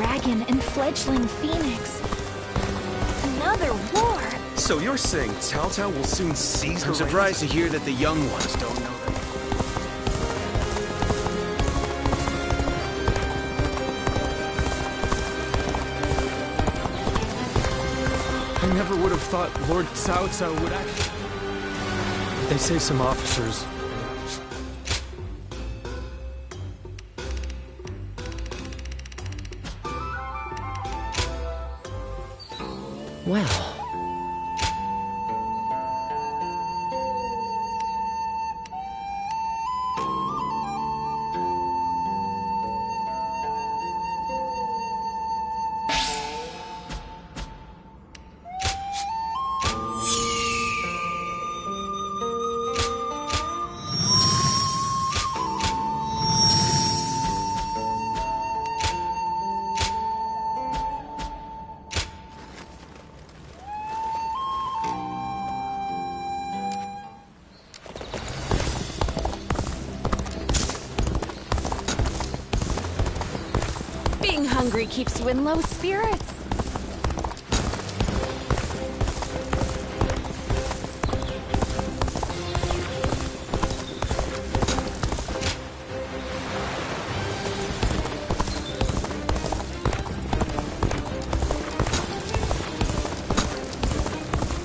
dragon and fledgling phoenix. Another war? So you're saying Cao Cao will soon seize the I'm surprised to hear that the young ones don't know that. I never would have thought Lord Cao Cao would actually... They say some officers... Well... Being hungry keeps you in low spirits.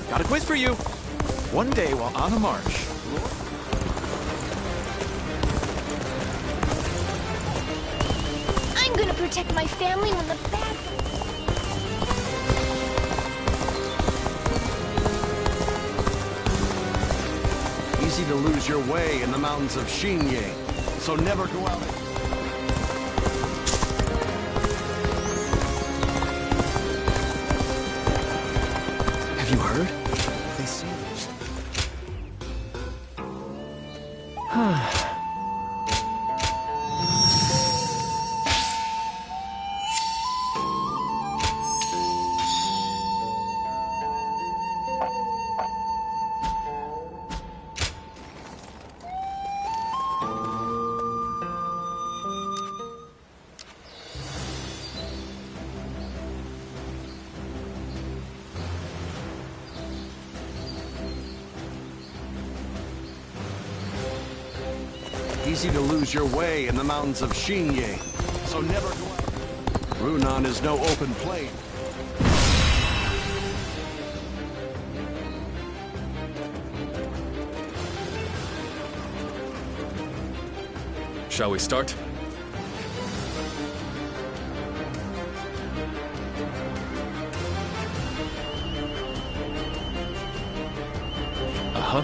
Got a quiz for you. One day while on a march, I'm gonna protect my family when the bad... Easy to lose your way in the mountains of Xingye, so never go out. have you heard? They say... Easy to lose your way in the mountains of Xingye, so never go out. Runan is no open plain. Shall we start? Uh-huh.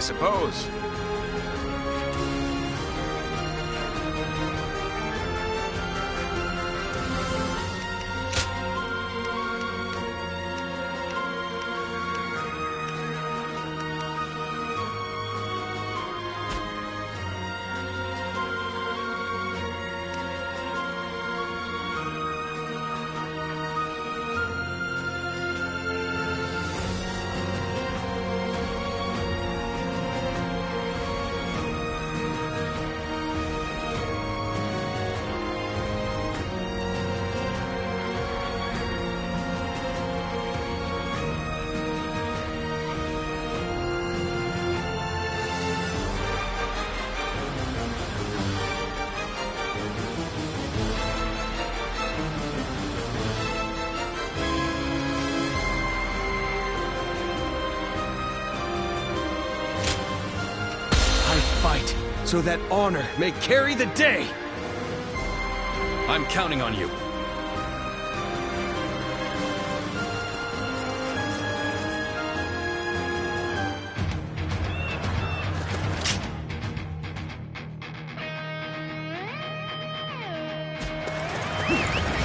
suppose. Fight, so that honor may carry the day! I'm counting on you.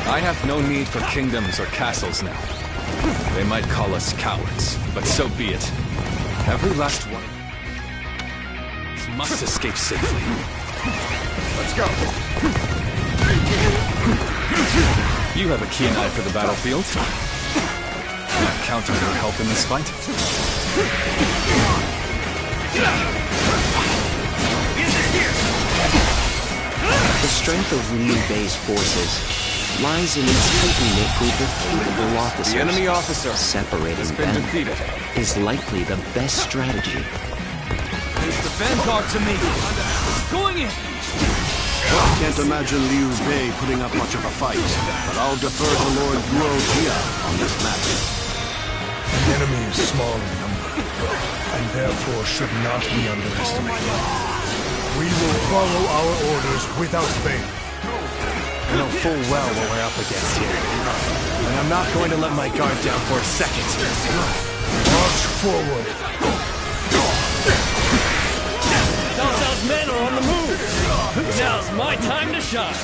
I have no need for kingdoms or castles now. They might call us cowards, but so be it. Every last one must escape safely. Let's go! You have a keen eye for the battlefield. Not counting your help in this fight. The strength of Liu Bei's forces lies in its tightly knit group of capable officers. The enemy officer Separating has been them defeated. is likely the best strategy. It's the vanguard to me. Going in. Can't imagine Liu Bei putting up much of a fight, but I'll defer to Lord Guo Jia on this matter. The enemy is small in number, and therefore should not be underestimated. We will follow our orders without fail. I know full well what we're up against here. And I'm not going to let my guard down for a second. March forward. Cao Cao's men are on the move! Now's my time to shine!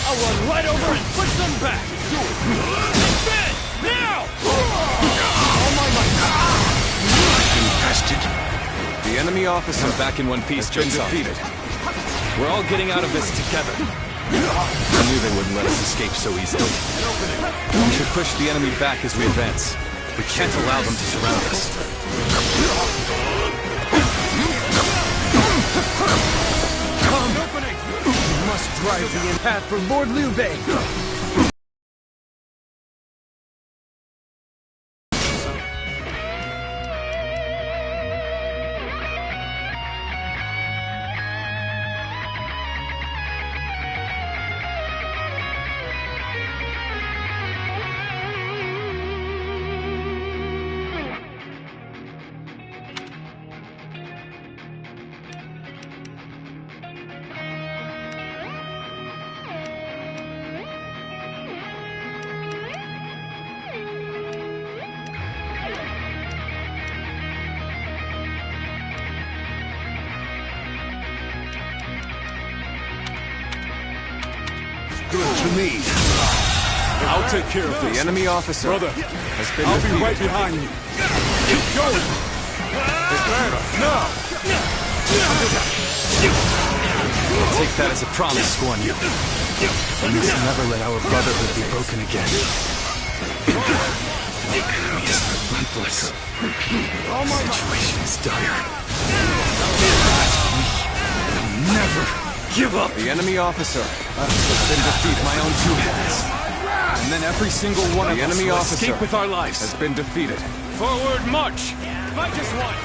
I'll run right over and push them back! Defend! Now! All my might! The enemy officer back in one piece has been defeated. We're all getting out of this together. I knew they wouldn't let us escape so easily. We should push the enemy back as we advance. We can't allow them to surround us. We must drive the path for Lord Liu Bei! Good to me. I'll take care of the enemy officer. Brother, has been defeated. Be right behind you. Keep going! Now! I'll take that as a promise, Guan Yu. We must never let our brotherhood be broken again. The enemy is relentless. The situation is dire. We will never give up. The enemy officer has been defeated by my own two hands. And then every single one of us will escape with our lives. Has been defeated. Forward march! Fight as one!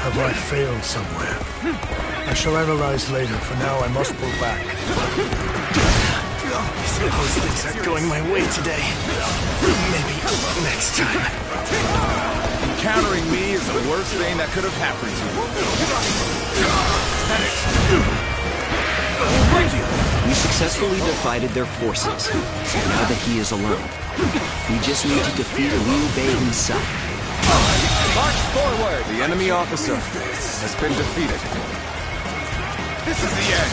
Have I failed somewhere? I shall analyze later. For now, I must pull back. I suppose things aren't going my way today. Maybe next time. Encountering me is the worst thing that could have happened to you. We successfully divided their forces. Now that he is alone, we just need to defeat Liu Bei himself. March forward! The enemy officer has been defeated. This is the end!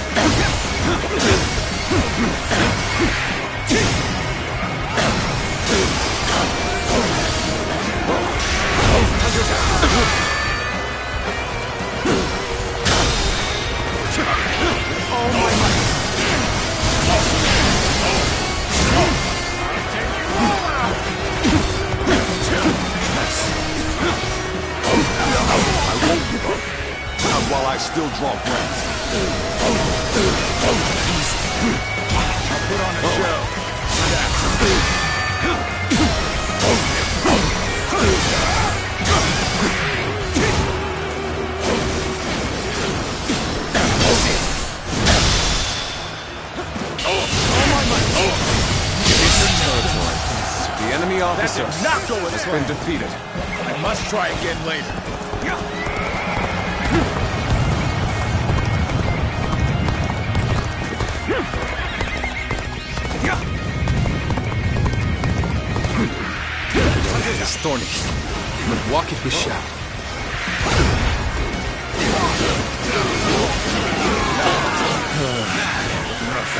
While I still draw breath. I'll put on a show. The enemy officer not go with has been defeated. I must try again later. It is thorny, but walk it we shall.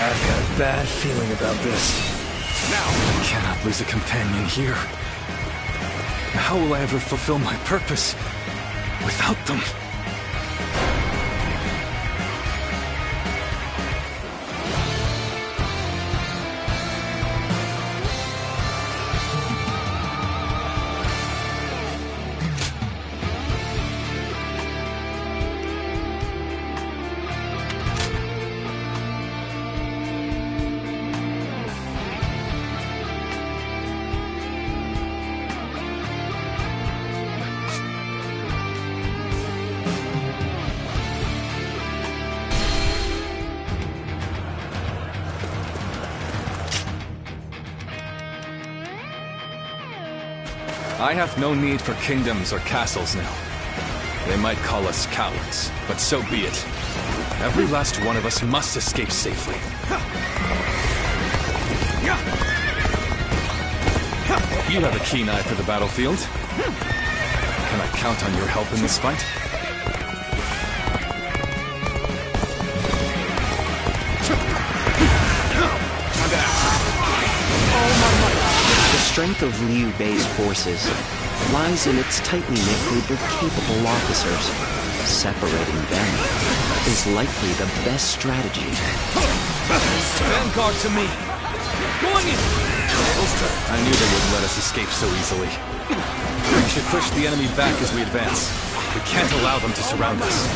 I've got a bad feeling about this. I cannot lose a companion here. How will I ever fulfill my purpose without them? I have no need for kingdoms or castles now. They might call us cowards, but so be it. Every last one of us must escape safely. You have a keen eye for the battlefield. Can I count on your help in this fight? The strength of Liu Bei's forces lies in its tightly knit group of capable officers. Separating them is likely the best strategy. Vanguard to me! Going in! I knew they wouldn't let us escape so easily. We should push the enemy back as we advance. We can't allow them to surround us.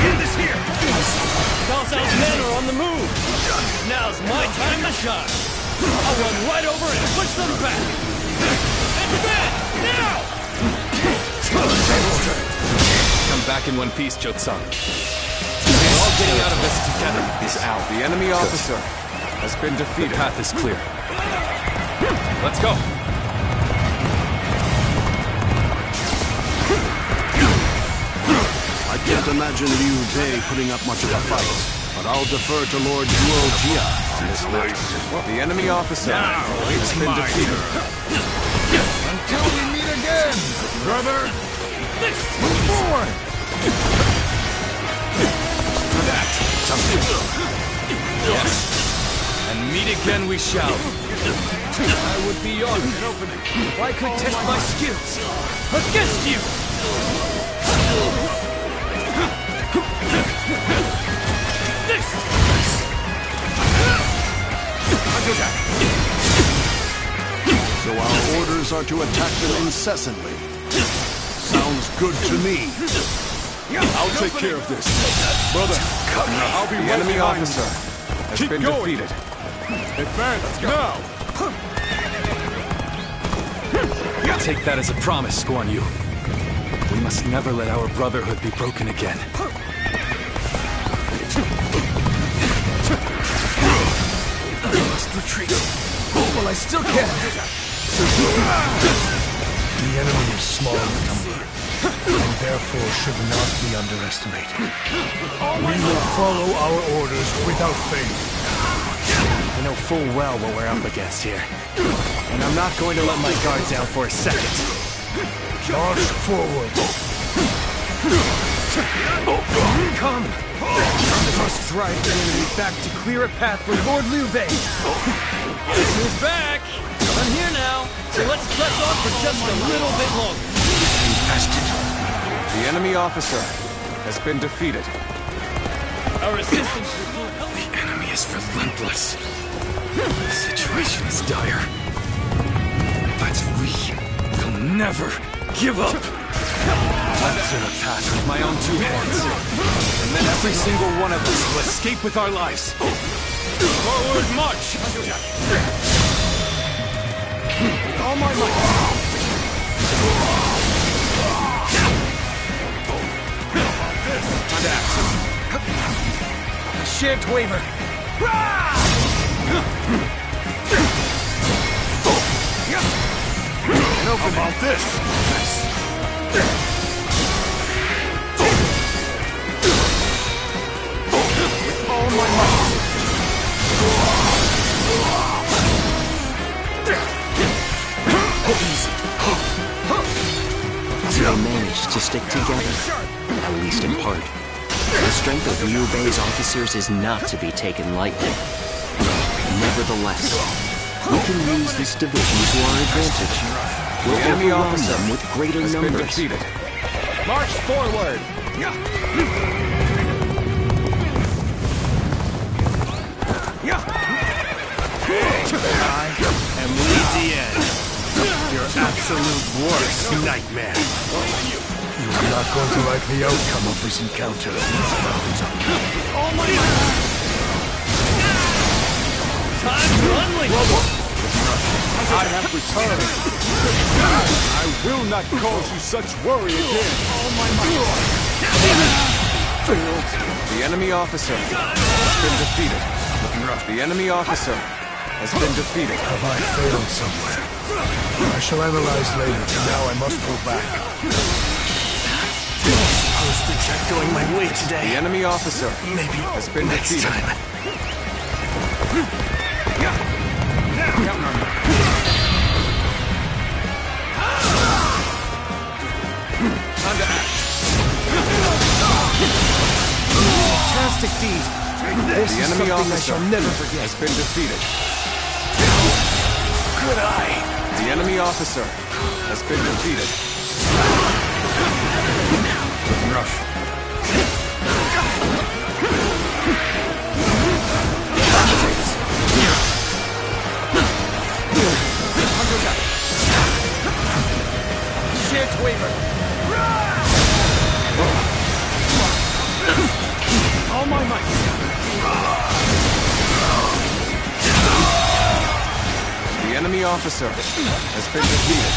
End is here! Cao Cao's men are on the move! Now's my time to shine! I'll run right over and push them back! Advance! Now! Come back in one piece, Jotsan. We're all getting out of this together. The enemy officer has been defeated. The path is clear. Let's go! I can't imagine Liu Bei putting up much of a fight, but I'll defer to Lord Guo Jia on this matter. The enemy officer has been defeated. Until we meet again, brother! Move forward! Yes. And meet again we shall. I would be honored if I could test my skills against you! So our orders are to attack them incessantly. Sounds good to me. I'll take care of this. Brother, I'll be the right enemy behind officer you. has Keep been going. defeated. Advance now! Take that as a promise, Guan Yu. We must never let our brotherhood be broken again. I must retreat. Well, I still can. The enemy is small in number, and therefore should not be underestimated. We will follow our orders without fail. I know full well what we're up against here. And I'm not going to let my guard down for a second. March forward. Come! I must drive the enemy back to clear a path for Lord Liu Bei. Guess who's back? I'm here now, so let's press on for just a little bit longer. The enemy officer has been defeated. Our assistance will help. The enemy is relentless. The situation is dire. But we will never give up. I'll clear a path with my own two hands. And then every single one of us will escape with our lives. Forward march! With all my might. Time to act. I shan't waver. How about this? With all my might. They managed to stick together, at least in part. The strength of Liu Bei's officers is not to be taken lightly. Nevertheless, we can use this division to our advantage. We'll overwhelm them with greater numbers. March forward! I am Li Dian, your absolute worst nightmare. You are not going to like the outcome of this encounter. Oh my Time to unleash! I have returned. I will not cause you such worry again. The enemy officer has been defeated. The enemy officer has been defeated. Have I failed somewhere? I shall analyze later. For now, I must go back. Postage are going my way today. The enemy officer Maybe has been next defeated. time. Time to act. Fantastic deed. This The is enemy something I officer shall never forget. has been defeated. Good eye. The enemy officer has been defeated. Shan't waver. All my might. The enemy officer has been defeated.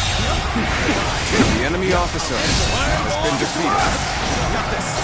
The enemy officer has been defeated.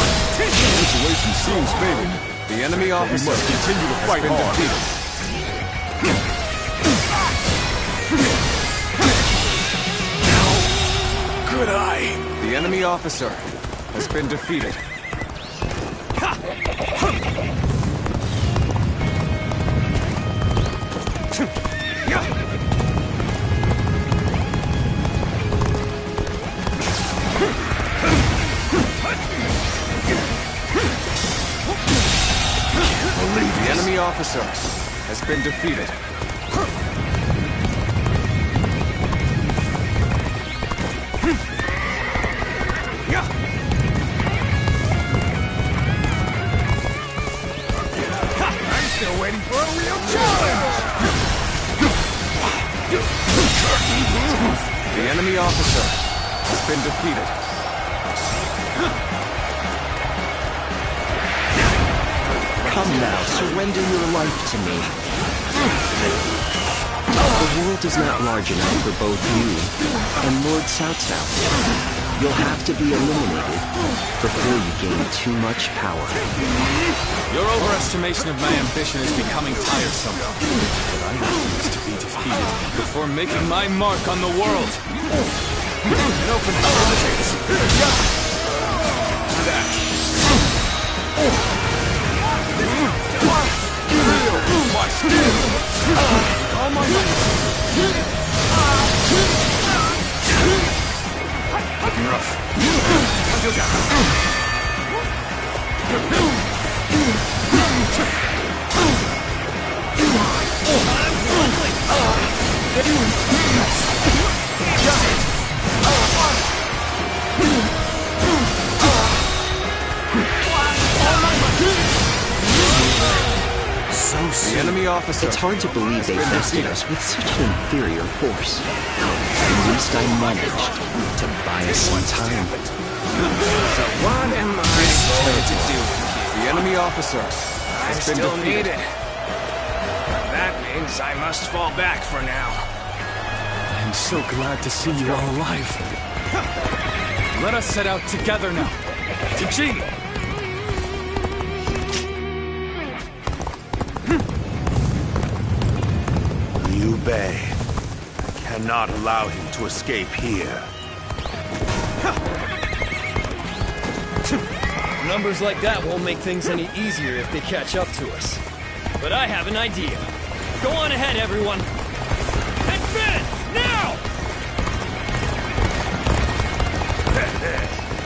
Situation seems favored. The enemy officer must continue to fight has been hard. defeated. Good eye. The enemy officer has been defeated. The enemy officer has been defeated. I'm still waiting for a real challenge. The enemy officer has been defeated. Come now, surrender your life to me. The world is not large enough for both you and Lord Cao Cao. You'll have to be eliminated before you gain too much power. Your overestimation of my ambition is becoming tiresome. But I refuse to be defeated before making my mark on the world. An opening for the chase. That. Feel my steel. All my might. Looking rough. Until down. The enemy officer. It's hard to believe they bested us with such an inferior force. At least I managed to buy us some time. So what am I going to do? The enemy officer I has been still defeated. need it. That means I must fall back for now. I'm so glad to see you all alive. Let us set out together now. To Jin! Liu Bei. I cannot allow him to escape here. Numbers like that won't make things any easier if they catch up to us. But I have an idea. Go on ahead, everyone. Advance! Now!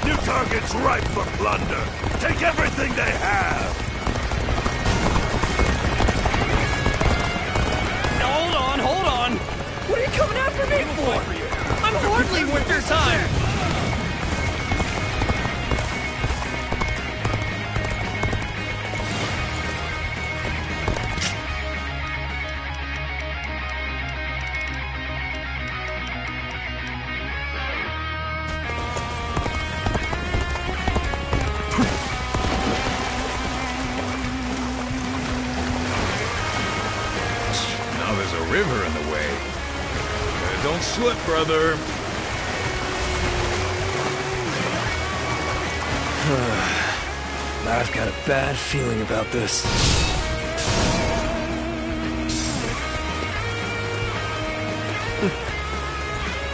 New targets ripe for plunder. Take everything they have. Hold on! What are you coming after me for? I'm hardly worth your time! River in the way. Don't slip, brother. I've got a bad feeling about this.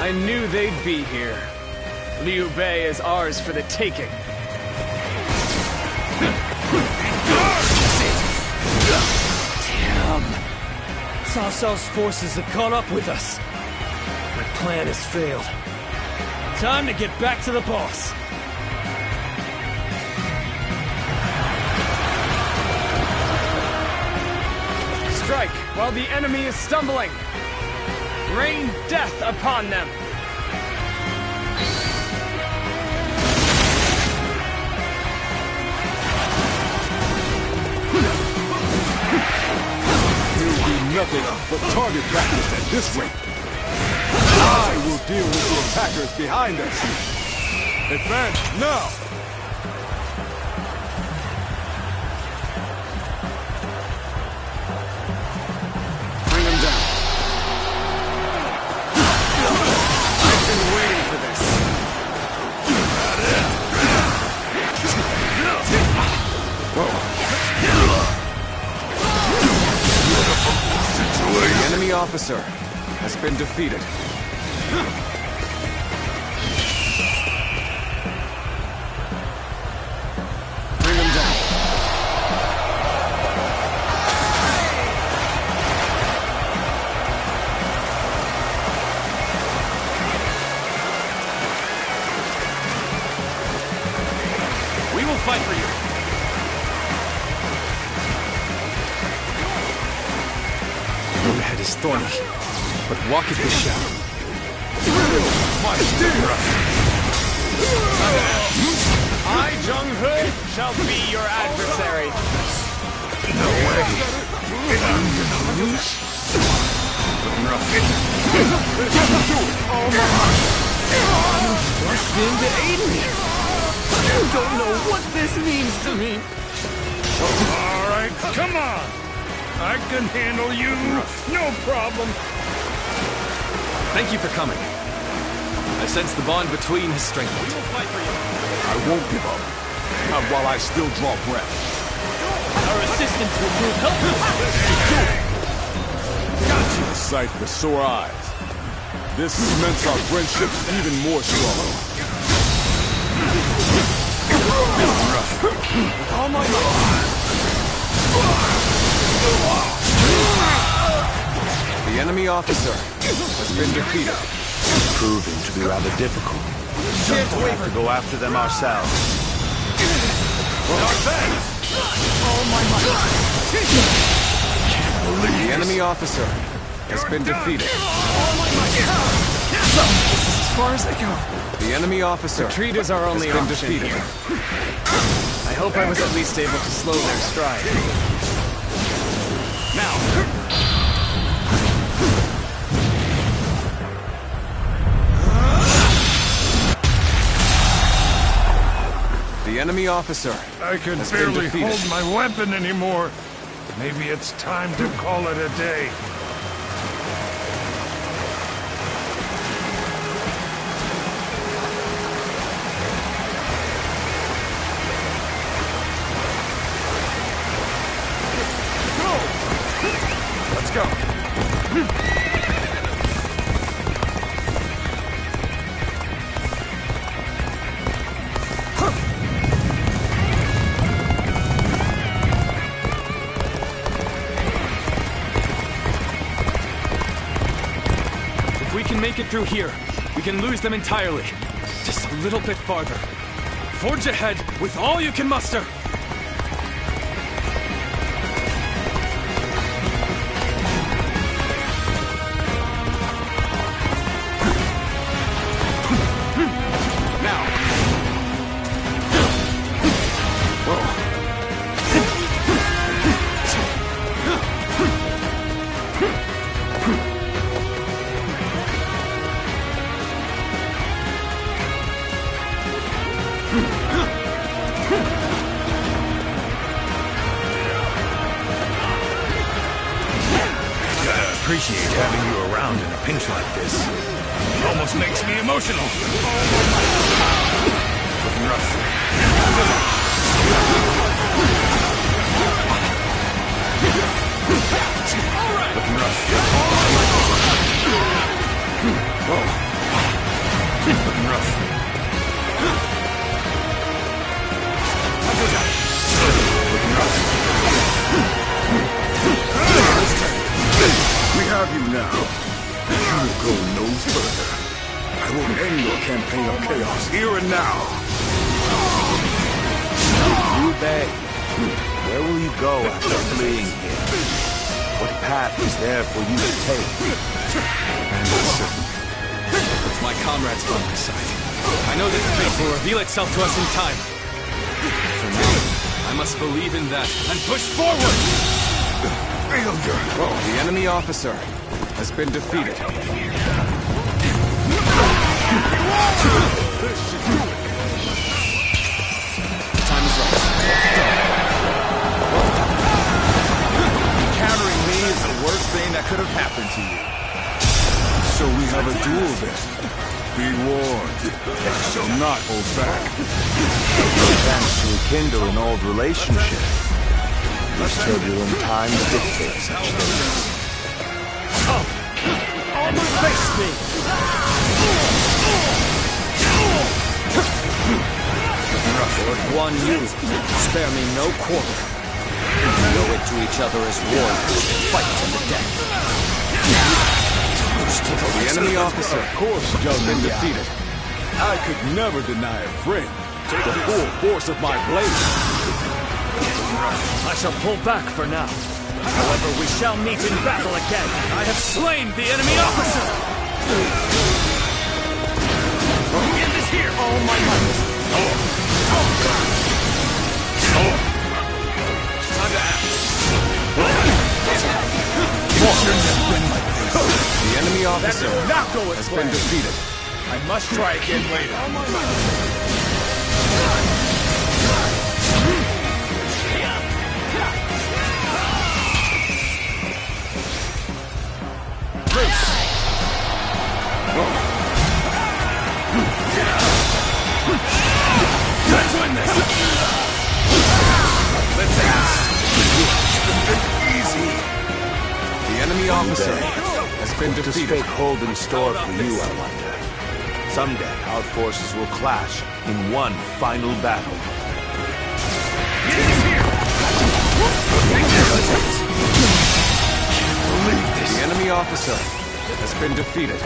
I knew they'd be here. Liu Bei is ours for the taking. Damn. Cao Cao's forces have caught up with us. My plan has failed. Time to get back to the boss. Strike while the enemy is stumbling. Rain death upon them. Nothing but target practice at this rate. I will deal with the attackers behind us. Advance now! Bring them down. I've been waiting for this. The enemy officer has been defeated. Bring him down. We will fight for you. Your head is thorny, but walk it with shadow. My steel! I, Zheng He, shall be your adversary. No way. I'm gonna lose. Looking rough. Rushed in to aid me. You don't know what this means to me. All right, come on. I can handle you. No problem. Thank you for coming. I sense the bond between has strengthened. We will fight for you. I won't give up. Not while I still draw breath. Our assistance will prove helpful. A sight for sore eyes. This cements our friendship even more strongly. With all my might. The enemy officer has been defeated. Proving to be rather difficult. Can't We'll have to go after them ourselves. The enemy officer has been defeated. As far as I go. The enemy officer Retreat is our only has been option defeated. here. I hope I was at least able to slow their stride. Now. The enemy officer I can has been barely defeated. hold my weapon anymore. Maybe it's time to call it a day. Let's go. If we can make it through here, we can lose them entirely. Just a little bit farther. Forge ahead with all you can muster. Appreciate having you around in a pinch like this. It almost makes me emotional. Looking rough. Looking rough. Whoa. Looking rough. Looking rough. We have you now. You will go no further. I will end your campaign of chaos here and now. Liu Bei, where will you go after fleeing here? What path is there for you to take? I'm uncertain. With my comrades by my side, I know that fate will reveal itself to us in time. For now, I must believe in that and push forward! The enemy officer has been defeated. This should do it. Time is right. Encountering me is the worst thing that could have happened to you. So we have a duel then. Be warned. I shall not hold back. Chance to rekindle an old relationship. These turbulent times dictate such things. Face me! Lord Guan Yu, spare me no quarter. We owe it to each other as warriors to fight to the death. The enemy officer, Of course, has Zhao been Liang. defeated. I could never deny a friend. Take the full force of my blade. I shall pull back for now. However, we shall meet in battle again. I have slain the enemy officer! The end is here. All my might. Time to act. The enemy officer That did not go as has been planned. defeated. I must try again later. officer has been What does defeated. fate hold in store for you, I wonder? Someday, our forces will clash in one final battle. The enemy officer has been defeated.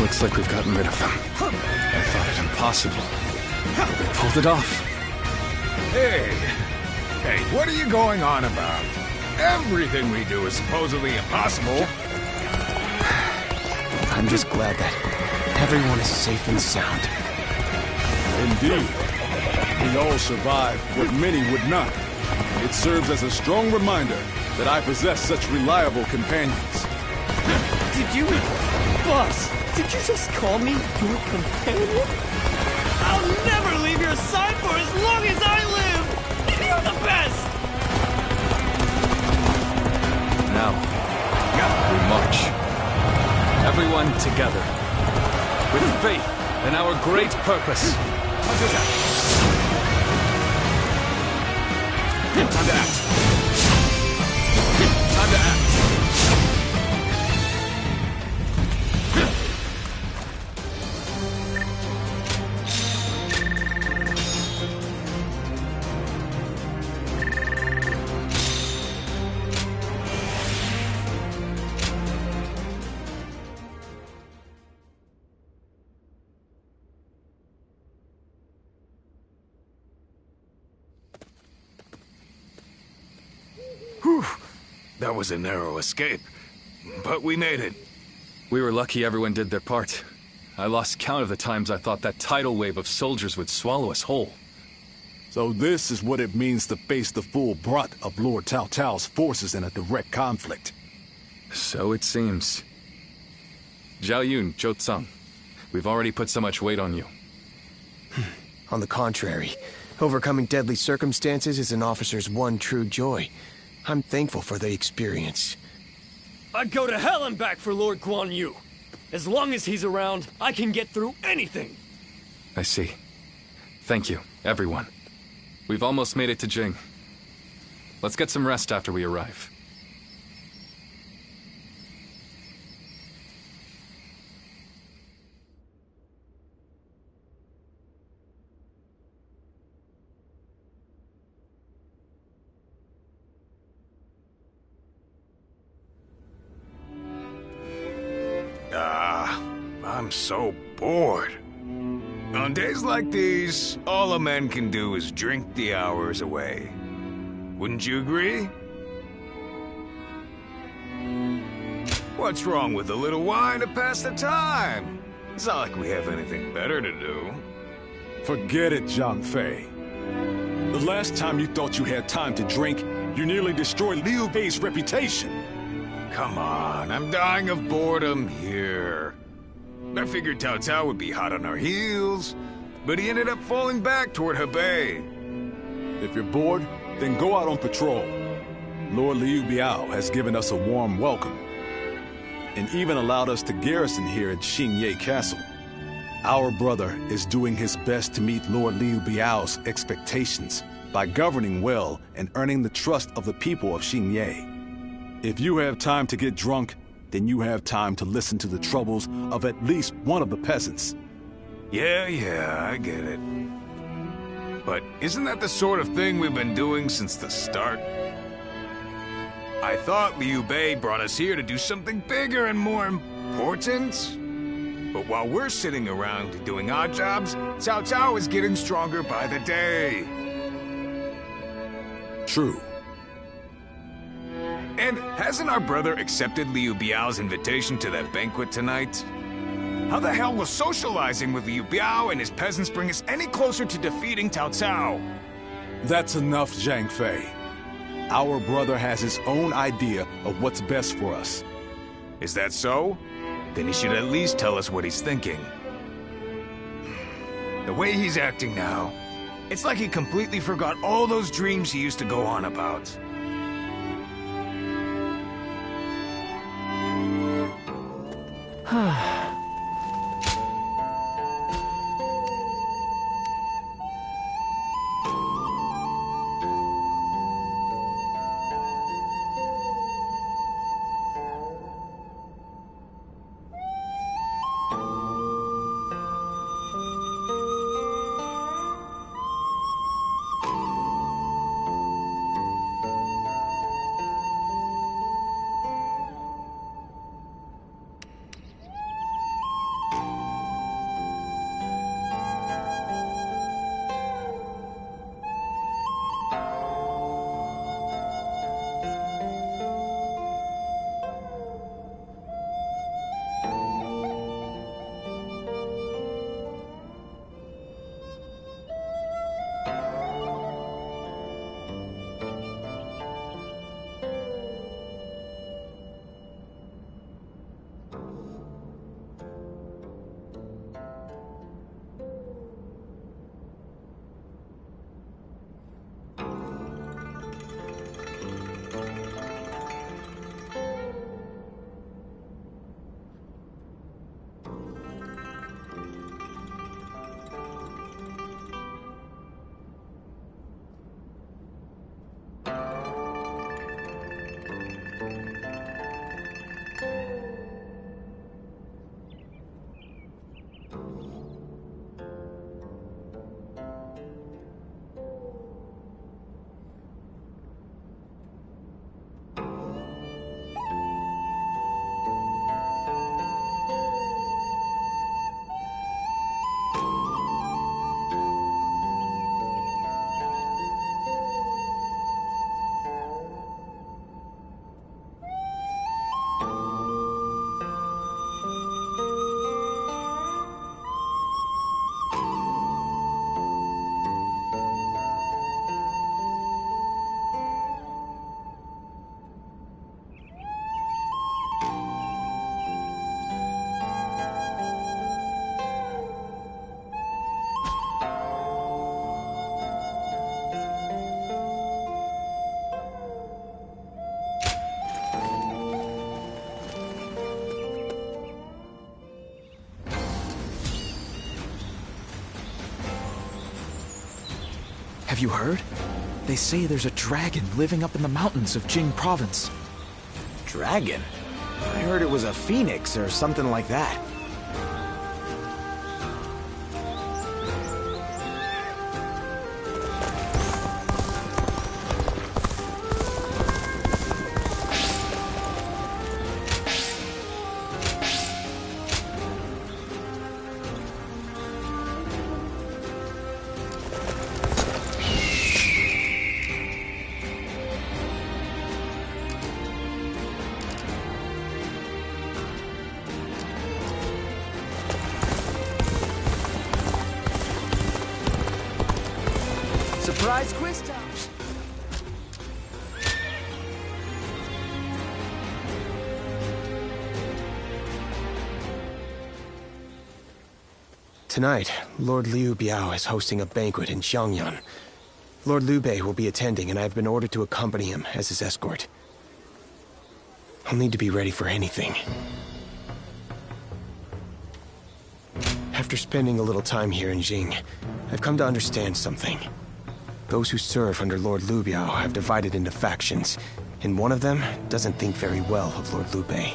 Looks like we've gotten rid of them. I thought it impossible. They pulled it off. Hey! Hey, what are you going on about? Everything we do is supposedly impossible. I'm just glad that everyone is safe and sound. Indeed. We all survived what many would not. It serves as a strong reminder that I possess such reliable companions. Did you... Boss, did you just call me your companion? I'll never leave your side for as long as I live! You're the best! Now, we march. Everyone together. With faith in our great purpose. Time to act. Time to act. That was a narrow escape, but we made it. We were lucky everyone did their part. I lost count of the times I thought that tidal wave of soldiers would swallow us whole. So this is what it means to face the full brunt of Lord Cao Cao's forces in a direct conflict. So it seems. Zhao Yun, Zhou Tsang, we've already put so much weight on you. On the contrary, overcoming deadly circumstances is an officer's one true joy. I'm thankful for the experience. I'd go to hell and back for Lord Guan Yu. As long as he's around, I can get through anything. I see. Thank you, everyone. We've almost made it to Jing. Let's get some rest after we arrive. I'm so bored. On days like these, all a man can do is drink the hours away. Wouldn't you agree? What's wrong with a little wine to pass the time? It's not like we have anything better to do. Forget it, Zhang Fei. The last time you thought you had time to drink, you nearly destroyed Liu Bei's reputation. Come on, I'm dying of boredom here. I figured Cao Cao would be hot on our heels, but he ended up falling back toward Hebei. If you're bored, then go out on patrol. Lord Liu Biao has given us a warm welcome, and even allowed us to garrison here at Xingye Castle. Our brother is doing his best to meet Lord Liu Biao's expectations by governing well and earning the trust of the people of Xingye. If you have time to get drunk, then you have time to listen to the troubles of at least one of the peasants. Yeah, I get it. But isn't that the sort of thing we've been doing since the start? I thought Liu Bei brought us here to do something bigger and more important. But while we're sitting around doing odd jobs, Cao Cao is getting stronger by the day. True. And hasn't our brother accepted Liu Biao's invitation to that banquet tonight? How the hell will socializing with Liu Biao and his peasants bring us any closer to defeating Cao Cao? That's enough, Zhang Fei. Our brother has his own idea of what's best for us. Is that so? Then he should at least tell us what he's thinking. The way he's acting now, it's like he completely forgot all those dreams he used to go on about. Have you heard? They say there's a dragon living up in the mountains of Jing province. Dragon? I heard it was a phoenix or something like that. Surprise quiz time! Tonight, Lord Liu Biao is hosting a banquet in Xiangyan. Lord Liu Bei will be attending, and I've been ordered to accompany him as his escort. I'll need to be ready for anything. After spending a little time here in Jing, I've come to understand something. Those who serve under Lord Liu Biao have divided into factions, and one of them doesn't think very well of Lord Liu Bei.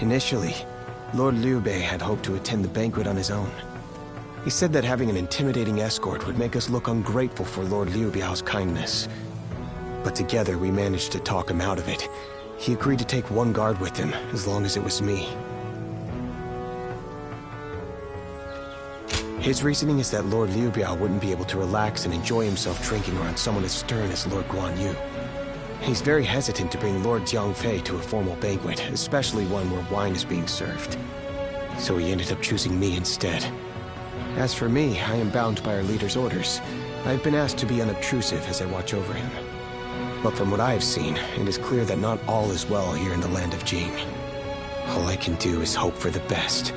Initially, Lord Liu Bei had hoped to attend the banquet on his own. He said that having an intimidating escort would make us look ungrateful for Lord Liu Biao's kindness. But together we managed to talk him out of it. He agreed to take one guard with him, as long as it was me. His reasoning is that Lord Liu Biao wouldn't be able to relax and enjoy himself drinking around someone as stern as Lord Guan Yu. He's very hesitant to bring Lord Jiang Fei to a formal banquet, especially one where wine is being served. So he ended up choosing me instead. As for me, I am bound by our leader's orders. I've been asked to be unobtrusive as I watch over him. But from what I've seen, it is clear that not all is well here in the land of Jing. All I can do is hope for the best.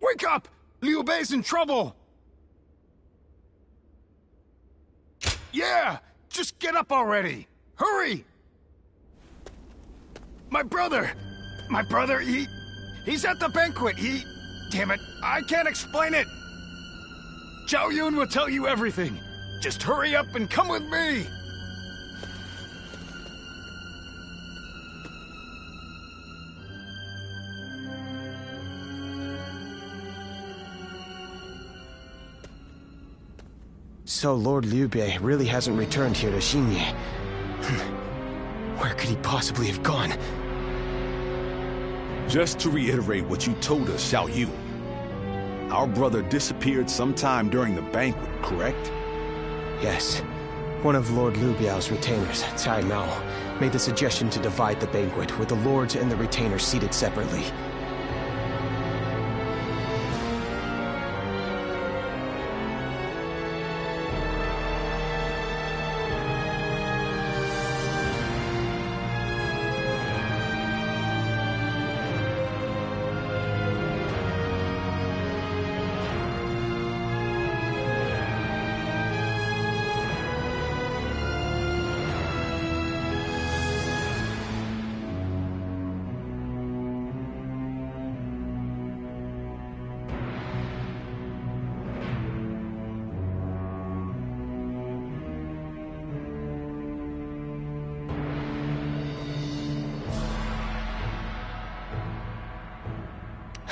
Wake up! Liu Bei's in trouble! Yeah! Just get up already! Hurry! My brother! He's at the banquet! Damn it, I can't explain it! Zhao Yun will tell you everything! Just hurry up and come with me! So Lord Liu Bei really hasn't returned here to Xingye. Where could he possibly have gone? Just to reiterate what you told us, Xiao Yu. Our brother disappeared sometime during the banquet, correct? Yes. One of Lord Liu Biao's retainers, Cai Mao, made the suggestion to divide the banquet with the lords and the retainers seated separately.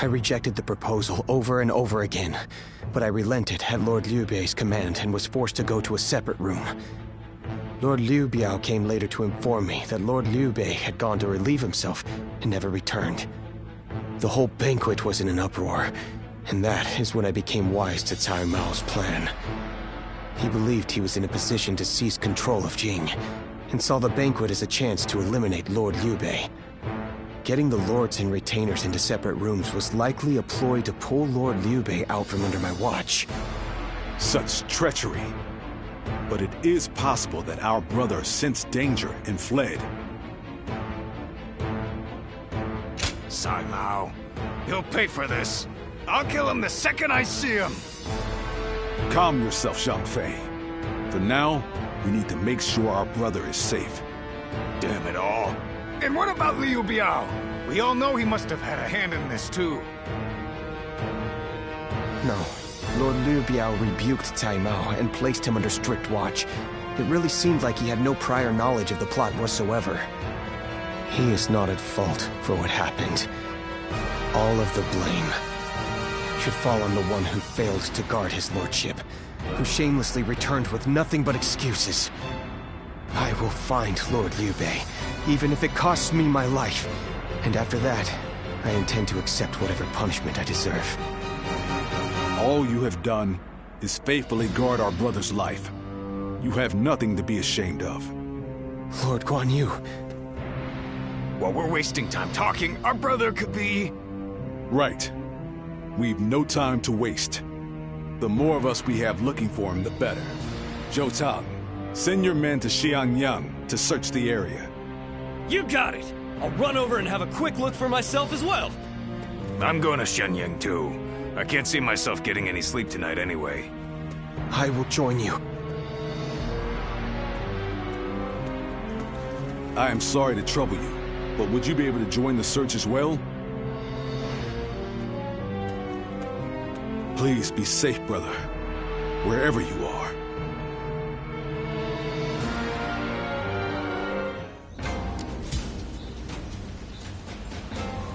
I rejected the proposal over and over again, but I relented at Lord Liu Bei's command and was forced to go to a separate room. Lord Liu Biao came later to inform me that Lord Liu Bei had gone to relieve himself and never returned. The whole banquet was in an uproar, and that is when I became wise to Cai Mao's plan. He believed he was in a position to seize control of Jing, and saw the banquet as a chance to eliminate Lord Liu Bei. Getting the lords and retainers into separate rooms was likely a ploy to pull Lord Liu Bei out from under my watch. Such treachery. But it is possible that our brother sensed danger and fled. Cai Mao, he'll pay for this. I'll kill him the second I see him. Calm yourself, Zhang Fei. For now, we need to make sure our brother is safe. Damn it all. And what about Liu Biao? We all know he must have had a hand in this too. No. Lord Liu Biao rebuked Cai Mao and placed him under strict watch. It really seemed like he had no prior knowledge of the plot whatsoever. He is not at fault for what happened. All of the blame should fall on the one who failed to guard his lordship, who shamelessly returned with nothing but excuses. I will find Lord Liu Bei, even if it costs me my life. And after that, I intend to accept whatever punishment I deserve. All you have done is faithfully guard our brother's life. You have nothing to be ashamed of. Lord Guan Yu. While we're wasting time talking, our brother could be... Right. We've no time to waste. The more of us we have looking for him, the better. Zhou Tang, send your men to Xiangyang to search the area. You got it! I'll run over and have a quick look for myself as well. I'm going to Xiangyang too. I can't see myself getting any sleep tonight anyway. I will join you. I am sorry to trouble you, but would you be able to join the search as well? Please be safe, brother, wherever you are.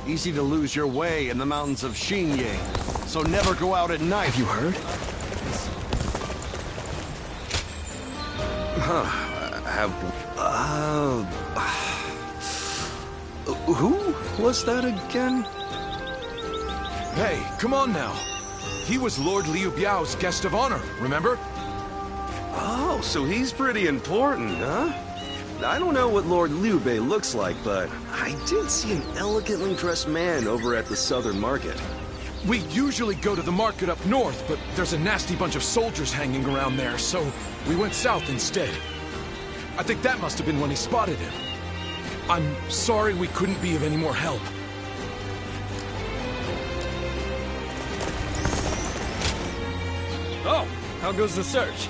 Easy to lose your way in the mountains of Xingye, so never go out at night. Have you heard? Who was that again? Hey, come on now. He was Lord Liu Biao's guest of honor, remember? Oh, so he's pretty important, huh? I don't know what Lord Liu Bei looks like, but I did see an elegantly dressed man over at the Southern Market. We usually go to the market up north, but there's a nasty bunch of soldiers hanging around there, so we went south instead. I think that must have been when he spotted him. I'm sorry we couldn't be of any more help. Oh, how goes the search?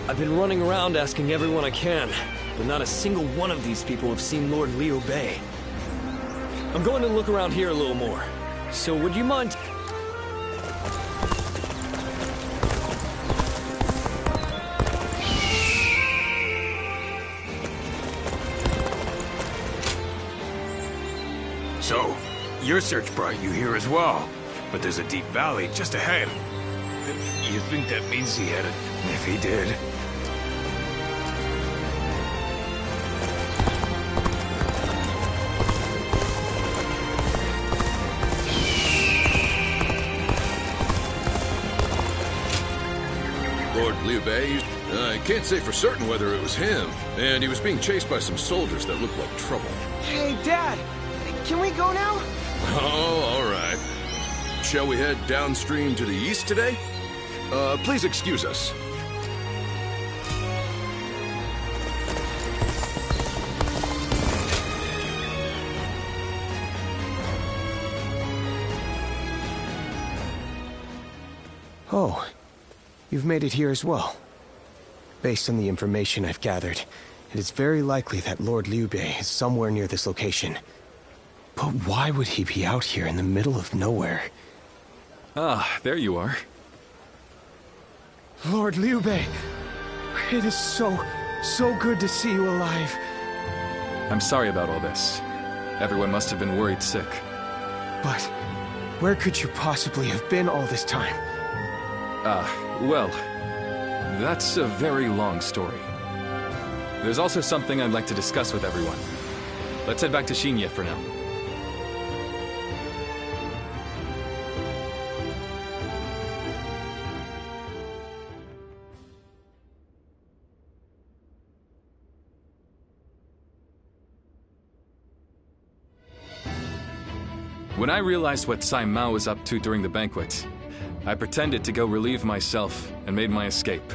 I've been running around asking everyone I can, but not a single one of these people have seen Lord Liu Bei. I'm going to look around here a little more. So would you mind... So, your search brought you here as well. But there's a deep valley just ahead. You think that means he had it? If he did... Lord Liu Bei, I can't say for certain whether it was him, and he was being chased by some soldiers that looked like trouble. Hey, Dad! Can we go now? Oh, all right. Shall we head downstream to the east today? Please excuse us. Oh, you've made it here as well. Based on the information I've gathered, it is very likely that Lord Liu Bei is somewhere near this location. But why would he be out here in the middle of nowhere? Ah, there you are. Lord Liu Bei, it is so good to see you alive. I'm sorry about all this. Everyone must have been worried sick. But where could you possibly have been all this time? Well, that's a very long story. There's also something I'd like to discuss with everyone. Let's head back to Xingye for now. When I realized what Sai Mao was up to during the banquet, I pretended to go relieve myself and made my escape.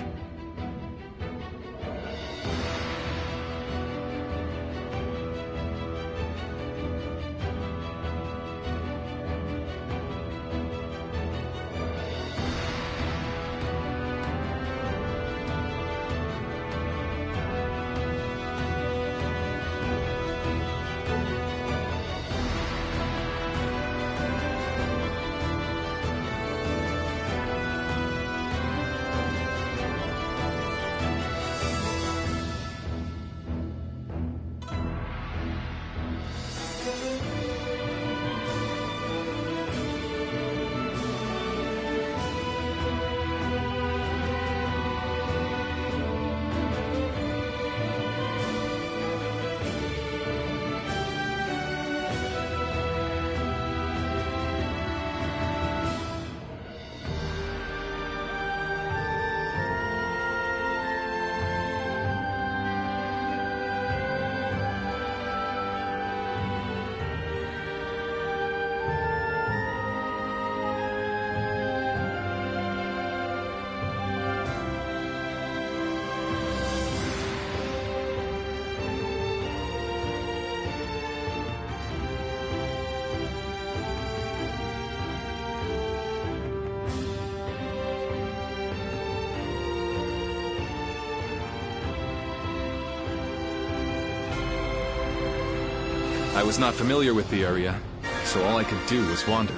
I was not familiar with the area, so all I could do was wander.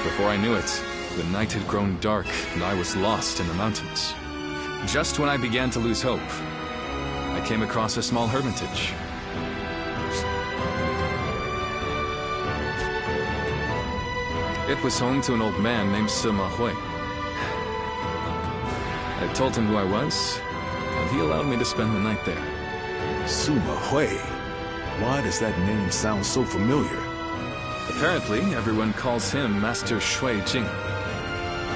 Before I knew it, the night had grown dark and I was lost in the mountains. Just when I began to lose hope, I came across a small hermitage. It was home to an old man named Sima Hui. I told him who I was, and he allowed me to spend the night there. Sima Hui? Why does that name sound so familiar? Apparently, everyone calls him Master Shui Jing.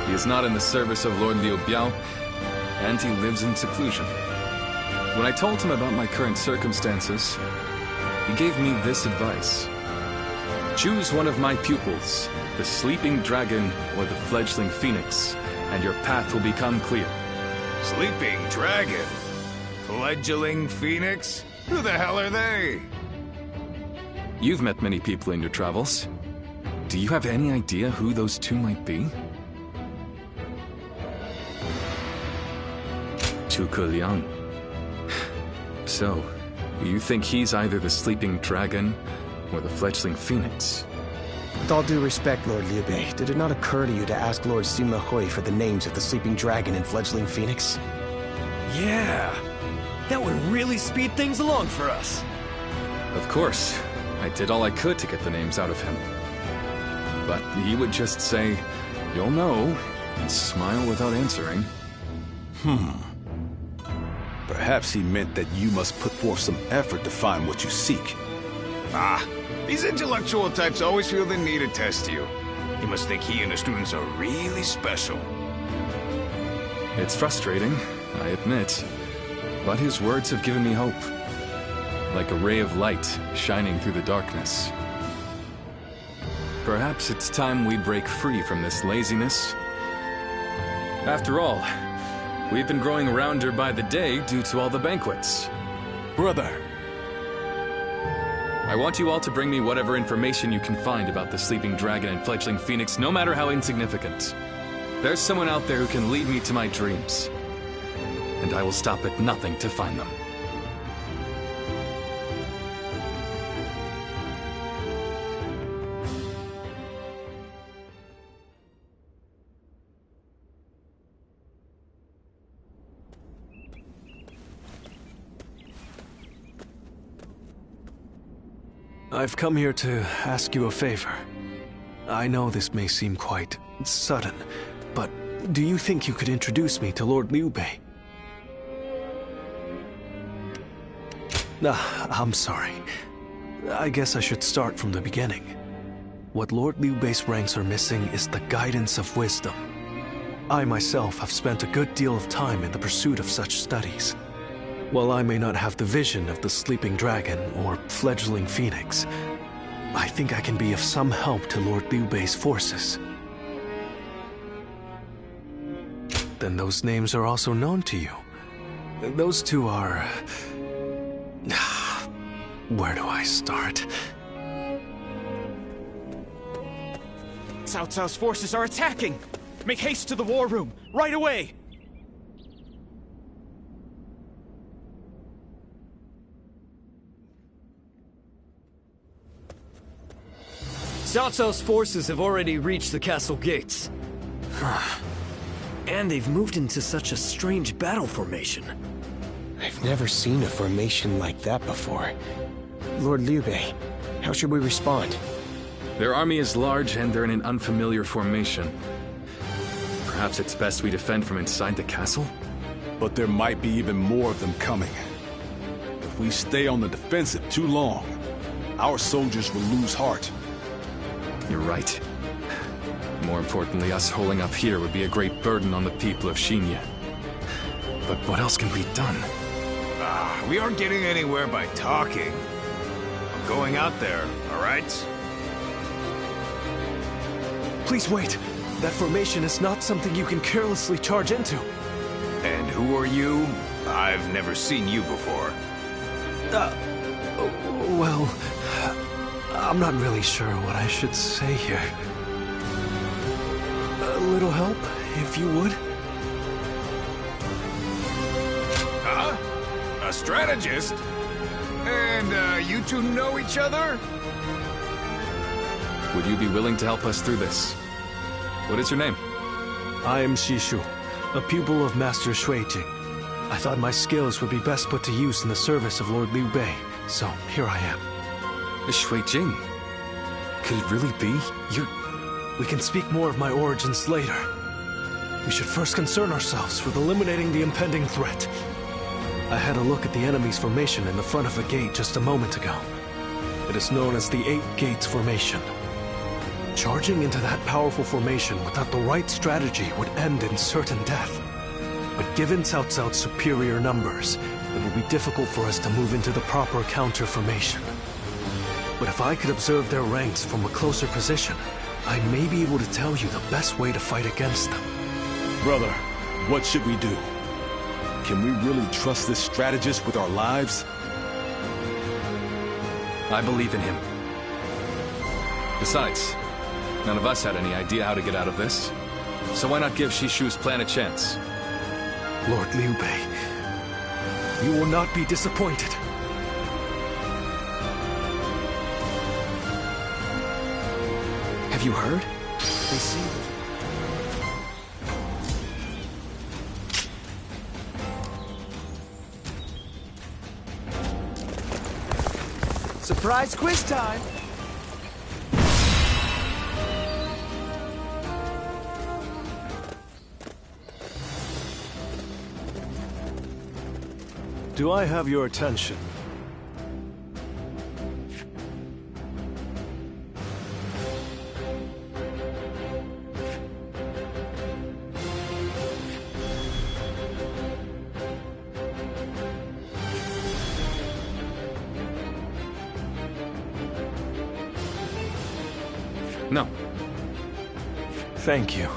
He is not in the service of Lord Liu Biao, and he lives in seclusion. When I told him about my current circumstances, he gave me this advice. Choose one of my pupils, the Sleeping Dragon or the Fledgling Phoenix, and your path will become clear. Sleeping Dragon? Fledgling Phoenix? Who the hell are they? You've met many people in your travels. Do you have any idea who those two might be? Zhuge Liang. So, you think he's either the Sleeping Dragon or the Fledgling Phoenix? With all due respect, Lord Liu Bei, did it not occur to you to ask Lord Sima Hui for the names of the Sleeping Dragon and Fledgling Phoenix? Yeah, that would really speed things along for us. Of course. I did all I could to get the names out of him. But he would just say, "You'll know," and smile without answering. Perhaps he meant that you must put forth some effort to find what you seek. These intellectual types always feel the need to test you. He must think he and the students are really special. It's frustrating, I admit, but his words have given me hope. Like a ray of light shining through the darkness. Perhaps it's time we break free from this laziness. After all, we've been growing rounder by the day due to all the banquets. Brother! I want you all to bring me whatever information you can find about the Sleeping Dragon and Fledgling Phoenix, no matter how insignificant. There's someone out there who can lead me to my dreams. And I will stop at nothing to find them. I've come here to ask you a favor. I know this may seem quite sudden, but do you think you could introduce me to Lord Liu Bei? I'm sorry. I guess I should start from the beginning. What Lord Liu Bei's ranks are missing is the guidance of wisdom. I myself have spent a good deal of time in the pursuit of such studies. While I may not have the vision of the Sleeping Dragon or Fledgling Phoenix, I think I can be of some help to Lord Liu Bei's forces. Then those names are also known to you. Those two are... Where do I start? Cao Cao's forces are attacking! Make haste to the war room, right away! Cao Cao's forces have already reached the castle gates. And they've moved into such a strange battle formation. I've never seen a formation like that before. Lord Liu Bei, how should we respond? Their army is large and they're in an unfamiliar formation. Perhaps it's best we defend from inside the castle? But there might be even more of them coming. If we stay on the defensive too long, our soldiers will lose heart. You're right. More importantly, us holding up here would be a great burden on the people of Xingye. But what else can be done? We aren't getting anywhere by talking. I'm going out there, all right? Please wait. That formation is not something you can carelessly charge into. And who are you? I've never seen you before. Well, I'm not really sure what I should say here. A little help, if you would? Huh? A strategist? And, you two know each other? Would you be willing to help us through this? What is your name? I am Xishu, a pupil of Master Shuijing. I thought my skills would be best put to use in the service of Lord Liu Bei, so here I am. Shuijing? Could it really be? We can speak more of my origins later. We should first concern ourselves with eliminating the impending threat. I had a look at the enemy's formation in the front of the gate just a moment ago. It is known as the Eight Gates Formation. Charging into that powerful formation without the right strategy would end in certain death. But Given Cao Cao's superior numbers, it will be difficult for us to move into the proper counter formation. But if I could observe their ranks from a closer position, I may be able to tell you the best way to fight against them. Brother, what should we do? Can we really trust this strategist with our lives? I believe in him. Besides, none of us had any idea how to get out of this. So why not give Shishu's plan a chance? Lord Liu Bei, you will not be disappointed. Have you heard? They seem... Surprise quiz time! Do I have your attention? No. Thank you.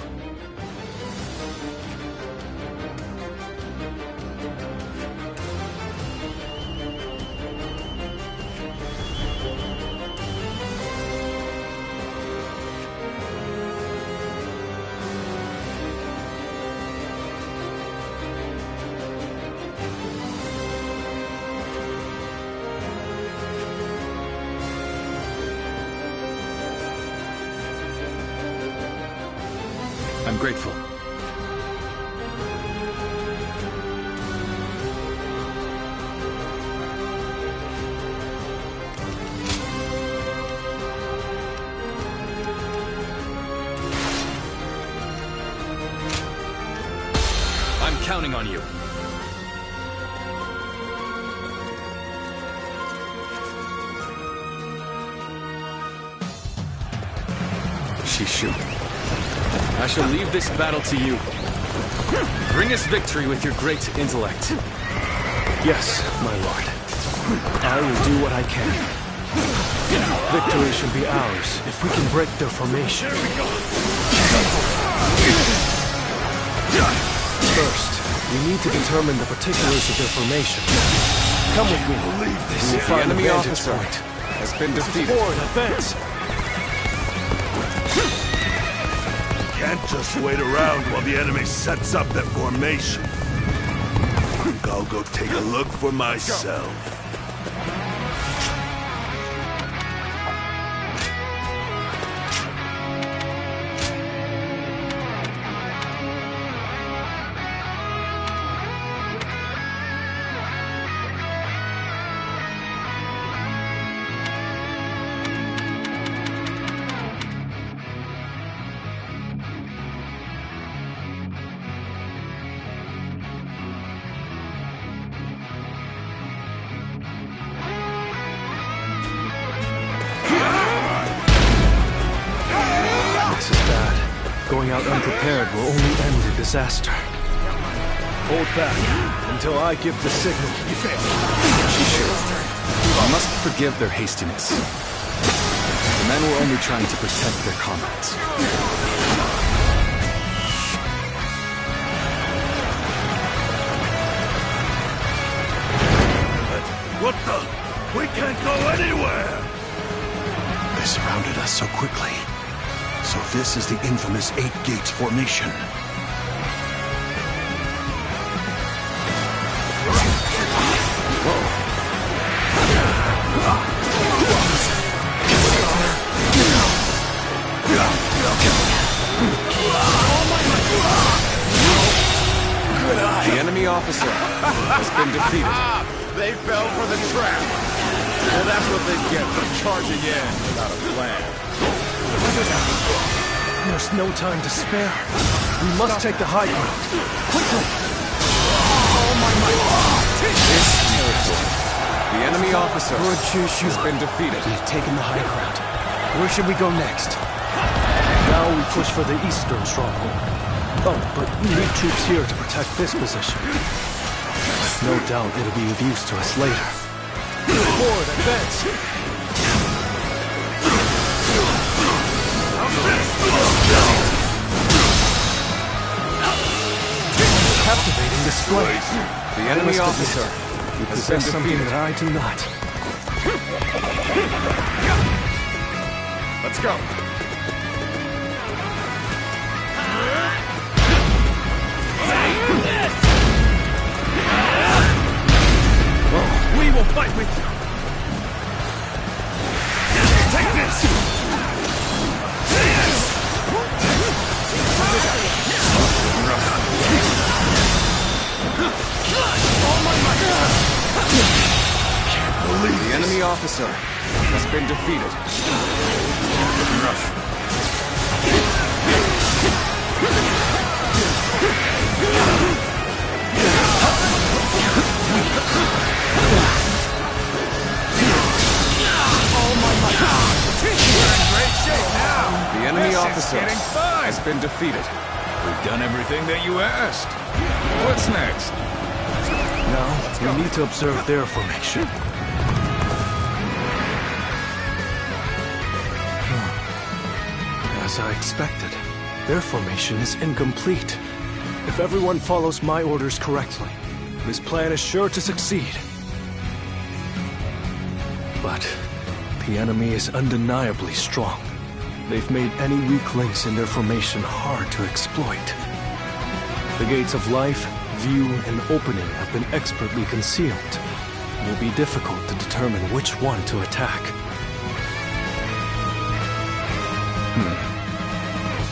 I'm grateful. I'm counting on you. Shishu. I shall leave this battle to you. Bring us victory with your great intellect. Yes, my lord. I will do what I can. Victory should be ours if we can break their formation. First, we need to determine the particulars of their formation. Come with me. We will find the enemy a vantage officer point. has been defeated. Forward, advance! Can't just wait around while the enemy sets up their formation. Think I'll go take a look for myself. Going out unprepared will only end in disaster. Hold back until I give the signal. You failed. You must forgive their hastiness. The men were only trying to protect their comrades. What the? We can't go anywhere! They surrounded us so quickly. So this is the infamous Eight Gates formation. The enemy officer has been defeated. They fell for the trap. Well, that's what they get for charging in without a plan. There's no time to spare. We must take the high ground. Quickly! This territory. The enemy officer has been defeated. We've taken the high ground. Where should we go next? Now we push for the eastern stronghold. Oh, but you need troops here to protect this position. No doubt it'll be of use to us later. Forward, advance! Captivating display. The enemy officer. You possess something that I do not. Let's go. We will fight with you! Take this! Can't believe the enemy officer has been defeated. The enemy officer has been defeated. We've done everything that you asked. What's next? Now, we need to observe their formation. As I expected, their formation is incomplete. If everyone follows my orders correctly, this plan is sure to succeed. But the enemy is undeniably strong. They've made any weak links in their formation hard to exploit. The gates of life, view, and opening have been expertly concealed. It will be difficult to determine which one to attack.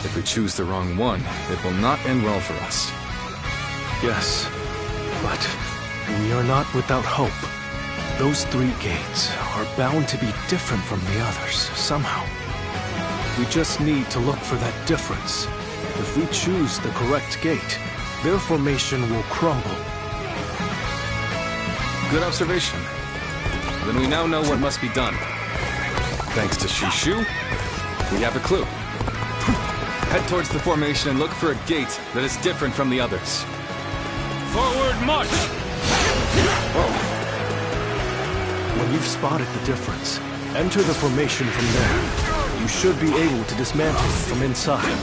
If we choose the wrong one, it will not end well for us. Yes, but we are not without hope. Those 3 gates are bound to be different from the others, somehow. We just need to look for that difference. If we choose the correct gate, their formation will crumble. Good observation. Then we now know what must be done. Thanks to Shishu, we have a clue. Head towards the formation and look for a gate that is different from the others. Forward march! When you've spotted the difference, enter the formation from there. You should be able to dismantle it from inside.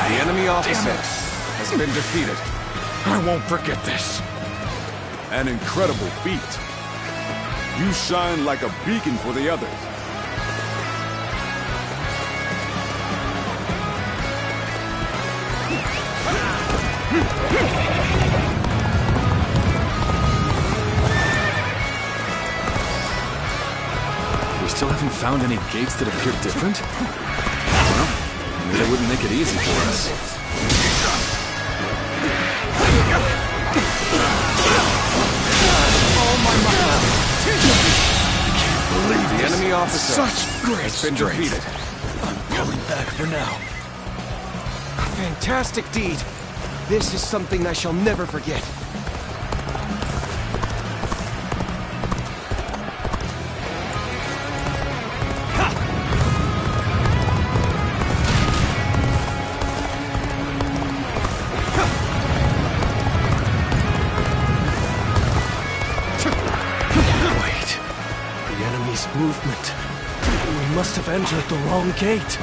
The enemy officer has been defeated. I won't forget this. An incredible feat. You shine like a beacon for the others. We still haven't found any gates that appear different? Well, maybe they wouldn't make it easy for us. The enemy officer has been defeated. I'm pulling back for now. A fantastic deed. This is something I shall never forget. Movement. We must have entered the wrong gate.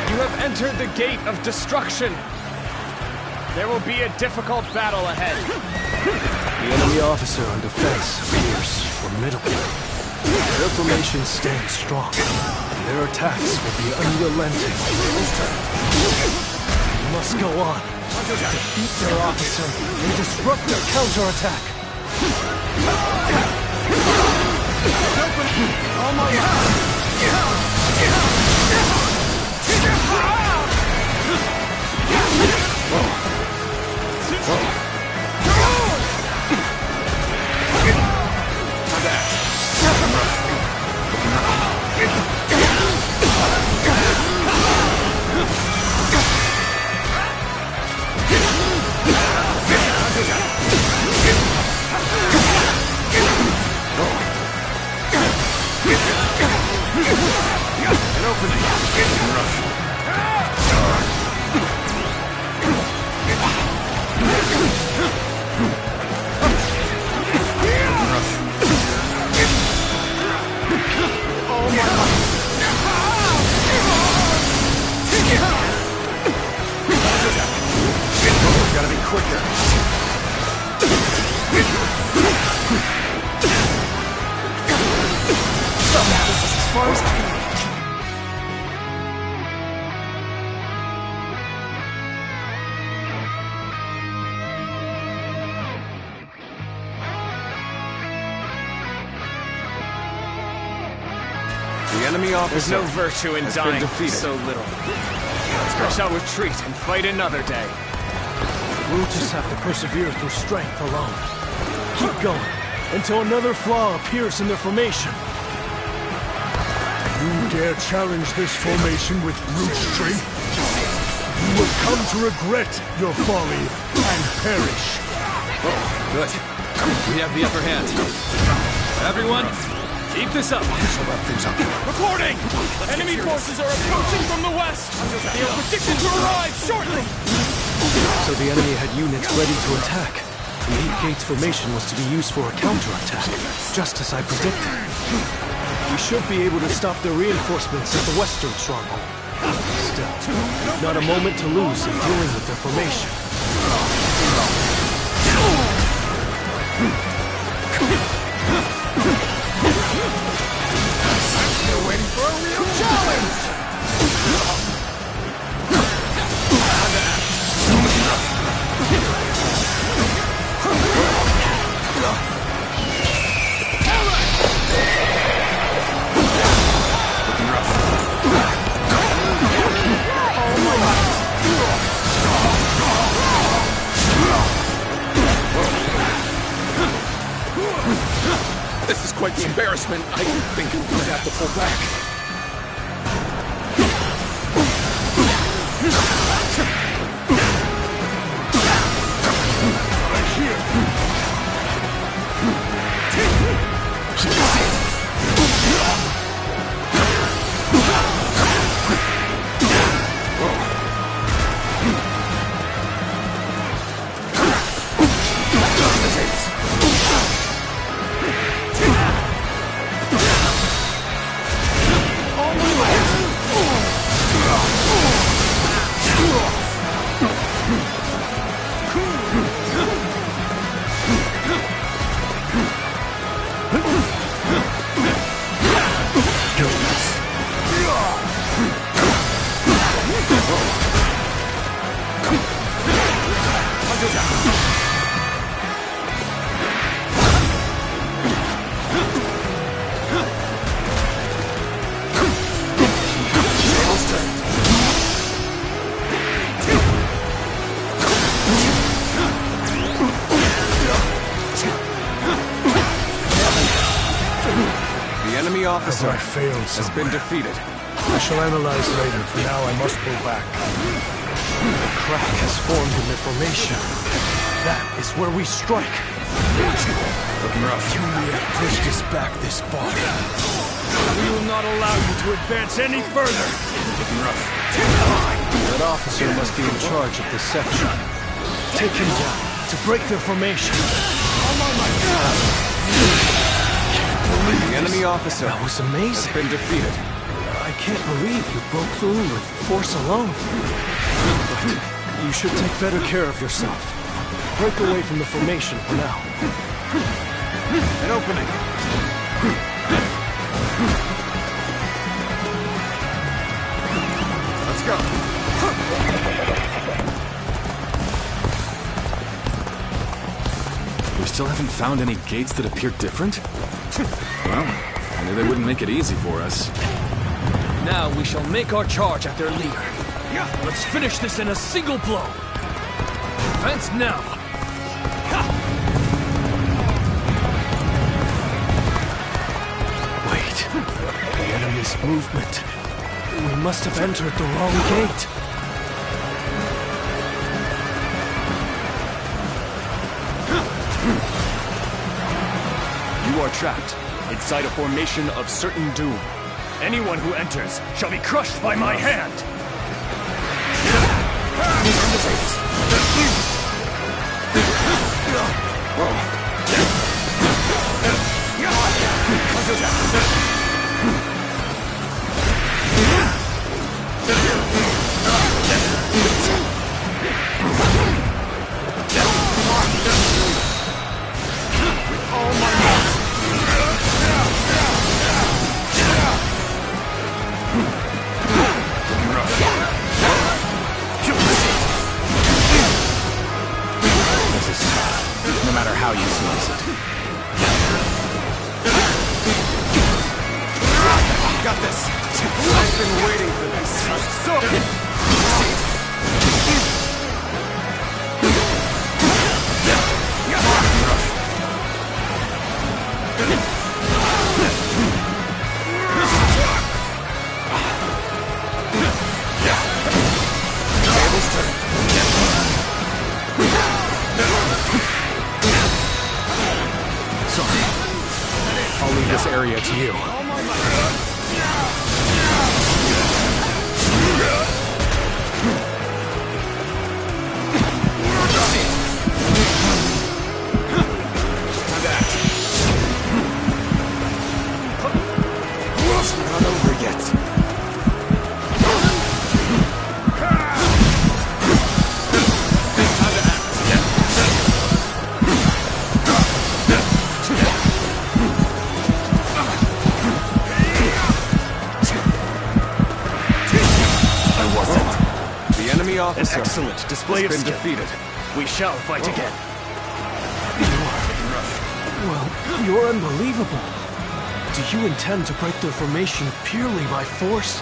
You have entered the gate of destruction. There will be a difficult battle ahead. The enemy officer on defense appears formidable. Their formation stands strong. Their attacks will be unrelenting. We must go on. Defeat their officer and disrupt their counterattack. Oh my Gotta be quicker. Somehow this is as far as I can. The enemy officer. There's no virtue in has dying been defeated. so little. I shall retreat and fight another day. We'll just have to persevere through strength alone. Keep going until another flaw appears in their formation. You dare challenge this formation with brute strength? You will come to regret your folly and perish. Good. We have the upper hand. Everyone, keep this up. Reporting! Enemy forces are approaching from the west! They are predicted to arrive shortly! So the enemy had units ready to attack. The 8 Gates formation was to be used for a counterattack, just as I predicted. We should be able to stop their reinforcements at the western stronghold. Still, not a moment to lose in dealing with their formation. They're waiting for a real challenge! This is quite the embarrassment. I think I'm going to have to pull back. Officer has been defeated. I shall analyze later. For now, I must pull back. A crack has formed in their formation. That is where we strike. Looking rough. You may have pushed us back this far. We will not allow you to advance any further! Looking rough. That officer must be in charge of this section. Take him down to break their formation. The enemy officer That was amazing. has been defeated. I can't believe you broke through with force alone. But you should take better care of yourself. Break away from the formation for now. An opening. Let's go. There's Still haven't found any gates that appear different? Well, I knew they wouldn't make it easy for us. Now we shall make our charge at their leader. Let's finish this in a single blow. Advance now. Wait. The enemy's movement. We must have entered the wrong gate. You are trapped inside a formation of certain doom. Anyone who enters shall be crushed by my hand. No matter how you slice it. Got this. I've been waiting for this. I'll leave this area to you. It's not over yet. Officer. An excellent display of skill. Defeated. We shall fight again. Well, you're unbelievable. Do you intend to break their formation purely by force?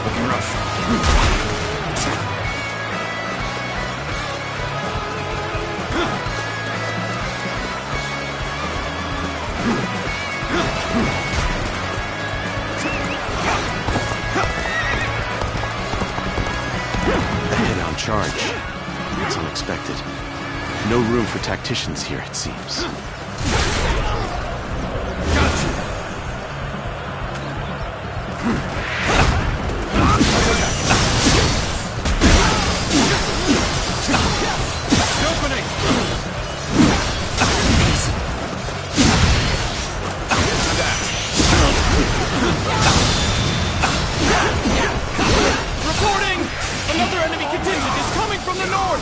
Looking rough. Charge. It's unexpected. No room for tacticians here, it seems. Another enemy contingent is coming from the north!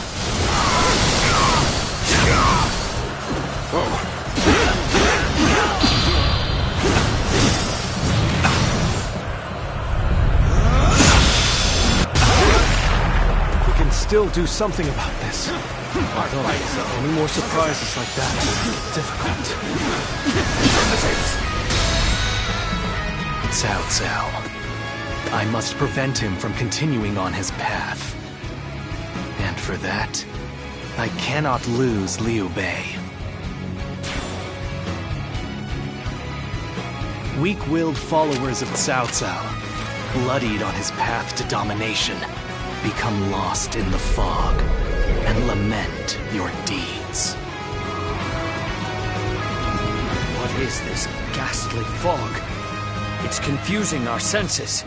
We can still do something about this. Although, any more surprises like that will be difficult. Cao Cao. I must prevent him from continuing on his path. And for that, I cannot lose Liu Bei. Weak-willed followers of Cao Cao, bloodied on his path to domination, become lost in the fog and lament your deeds. What is this ghastly fog? It's confusing our senses.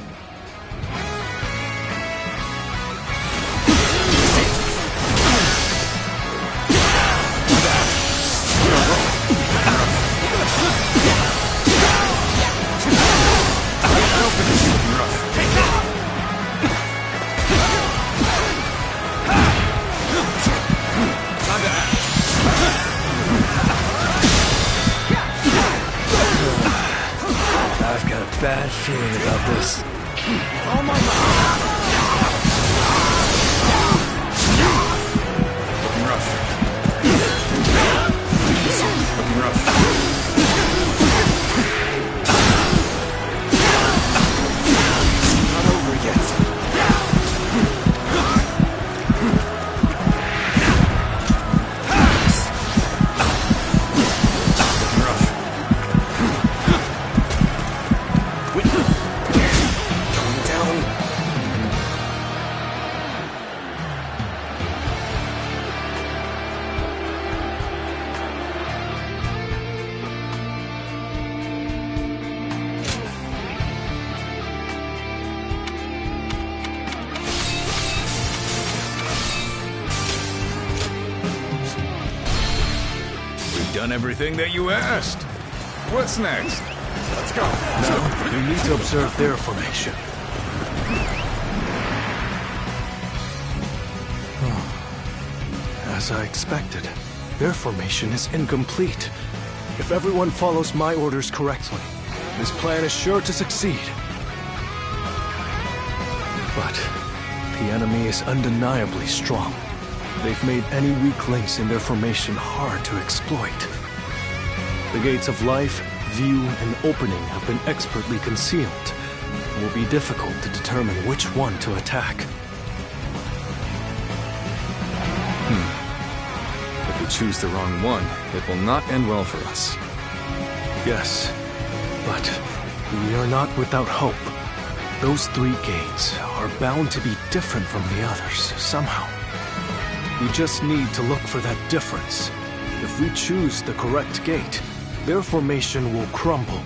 I've got a bad feeling about this. Oh my God! Looking rough. done everything that you asked. What's next? Let's go. Now, we need to observe their formation. As I expected, their formation is incomplete. If everyone follows my orders correctly, this plan is sure to succeed. But the enemy is undeniably strong. They've made any weak links in their formation hard to exploit. The gates of life, view, and opening have been expertly concealed. It will be difficult to determine which one to attack. If we choose the wrong one, it will not end well for us. Yes, but we are not without hope. Those 3 gates are bound to be different from the others, somehow. We just need to look for that difference. If we choose the correct gate, their formation will crumble.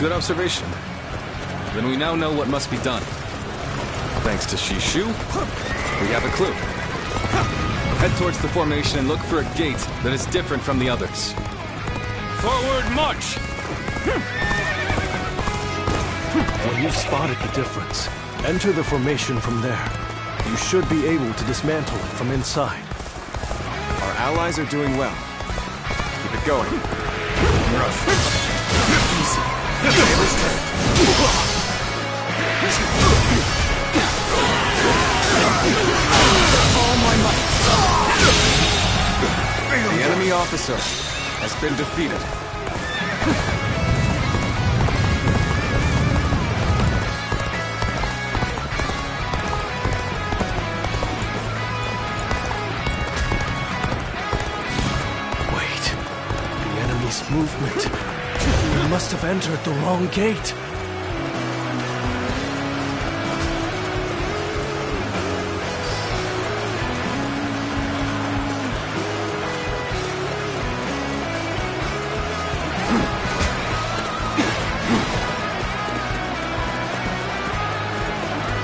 Good observation. Then we now know what must be done. Thanks to Shishu, we have a clue. Head towards the formation and look for a gate that is different from the others. Forward march! When you've spotted the difference, enter the formation from there. You should be able to dismantle it from inside. Our allies are doing well. Keep it going. Rough. Easy. Taylor's turn. All my might. The enemy officer has been defeated. Movement. We must have entered the wrong gate.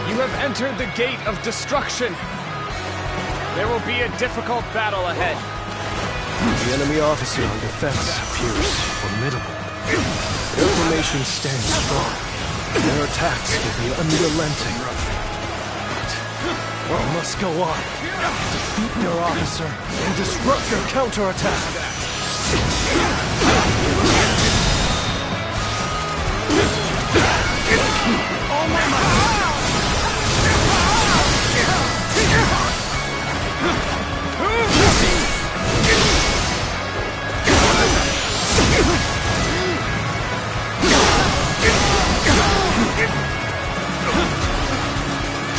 You have entered the gate of destruction. There will be a difficult battle ahead. The enemy officer on defense appears formidable. Their formation stands strong. Their attacks will be unrelenting. But we must go on. Defeat their officer and disrupt their counterattack. All my might!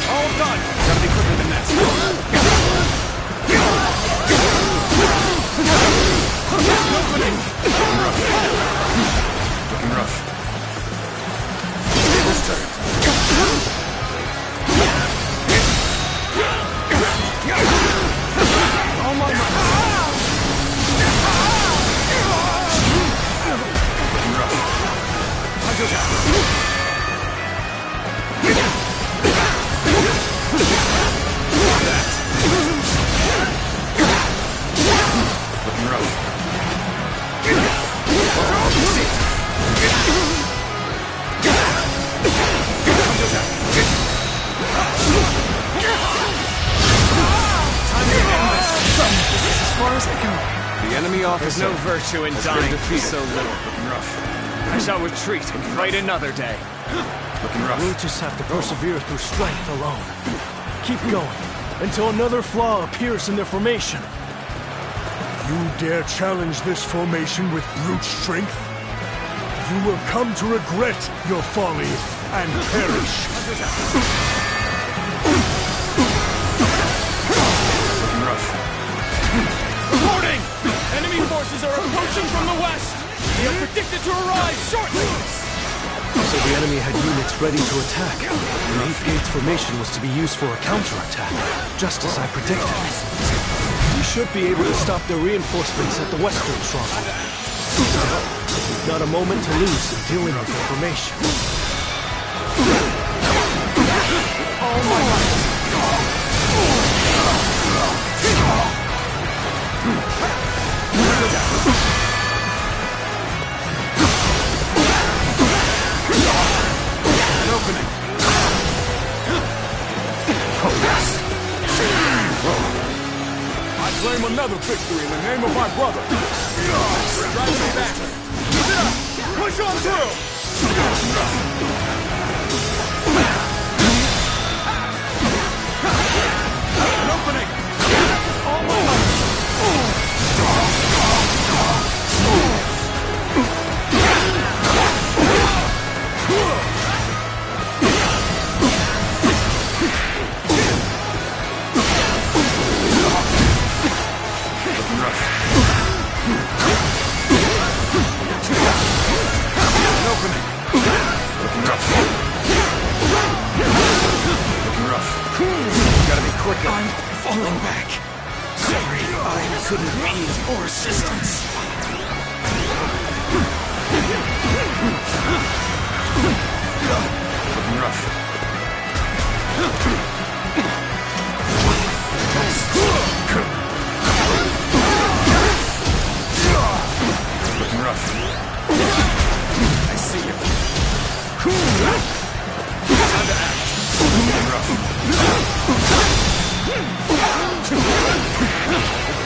All done! Gotta be quicker than that. Looking rough. This turn. All my might. Looking rough. Looking rough. Time to end this. This is as far as I go. The enemy officer. There's no virtue in dying for so little. Looking rough. I shall retreat and fight another day. Looking rough. We'll just have to persevere through strength alone. Keep going until another flaw appears in their formation. You dare challenge this formation with brute strength? You will come to regret your folly and perish. Looking rough. Reporting! Enemy forces are approaching from the west! They are predicted to arrive shortly! So the enemy had units ready to attack. The 8th Gate's formation was to be used for a counterattack, just as I predicted. We should be able to stop their reinforcements at the western stronghold. We've not a moment to lose in dealing with their formation. All my might! another victory in the name of my brother. Drive me back. Keep it up. Push on through. An opening. All my life. Quicker. I'm falling back. Sorry, I couldn't be of more assistance. Looking rough. Looking rough. I see you. Time to act. Looking rough.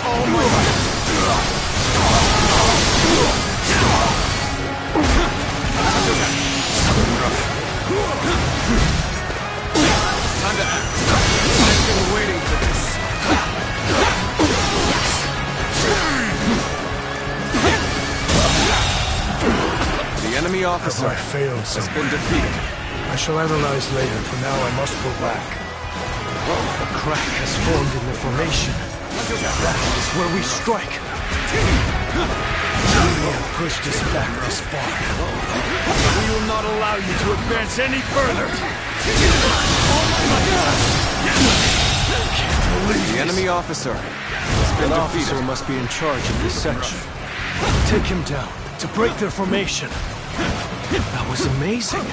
All my life. Time to act. I've been waiting for this. The enemy officer Have I failed has someone? been defeated. I shall analyze later. For now, I must go back. A crack has formed in the formation. That is where we strike. We have pushed us back this far. We will not allow you to advance any further. The enemy officer has been An defeated. officer must be in charge of this section. Take him down to break their formation. That was amazing.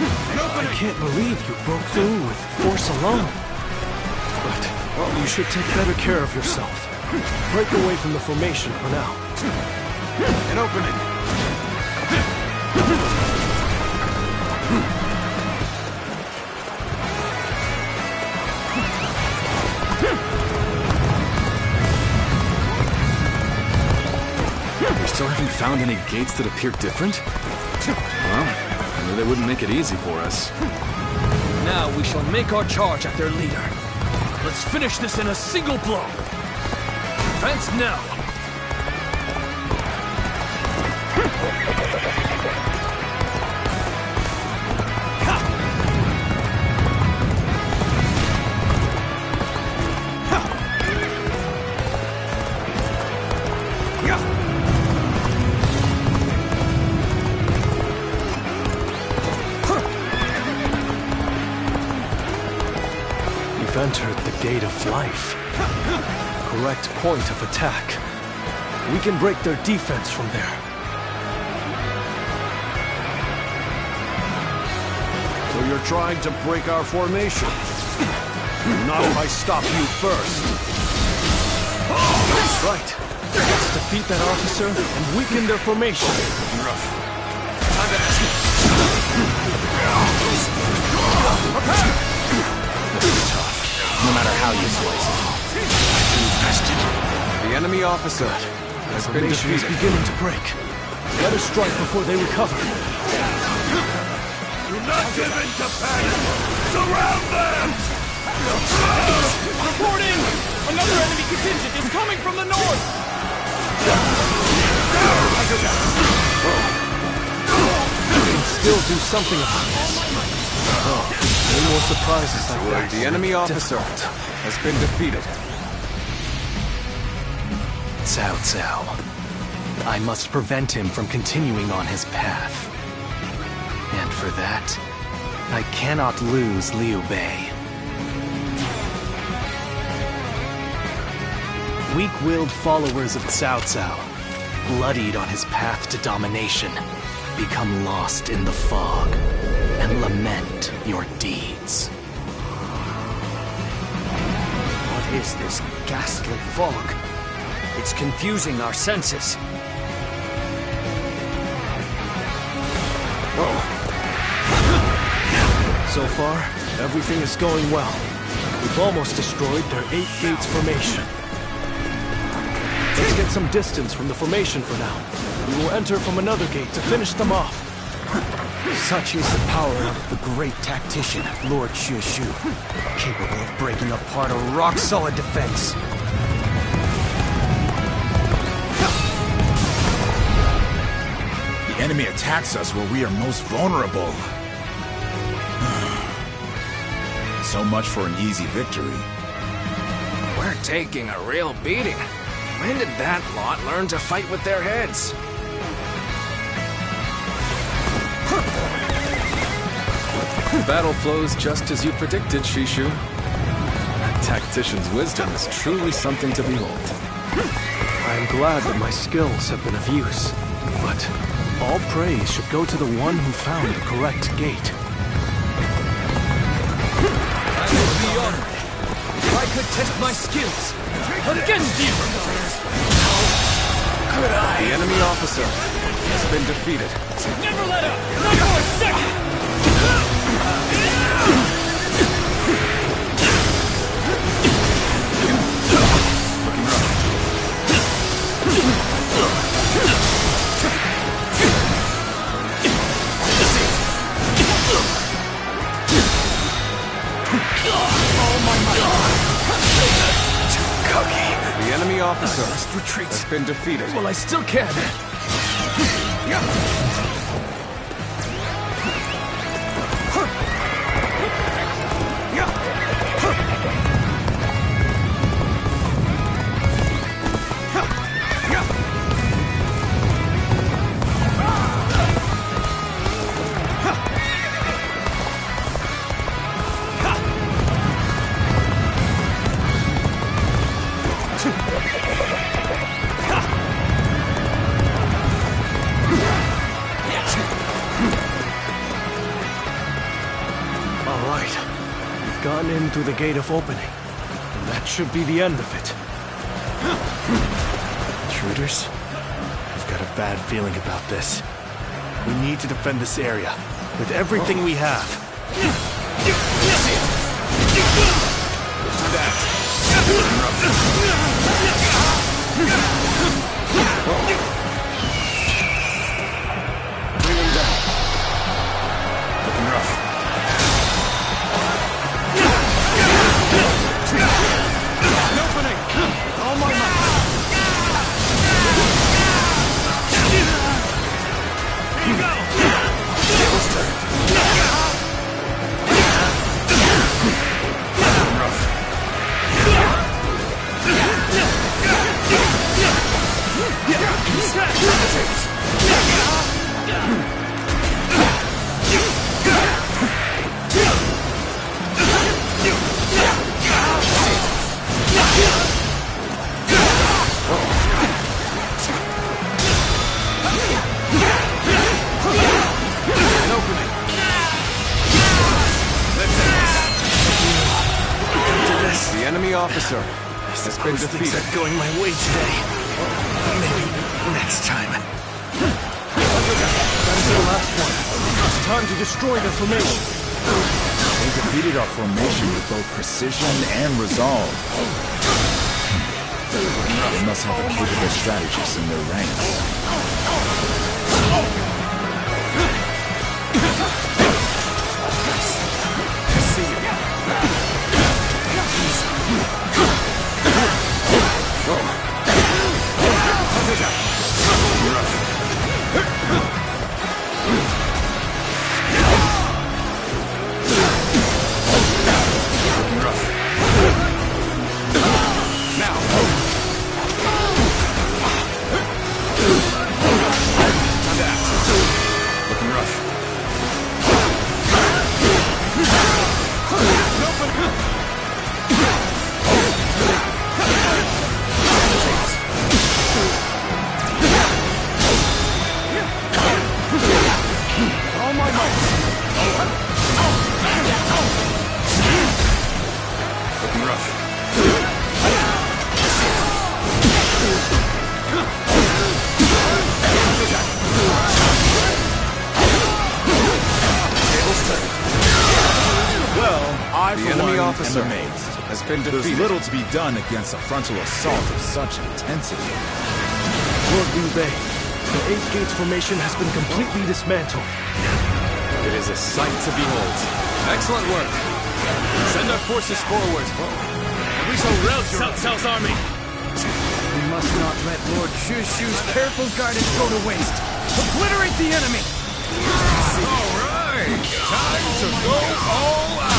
I can't believe you broke through with force alone. But you should take better care of yourself. Break away from the formation for now. An opening. We still haven't found any gates that appear different? Well, I knew they wouldn't make it easy for us. Now we shall make our charge at their leader. Let's finish this in a single blow. Advance now. Entered the gate of life. Correct point of attack. We can break their defense from there. So you're trying to break our formation? Not if I stop you first. That's right. Let's defeat that officer and weaken their formation. Rough. Time to ask. No matter how you slice it. The enemy officer has been Formation is defeated. beginning to break. Let us strike before they recover. Do not give in to panic! Surround them! Reporting! Another enemy contingent is coming from the north! We can still do something about this. Any more surprises like that? The enemy officer has been defeated. Cao Cao. I must prevent him from continuing on his path. And for that, I cannot lose Liu Bei. Weak-willed followers of Cao Cao, bloodied on his path to domination, become lost in the fog and lament your deeds. What is this ghastly fog? It's confusing our senses. So far, everything is going well. We've almost destroyed their 8 gates formation. Let's get some distance from the formation for now. We will enter from another gate to finish them off. Such is the power of the great tactician, Lord Shu, capable of breaking apart a rock-solid defense. The enemy attacks us where we are most vulnerable. So much for an easy victory. We're taking a real beating. When did that lot learn to fight with their heads? The battle flows just as you predicted, Shishu. That tactician's wisdom is truly something to behold. I am glad that my skills have been of use, but all praise should go to the one who found the correct gate. I would be honored if I could test my skills against you! Could I? The enemy officer has been defeated. Never let up! Not for a second! The enemy officer has been defeated. Well, I still can. Through the gate of opening. And that should be the end of it. Intruders? I've got a bad feeling about this. We need to defend this area with everything we have. Bring him down. Looking rough. Officer has been defeated. Things are going my way today. Maybe next time. That is the last one. It's time to destroy the formation. They defeated our formation with both precision and resolve. They must have a capable strategist in their ranks. I see you. The enemy officer has been defeated. There's little to be done against a frontal assault of such intensity. Lord Liu Bei, the Eight Gates formation has been completely dismantled. It is a sight to behold. Excellent work. Send our forces forward. We shall rout Cao Cao's army. We must not let Lord Shushu's careful guidance go to waste. Obliterate the enemy! All right, time to go all out.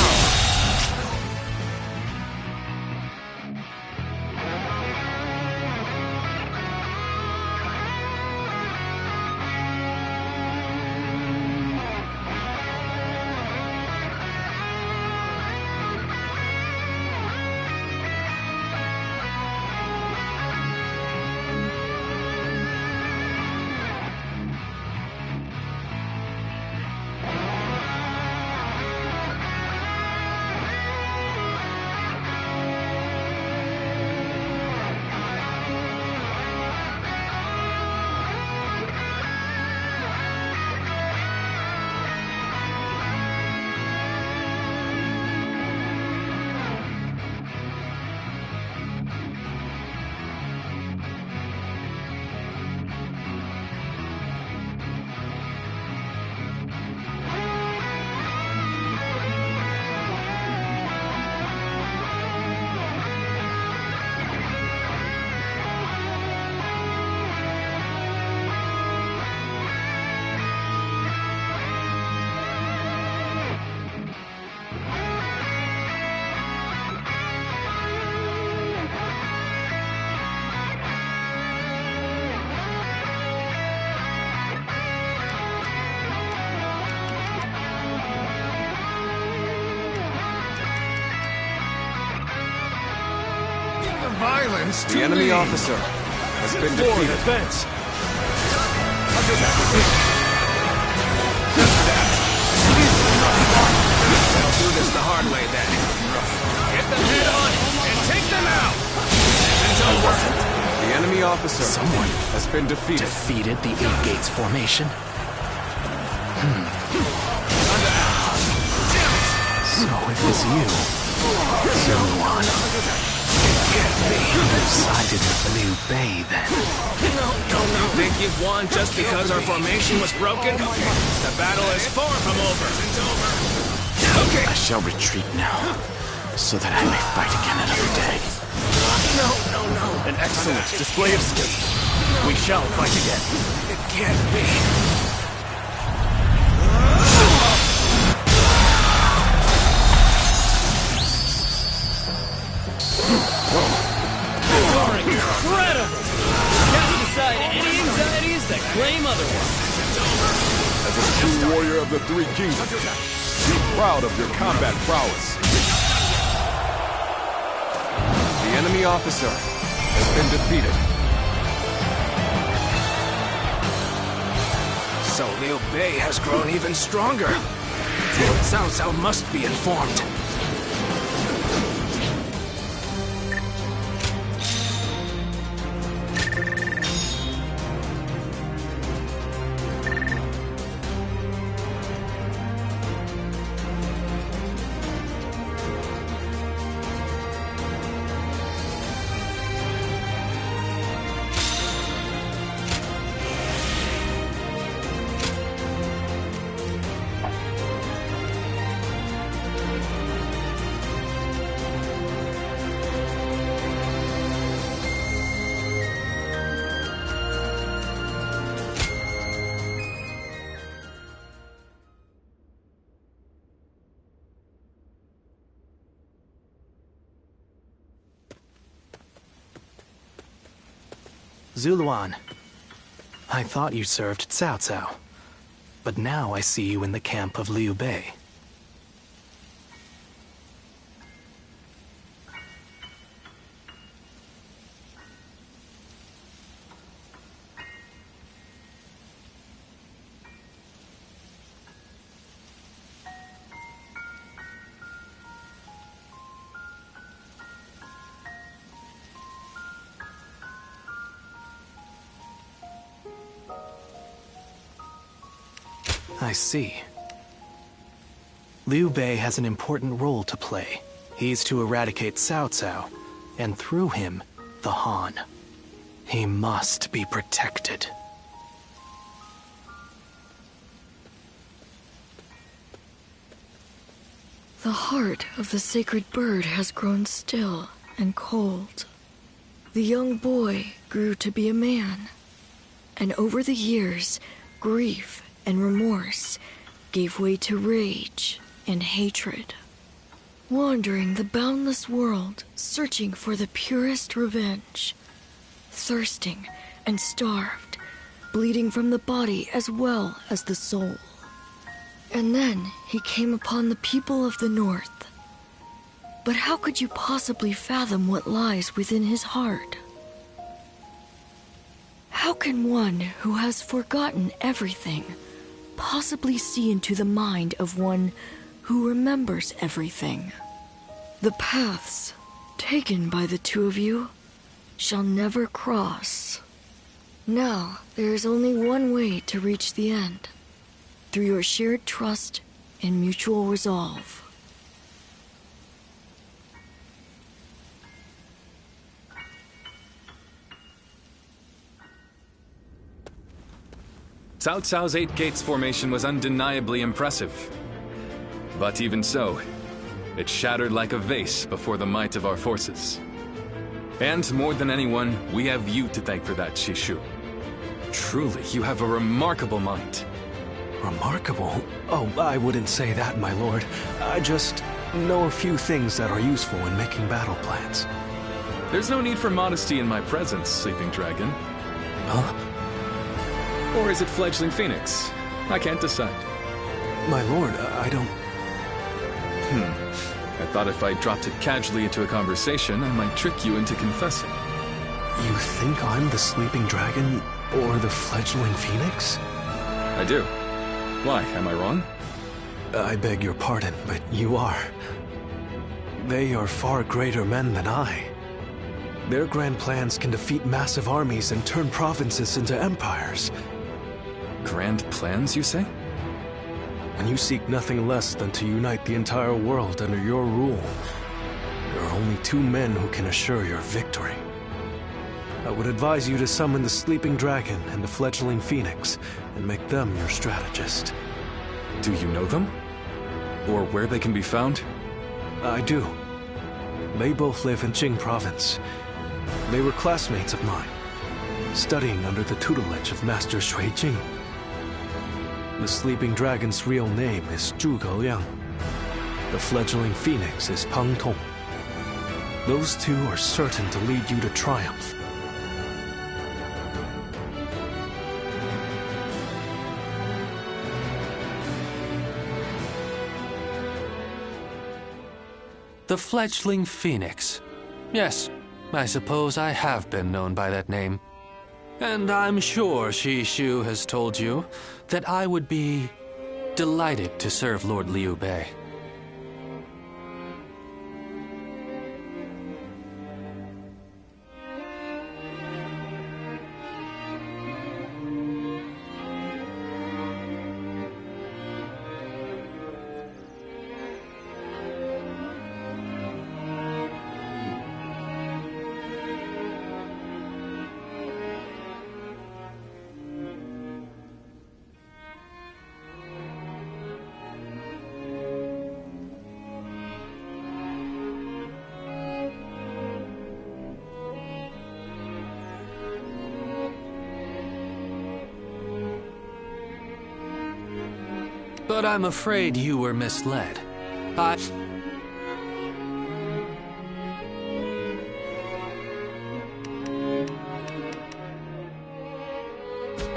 Violence to the enemy lead. officer has been Forward, defeated. advance. I'll do this the hard way then. Get them head on and take them out! It's over. The enemy officer Someone has been defeated. defeated the Eight Gates formation? So it was you, Zhou You sided with Liu Bei then. No. Think you've won just because our formation was broken? The battle is far from over. Okay. I shall retreat now, so that I may fight again another day. No. An excellent display of skill. We shall fight again. It can't be. You are incredible! Cast aside any anxieties that claim otherwise. As a true warrior of the Three Kingdoms, be proud of your combat prowess. The enemy officer has been defeated. So Liu Bei has grown even stronger. Lord Cao Cao must be informed. Zuluan, I thought you served Cao Cao, but now I see you in the camp of Liu Bei. I see. Liu Bei has an important role to play He's to eradicate Cao Cao, and through him, the Han. He must be protected. The heart of the sacred bird has grown still and cold. The young boy grew to be a man, and over the years, grief and remorse gave way to rage and hatred. Wandering the boundless world, searching for the purest revenge. Thirsting and starved, bleeding from the body as well as the soul. And then he came upon the people of the North. But how could you possibly fathom what lies within his heart? How can one who has forgotten everything possibly see into the mind of one who remembers everything? The paths taken by the two of you shall never cross. Now, there is only one way to reach the end, through your shared trust and mutual resolve. Cao Cao's 8 Gates formation was undeniably impressive. But even so, it shattered like a vase before the might of our forces. And more than anyone, we have you to thank for that, Shishu. Truly, you have a remarkable mind. Remarkable? Oh, I wouldn't say that, my lord. I just know a few things that are useful in making battle plans. There's no need for modesty in my presence, Sleeping Dragon. Huh? Or is it Fledgling Phoenix? I can't decide. My lord, I don't... I thought if I dropped it casually into a conversation, I might trick you into confessing. You think I'm the Sleeping Dragon or the Fledgling Phoenix? I do. Why, am I wrong? I beg your pardon, but you are. They are far greater men than I. Their grand plans can defeat massive armies and turn provinces into empires. Grand plans, you say? And you seek nothing less than to unite the entire world under your rule. There are only 2 men who can assure your victory. I would advise you to summon the Sleeping Dragon and the Fledgling Phoenix, and make them your strategist. Do you know them? Or where they can be found? I do. They both live in Jing Province. They were classmates of mine, studying under the tutelage of Master Shui Jing. The Sleeping Dragon's real name is Zhuge Liang. The Fledgling Phoenix is Peng Tong. Those 2 are certain to lead you to triumph. The Fledgling Phoenix. Yes, I suppose I have been known by that name. And I'm sure Shishu has told you that I would be delighted to serve Lord Liu Bei. But I'm afraid you were misled. I've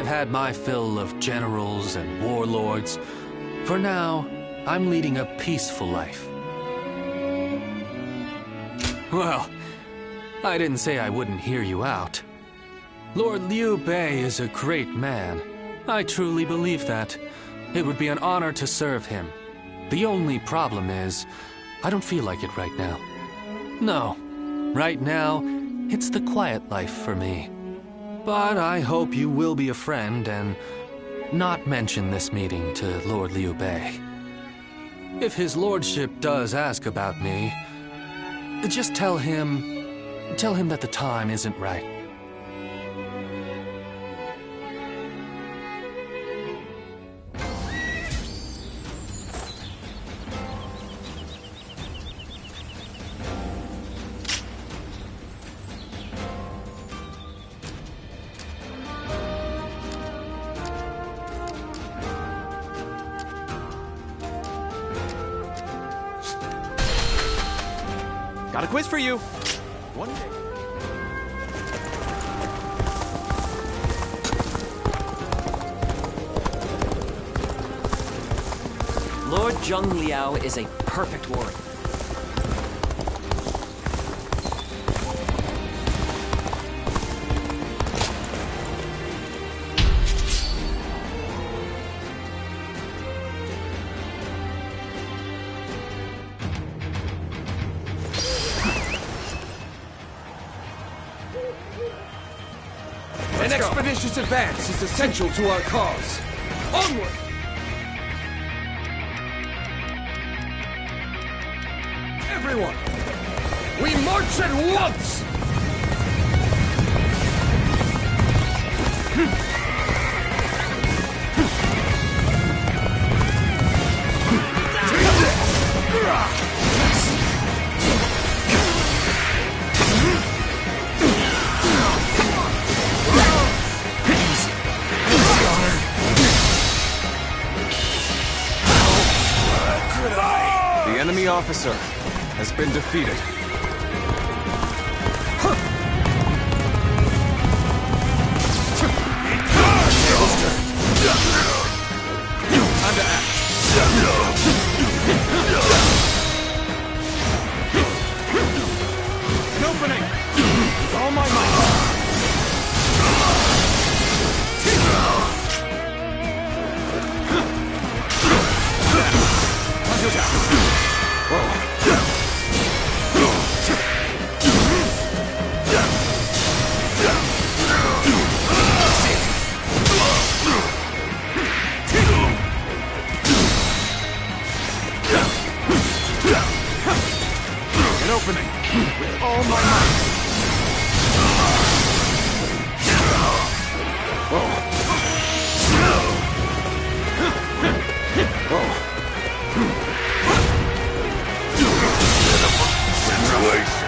had my fill of generals and warlords. For now, I'm leading a peaceful life. Well, I didn't say I wouldn't hear you out. Lord Liu Bei is a great man. I truly believe that. It would be an honor to serve him. The only problem is, I don't feel like it right now. No, right now, it's the quiet life for me. But I hope you will be a friend and not mention this meeting to Lord Liu Bei. If his lordship does ask about me, Just tell him that the time isn't right. Got a quiz for you. One day. Lord Zheng Liao is a perfect warrior. An expeditious advance is essential to our cause. Onward! Everyone, we march at once! The enemy officer has been defeated. Time to act. An opening! With all my might! An opening with all my might.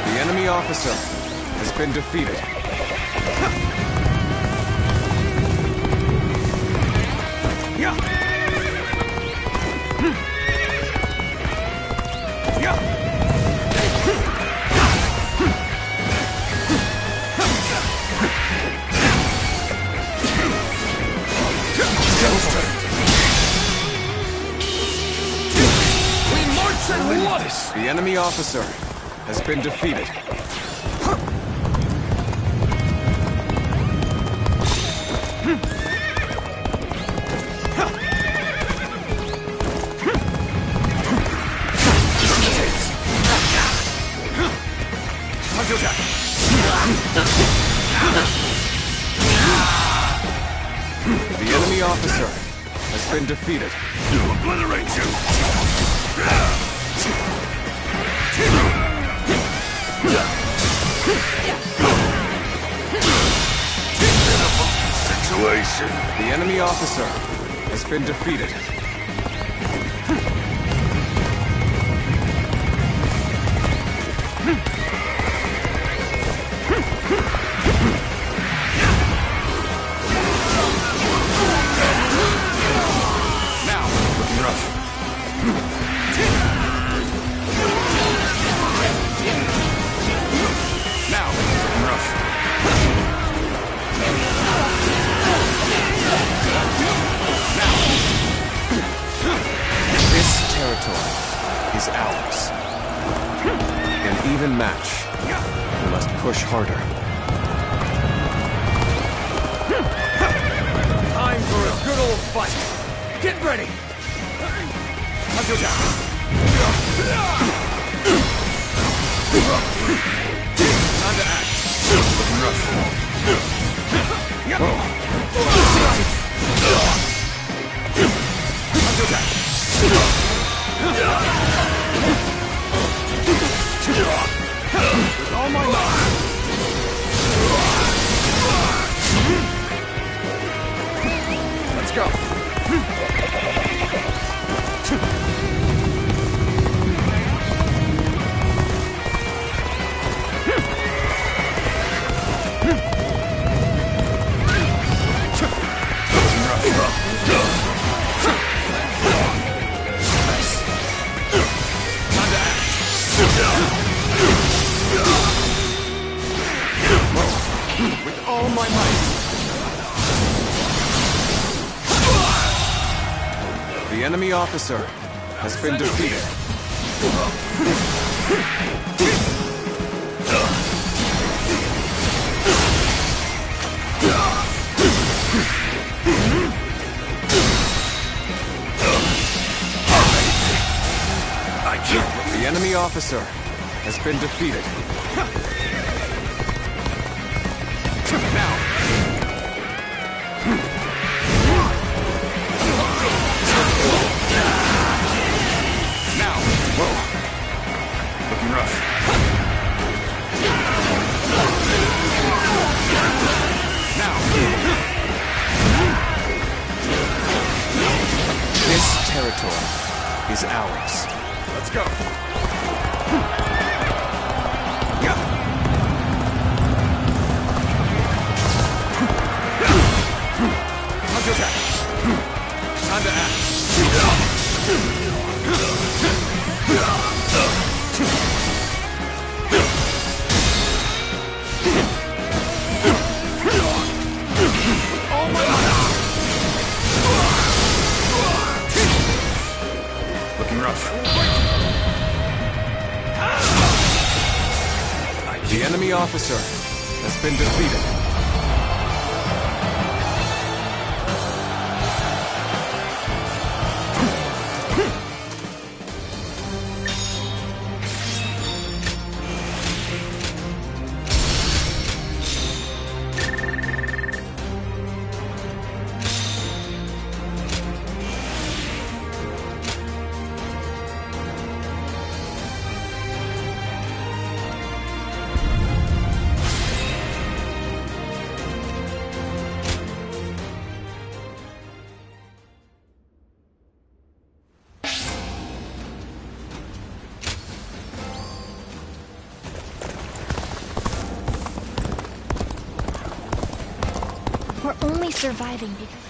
The enemy officer has been defeated. We march at once! The enemy officer has been defeated. The enemy officer has been defeated. To obliterate Situation. The enemy officer has been defeated. Now, looking rough. Now, looking rough. This territory is ours. An even match. We must push harder. Time for a good old fight. Get ready! Time to act. Looking rough. all my might! Let's go! With all my might. The enemy officer has been defeated. The enemy officer has been defeated. Now. Now. Whoa. Looking rough. Now. This territory is ours. Let's go. Attack. Time to act. Oh my God. Looking rough. The enemy officer has been defeated. We're only surviving because...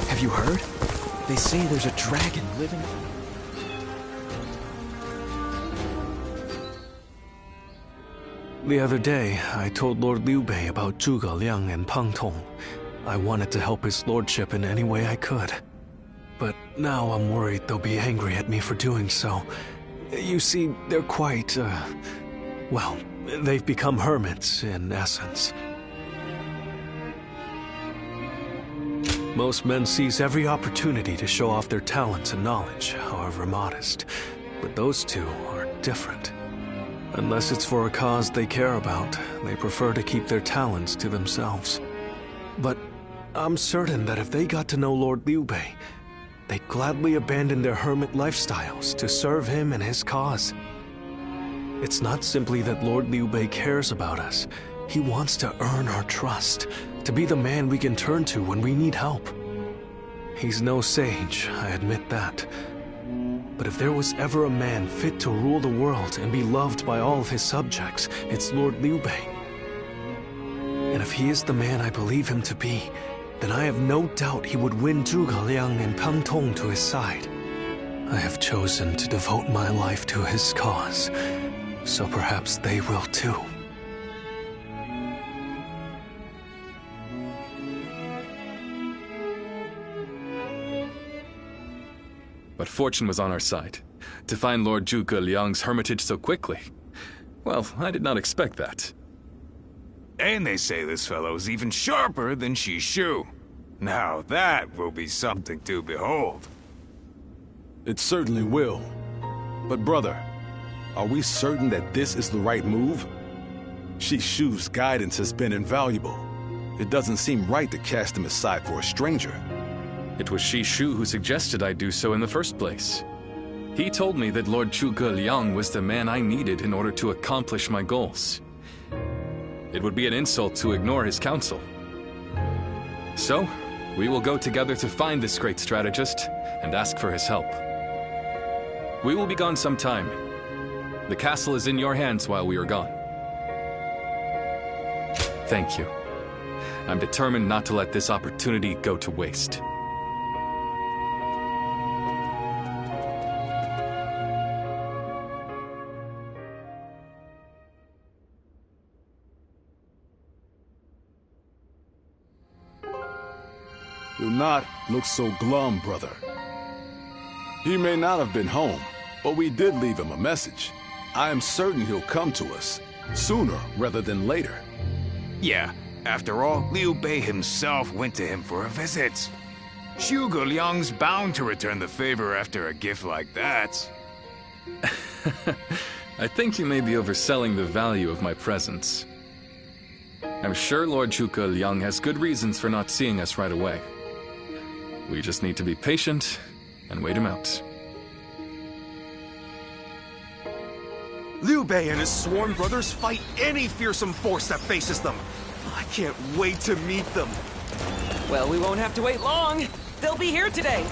Have you heard? They say there's a dragon living... The other day, I told Lord Liu Bei about Zhuge Liang and Pang Tong. I wanted to help his lordship in any way I could. But now I'm worried they'll be angry at me for doing so. You see, they're quite, well, they've become hermits, in essence. Most men seize every opportunity to show off their talents and knowledge, however modest. But those two are different. Unless it's for a cause they care about, they prefer to keep their talents to themselves. But I'm certain that if they got to know Lord Liu Bei, they'd gladly abandon their hermit lifestyles to serve him and his cause. It's not simply that Lord Liu Bei cares about us. He wants to earn our trust, to be the man we can turn to when we need help. He's no sage, I admit that. But if there was ever a man fit to rule the world and be loved by all of his subjects, it's Lord Liu Bei. And if he is the man I believe him to be, then I have no doubt he would win Zhuge Liang and Pang Tong to his side. I have chosen to devote my life to his cause, so perhaps they will too. But fortune was on our side. To find Lord Zhuge Liang's hermitage so quickly. Well, I did not expect that. And they say this fellow's even sharper than Shishu. Now that will be something to behold. It certainly will. But brother, are we certain that this is the right move? Shishu's guidance has been invaluable. It doesn't seem right to cast him aside for a stranger. It was Shishu who suggested I do so in the first place. He told me that Lord Zhuge Liang was the man I needed in order to accomplish my goals. It would be an insult to ignore his counsel. So, we will go together to find this great strategist and ask for his help. We will be gone some time. The castle is in your hands while we are gone. Thank you. I'm determined not to let this opportunity go to waste. Do not look so glum, brother. He may not have been home, but we did leave him a message. I am certain he'll come to us, sooner rather than later. Yeah, after all, Liu Bei himself went to him for a visit. Zhuge Liang's bound to return the favor after a gift like that. I think you may be overselling the value of my presence. I'm sure Lord Zhuge Liang has good reasons for not seeing us right away. We just need to be patient and wait him out. Liu Bei and his sworn brothers fight any fearsome force that faces them. I can't wait to meet them. Well, we won't have to wait long. They'll be here today.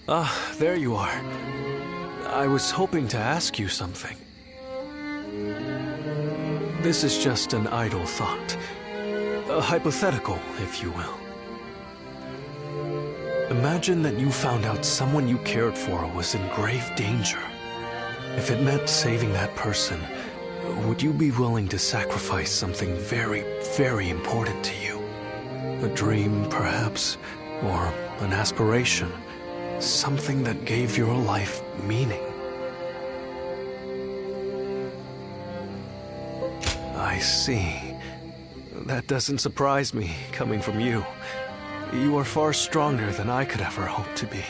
Ah, there you are. I was hoping to ask you something. This is just an idle thought. A hypothetical, if you will. Imagine that you found out someone you cared for was in grave danger. If it meant saving that person, would you be willing to sacrifice something very, very important to you? A dream, perhaps, or an aspiration? Something that gave your life meaning. I see. That doesn't surprise me, coming from you. You are far stronger than I could ever hope to be.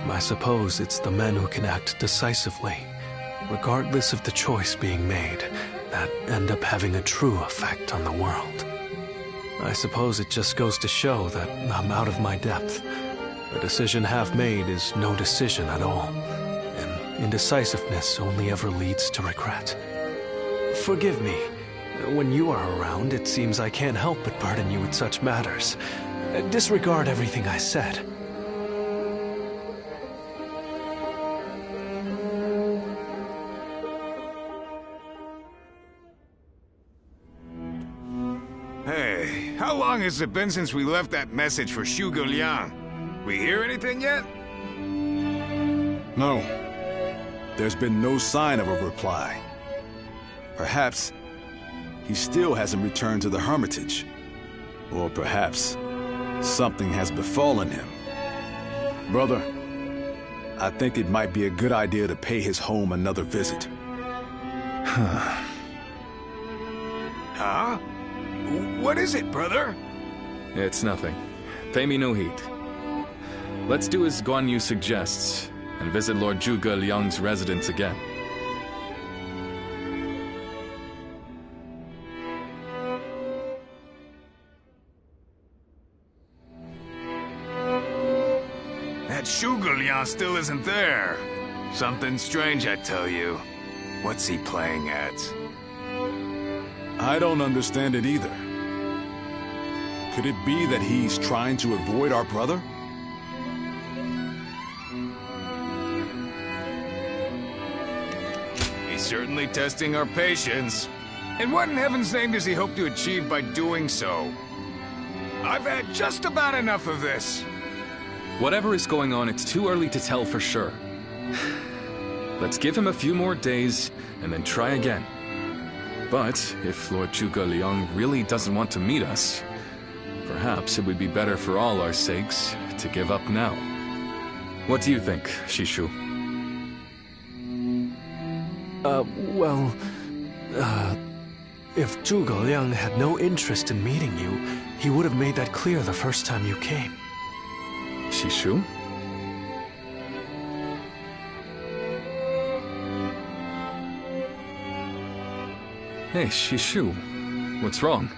I suppose it's the men who can act decisively, regardless of the choice being made, that end up having a true effect on the world. I suppose it just goes to show that I'm out of my depth. A decision half made is no decision at all, and indecisiveness only ever leads to regret. Forgive me. When you are around, it seems I can't help but burden you with such matters. Disregard everything I said. Hey, how long has it been since we left that message for Zhuge Liang? We hear anything yet? No. There's been no sign of a reply. Perhaps he still hasn't returned to the Hermitage. Or perhaps something has befallen him. Brother, I think it might be a good idea to pay his home another visit. Huh? What is it, brother? It's nothing. Pay me no heed. Let's do as Guan Yu suggests, and visit Lord Zhuge Liang's residence again. That Zhuge Liang still isn't there. Something strange, I tell you. What's he playing at? I don't understand it either. Could it be that he's trying to avoid our brother? He's certainly testing our patience. And what in heaven's name does he hope to achieve by doing so? I've had just about enough of this. Whatever is going on, it's too early to tell for sure. Let's give him a few more days, and then try again. But if Lord Zhuge Liang really doesn't want to meet us, perhaps it would be better for all our sakes to give up now. What do you think, Shishu? If Zhuge Liang had no interest in meeting you, he would have made that clear the first time you came. Shishu? Hey, Shishu. What's wrong?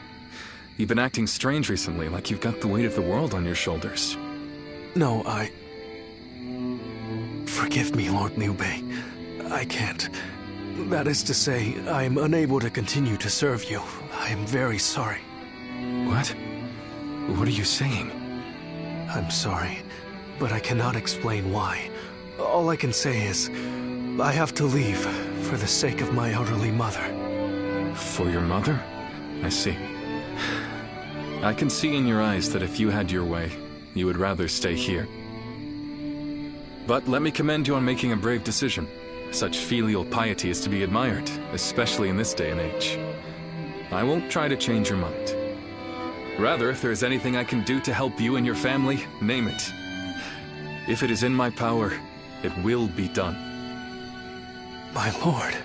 You've been acting strange recently, like you've got the weight of the world on your shoulders. No, Forgive me, Lord Liu Bei. I can't. That is to say, I am unable to continue to serve you. I am very sorry. What? What are you saying? I'm sorry, but I cannot explain why. All I can say is, I have to leave for the sake of my elderly mother. For your mother? I see. I can see in your eyes that if you had your way, you would rather stay here. But let me commend you on making a brave decision. Such filial piety is to be admired, especially in this day and age. I won't try to change your mind. Rather, if there is anything I can do to help you and your family, name it. If it is in my power, it will be done. My lord,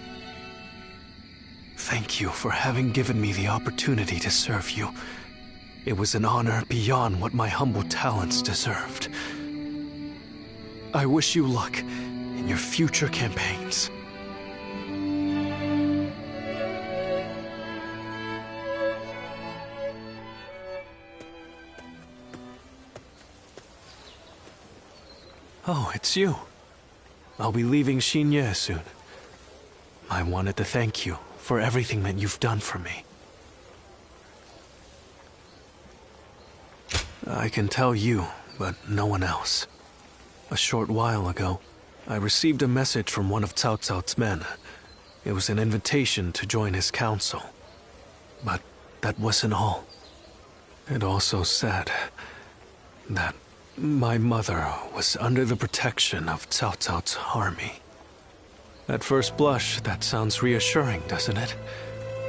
thank you for having given me the opportunity to serve you. It was an honor beyond what my humble talents deserved. I wish you luck in your future campaigns. Oh, it's you. I'll be leaving Xinye soon. I wanted to thank you for everything that you've done for me. I can tell you, but no one else. A short while ago, I received a message from one of Cao Cao's men. It was an invitation to join his council. But that wasn't all. It also said that my mother was under the protection of Cao Cao's army. At first blush, that sounds reassuring, doesn't it?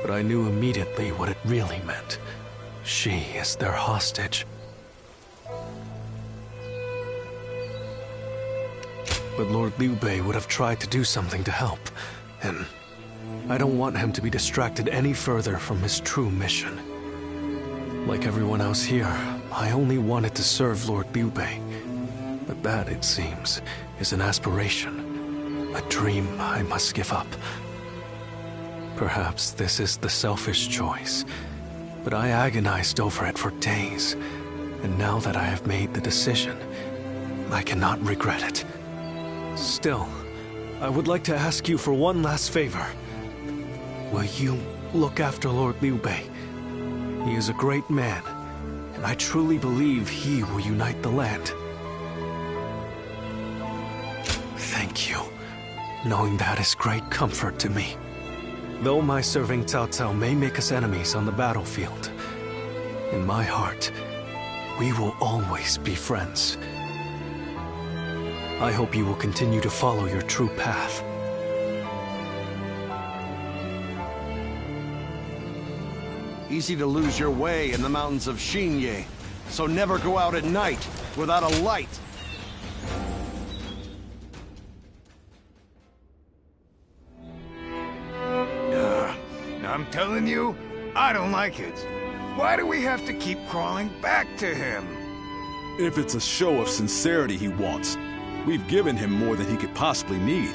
But I knew immediately what it really meant. She is their hostage. But Lord Liu Bei would have tried to do something to help, and I don't want him to be distracted any further from his true mission. Like everyone else here, I only wanted to serve Lord Liu Bei. But that, it seems, is an aspiration, a dream I must give up. Perhaps this is the selfish choice, but I agonized over it for days, and now that I have made the decision, I cannot regret it. Still, I would like to ask you for one last favor. Will you look after Lord Liu Bei? He is a great man, and I truly believe he will unite the land. Thank you. Knowing that is great comfort to me. Though my serving Cao Cao may make us enemies on the battlefield, in my heart, we will always be friends. I hope you will continue to follow your true path. Easy to lose your way in the mountains of Xinye, so never go out at night without a light. I'm telling you, I don't like it. Why do we have to keep crawling back to him? If it's a show of sincerity he wants, we've given him more than he could possibly need.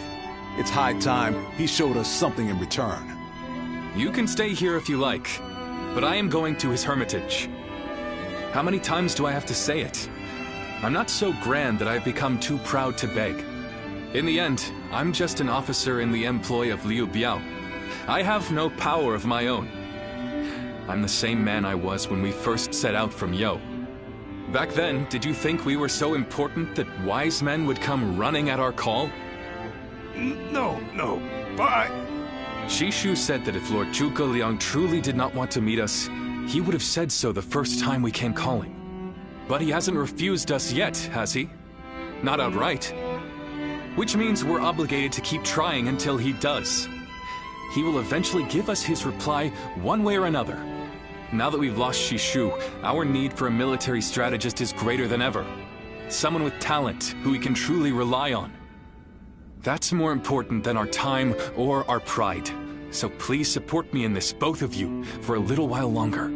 It's high time he showed us something in return. You can stay here if you like, but I am going to his hermitage. How many times do I have to say it? I'm not so grand that I've become too proud to beg. In the end, I'm just an officer in the employ of Liu Biao. I have no power of my own. I'm the same man I was when we first set out from Yo. Back then, did you think we were so important that wise men would come running at our call? No, but... Shishu said that if Lord Zhuge Liang truly did not want to meet us, he would have said so the first time we came calling. But he hasn't refused us yet, has he? Not outright. Which means we're obligated to keep trying until he does. He will eventually give us his reply one way or another. Now that we've lost Shishu, our need for a military strategist is greater than ever. Someone with talent who we can truly rely on. That's more important than our time or our pride. So please support me in this, both of you, for a little while longer.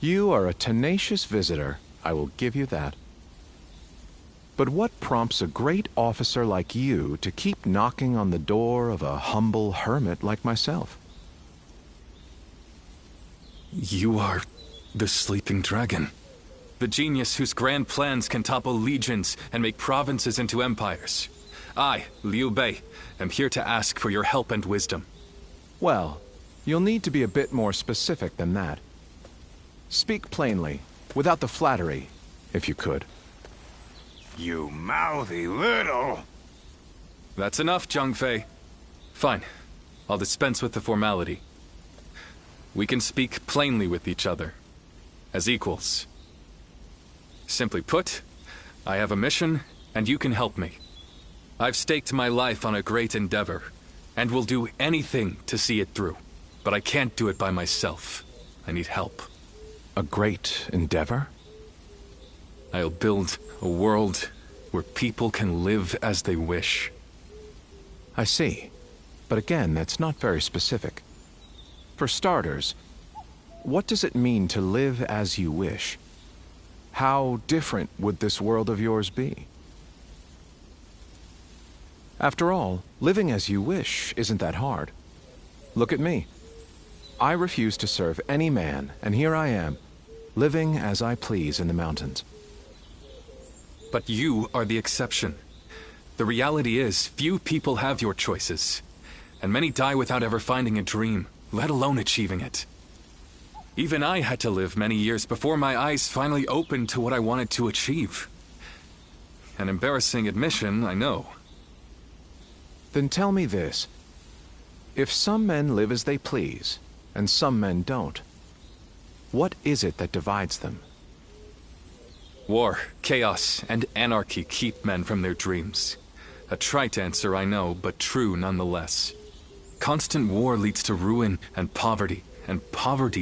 You are a tenacious visitor, I will give you that. But what prompts a great officer like you to keep knocking on the door of a humble hermit like myself? You are the Sleeping Dragon. The genius whose grand plans can topple legions and make provinces into empires. I, Liu Bei, am here to ask for your help and wisdom. Well, you'll need to be a bit more specific than that. Speak plainly, without the flattery, if you could. You mouthy little... That's enough, Zhang Fei. Fine. I'll dispense with the formality. We can speak plainly with each other, as equals. Simply put, I have a mission, and you can help me. I've staked my life on a great endeavor, and will do anything to see it through. But I can't do it by myself. I need help. A great endeavor? I'll build a world where people can live as they wish. I see. But again, that's not very specific. For starters, what does it mean to live as you wish? How different would this world of yours be? After all, living as you wish isn't that hard. Look at me. I refuse to serve any man, and here I am, living as I please in the mountains. But you are the exception. The reality is, few people have your choices, and many die without ever finding a dream, let alone achieving it. Even I had to live many years before my eyes finally opened to what I wanted to achieve. An embarrassing admission, I know. Then tell me this. If some men live as they please, and some men don't, what is it that divides them? War, chaos, and anarchy keep men from their dreams. A trite answer, I know, but true nonetheless. Constant war leads to ruin and poverty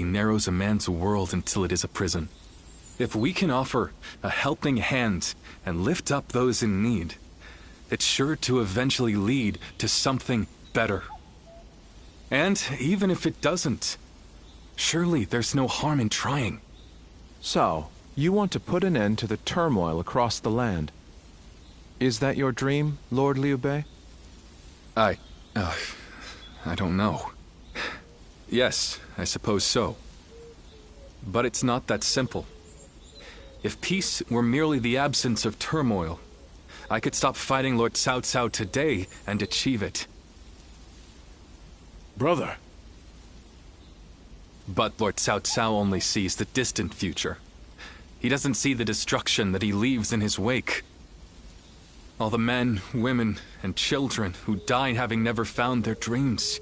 narrows a man's world until it is a prison. If we can offer a helping hand and lift up those in need, it's sure to eventually lead to something better. And even if it doesn't, surely there's no harm in trying. So, you want to put an end to the turmoil across the land. Is that your dream, Lord Liu Bei? I don't know. Yes, I suppose so. But it's not that simple. If peace were merely the absence of turmoil, I could stop fighting Lord Cao Cao today and achieve it. Brother. But Lord Cao Cao only sees the distant future. He doesn't see the destruction that he leaves in his wake. All the men, women, and children who died having never found their dreams.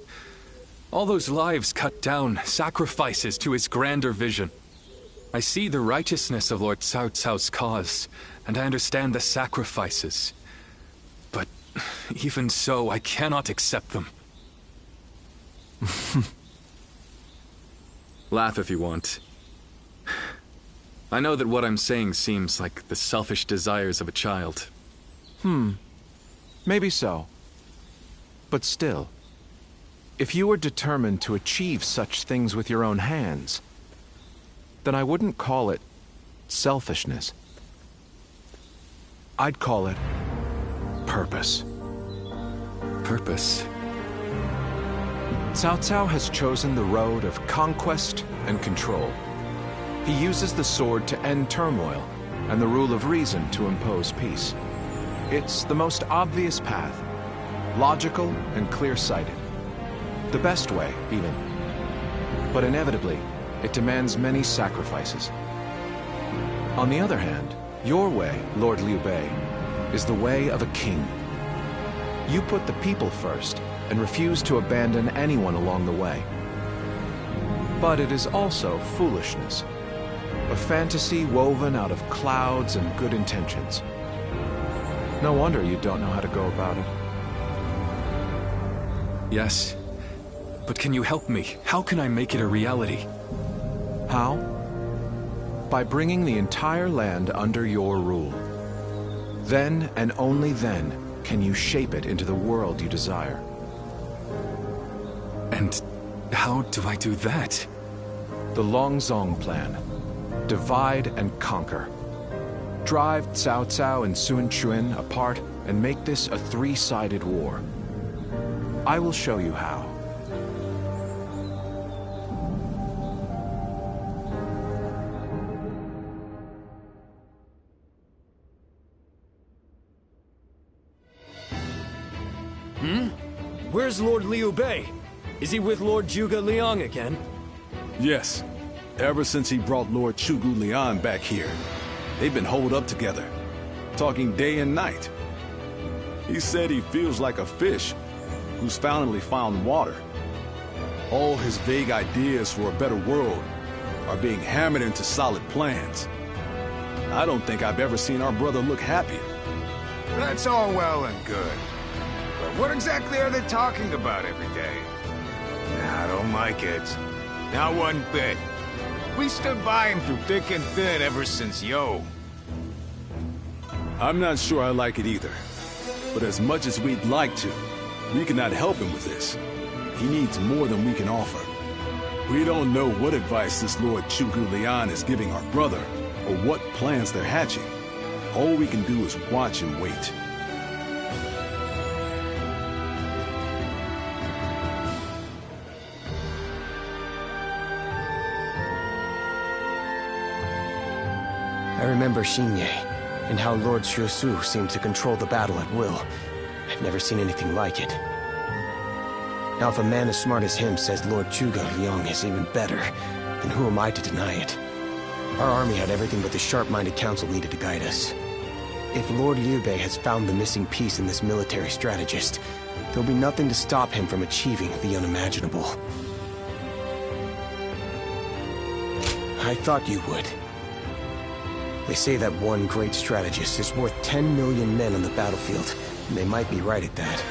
All those lives cut down, sacrifices to his grander vision. I see the righteousness of Lord Cao Cao's cause, and I understand the sacrifices. But even so, I cannot accept them. Laugh if you want. I know that what I'm saying seems like the selfish desires of a child. Maybe so. But still, if you were determined to achieve such things with your own hands, then I wouldn't call it selfishness. I'd call it purpose. Purpose? Cao Cao has chosen the road of conquest and control. He uses the sword to end turmoil, and the rule of reason to impose peace. It's the most obvious path, logical and clear-sighted. The best way, even. But inevitably, it demands many sacrifices. On the other hand, your way, Lord Liu Bei, is the way of a king. You put the people first, and refuse to abandon anyone along the way. But it is also foolishness. A fantasy woven out of clouds and good intentions. No wonder you don't know how to go about it. Yes. But can you help me? How can I make it a reality? How? By bringing the entire land under your rule. Then, and only then, can you shape it into the world you desire. And how do I do that? The Longzong plan. Divide and conquer. Drive Cao Cao and Sun Quan apart and make this a three-sided war. I will show you how. Where's Lord Liu Bei? Is he with Lord Zhuge Liang again? Yes. Ever since he brought Lord Zhuge Liang back here. They've been holed up together, talking day and night. He said he feels like a fish who's finally found water. All his vague ideas for a better world are being hammered into solid plans. I don't think I've ever seen our brother look happy. That's all well and good. But what exactly are they talking about every day? Nah, I don't like it. Not one bit. We stood by him through thick and thin ever since Yo. I'm not sure I like it either. But as much as we'd like to, we cannot help him with this. He needs more than we can offer. We don't know what advice this Lord Zhuge Liang is giving our brother, or what plans they're hatching. All we can do is watch and wait. I remember Xingye, and how Lord Xuesu seemed to control the battle at will. I've never seen anything like it. Now if a man as smart as him says Lord Zhuge Liang is even better, then who am I to deny it? Our army had everything but the sharp-minded council needed to guide us. If Lord Liu Bei has found the missing piece in this military strategist, there'll be nothing to stop him from achieving the unimaginable. I thought you would. They say that one great strategist is worth 10 million men on the battlefield, and they might be right at that.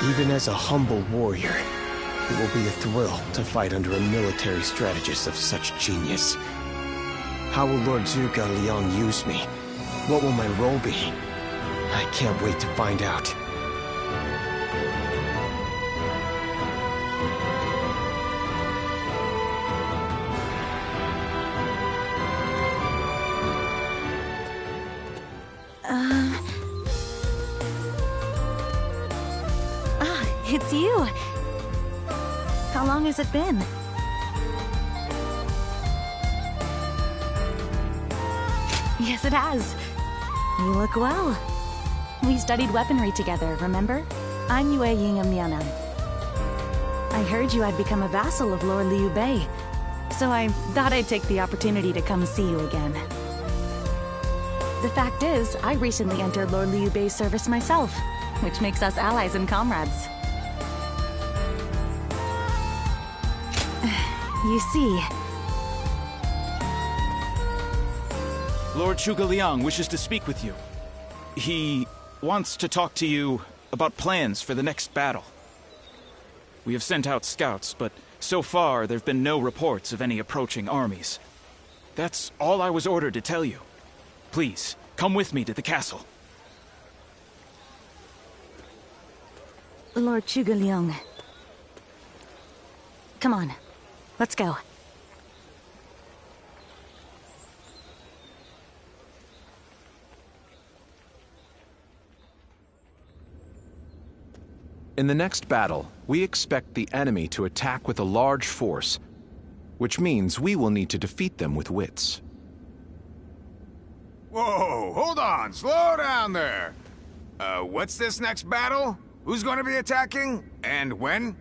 Even as a humble warrior, it will be a thrill to fight under a military strategist of such genius. How will Lord Zhuge Liang use me? What will my role be? I can't wait to find out. It's you! How long has it been? Yes, it has. You look well. We studied weaponry together, remember? I'm Yue Ying of Mianan. I heard you had become a vassal of Lord Liu Bei, so I thought I'd take the opportunity to come see you again. The fact is, I recently entered Lord Liu Bei's service myself, which makes us allies and comrades. You see... Lord Zhuge Liang wishes to speak with you. He wants to talk to you about plans for the next battle. We have sent out scouts, but so far there have been no reports of any approaching armies. That's all I was ordered to tell you. Please, come with me to the castle. Lord Zhuge Liang. Come on. Let's go. In the next battle, we expect the enemy to attack with a large force, which means we will need to defeat them with wits. Whoa, hold on, slow down there. What's this next battle? Who's going to be attacking? And when?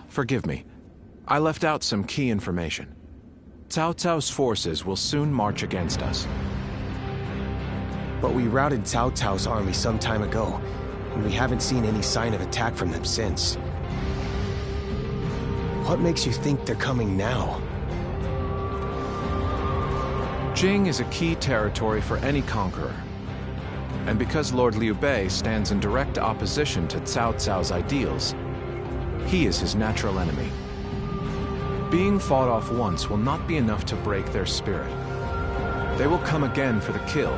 Forgive me. I left out some key information. Cao Cao's forces will soon march against us. But we routed Cao Cao's army some time ago, and we haven't seen any sign of attack from them since. What makes you think they're coming now? Jing is a key territory for any conqueror. And because Lord Liu Bei stands in direct opposition to Cao Cao's ideals, he is his natural enemy. Being fought off once will not be enough to break their spirit. They will come again for the kill,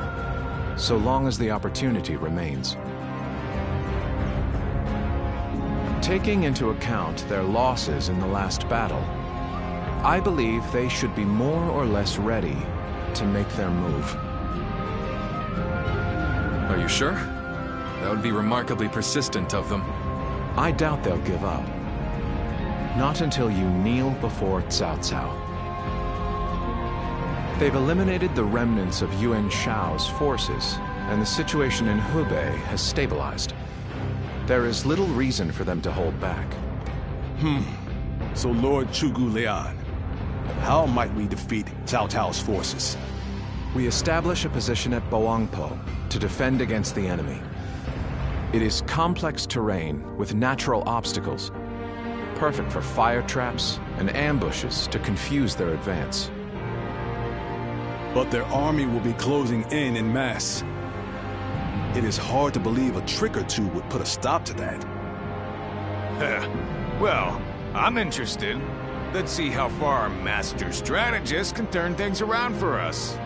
so long as the opportunity remains. Taking into account their losses in the last battle, I believe they should be more or less ready to make their move. Are you sure? That would be remarkably persistent of them. I doubt they'll give up. Not until you kneel before Cao Cao. They've eliminated the remnants of Yuan Shao's forces, and the situation in Hubei has stabilized. There is little reason for them to hold back. So Lord Zhuge Liang, how might we defeat Cao Cao's forces? We establish a position at Boangpo to defend against the enemy. It is complex terrain with natural obstacles, perfect for fire traps and ambushes to confuse their advance. But their army will be closing in mass. It is hard to believe a trick or two would put a stop to that. Well, I'm interested. Let's see how far our master strategist can turn things around for us.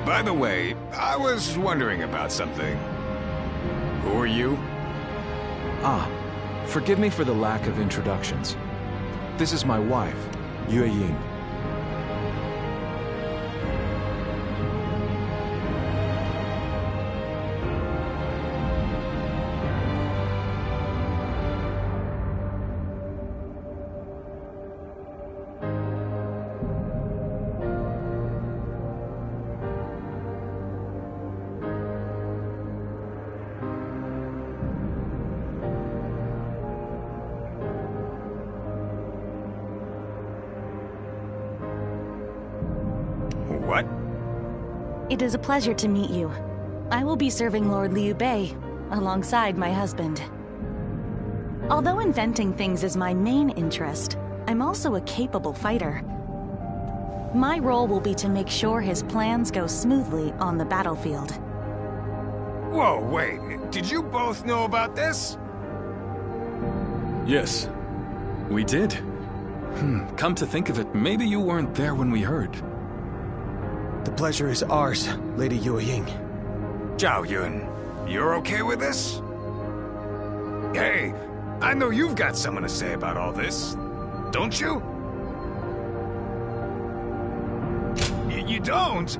By the way, I was wondering about something. Who are you? Forgive me for the lack of introductions. This is my wife, Yue Ying. What? It is a pleasure to meet you. I will be serving Lord Liu Bei, alongside my husband. Although inventing things is my main interest, I'm also a capable fighter. My role will be to make sure his plans go smoothly on the battlefield. Whoa, wait. Did you both know about this? Yes, we did. Come to think of it, maybe you weren't there when we heard. The pleasure is ours, Lady Yue Ying. Zhao Yun, you're okay with this? Hey, I know you've got something to say about all this, don't you? You don't?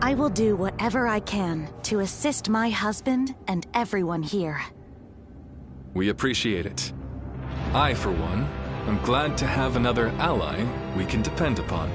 I will do whatever I can to assist my husband and everyone here. We appreciate it. I, for one, am glad to have another ally we can depend upon.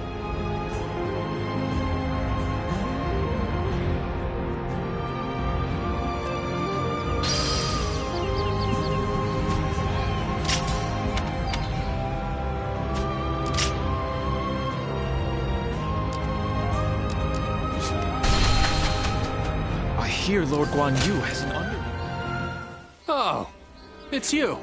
I hear Lord Guan Yu has an under... Oh, it's you.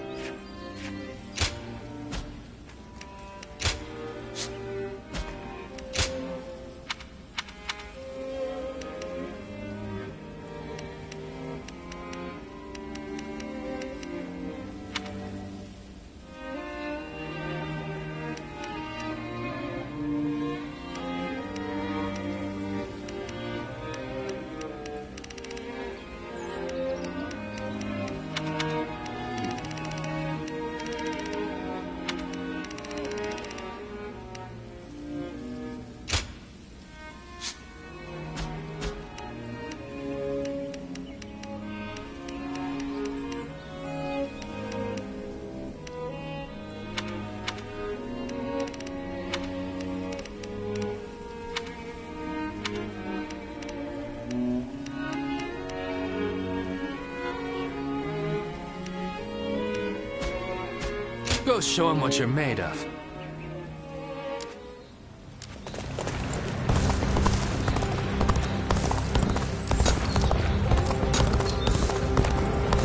Go show him what you're made of.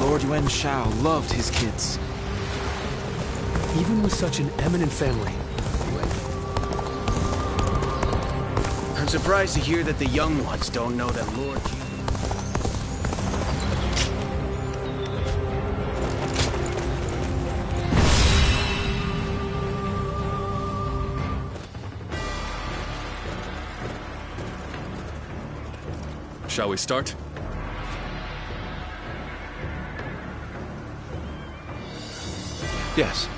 Lord Yuan Shao loved his kids. Even with such an eminent family. I'm surprised to hear that the young ones don't know that Lord Yu Shall we start? Yes.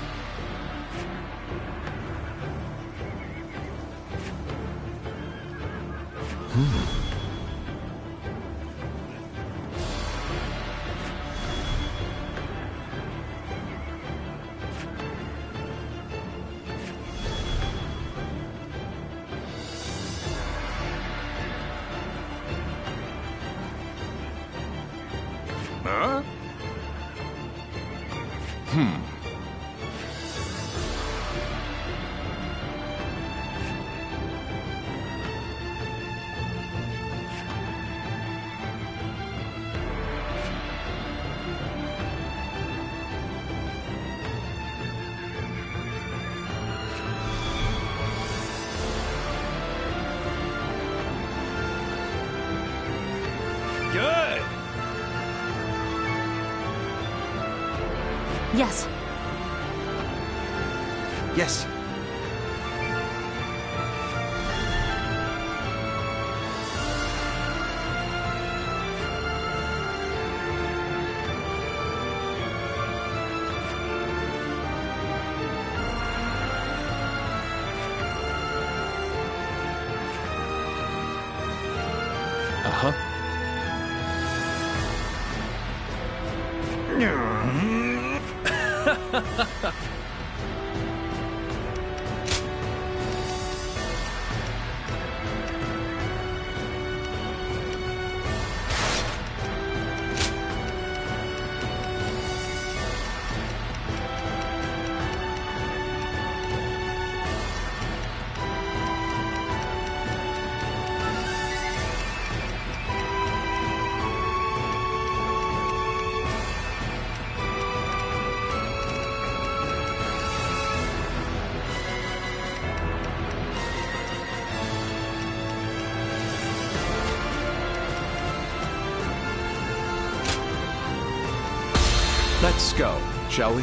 Huh? Good! Yes. Yes. Uh-huh. Let's go, shall we?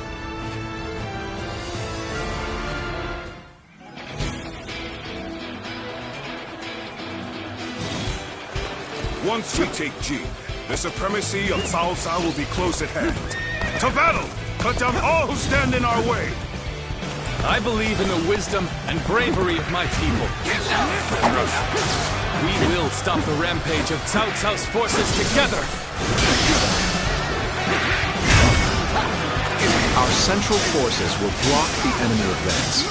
Once we take Jin, the supremacy of Cao Cao will be close at hand. To battle! Cut down all who stand in our way! I believe in the wisdom and bravery of my people. We will stop the rampage of Cao Cao's forces together! Our central forces will block the enemy advance.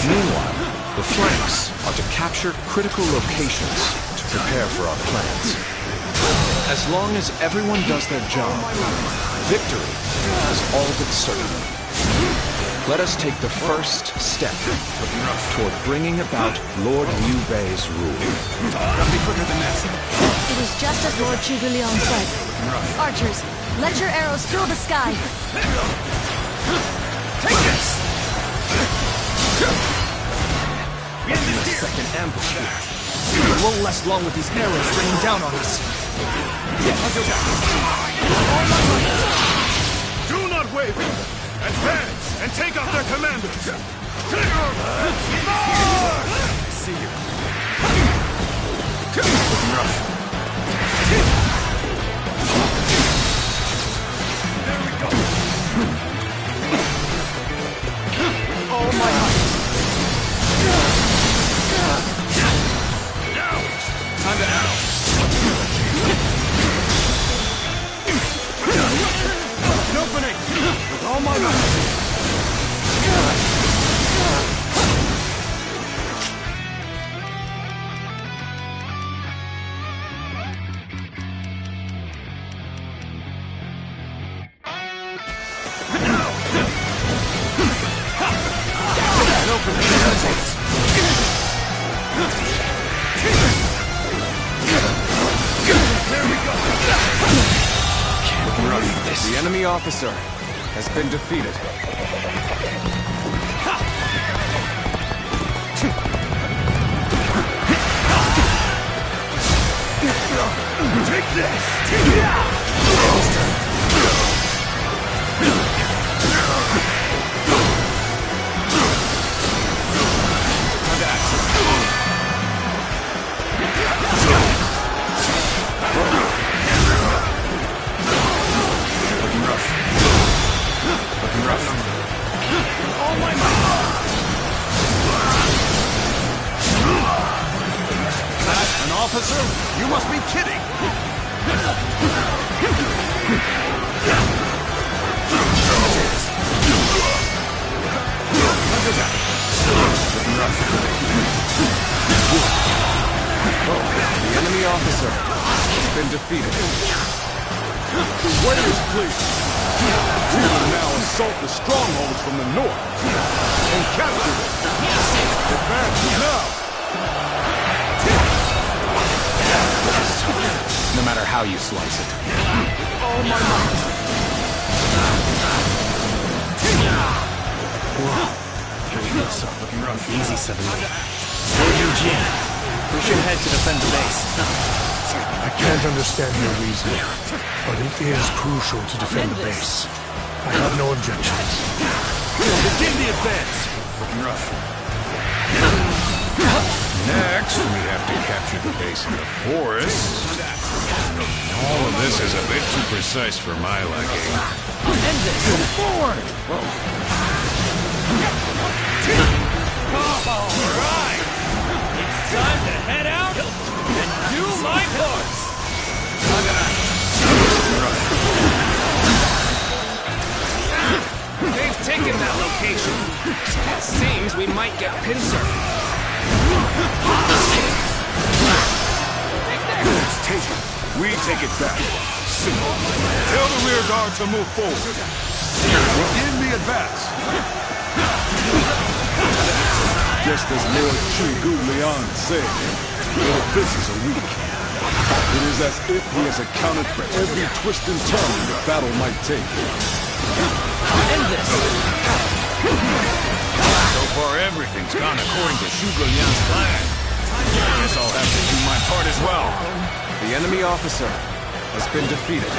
Meanwhile, the flanks are to capture critical locations to prepare for our plans. As long as everyone does their job, victory is all but certain. Let us take the first step toward bringing about Lord Liu Bei's rule. It is just as Lord Zhuge Liang said. Archers, let your arrows fill the sky. Take this! Second ambush here. We won't last long with these arrows raining down on us. Do not waver! Advance and take out their commanders! See you. Looking rough. There we go. All my might. Now! Time to out. An opening! With all my might! The enemy officer has been defeated. Take this! officer! You must be kidding! The enemy officer has been defeated. The warriors, please! We will now assault the strongholds from the north and capture them. Advance now! No matter how you slice it. All my might! Looking rough. Easy, 70. Lord Eugene, we should head to defend the base. I can't understand your reasoning, but it is crucial to defend the base. I have no objections. Begin the advance! Looking rough. Next, we have to capture the base in the forest. All of this is a bit too precise for my liking. End this! Forward! Alright! It's time to head out and do my part! They've taken that location. It seems we might get pincer. It's taken. We take it back. Simple. Tell the rear guard to move forward. Begin the advance. Just as Lord Chu Liang said, the defenses are weak. It is as if he has accounted for every twist and turn the battle might take. End this! So far, everything's gone according to Zhuge Liang's plan. I guess I'll have to do my part as well. The enemy officer has been defeated.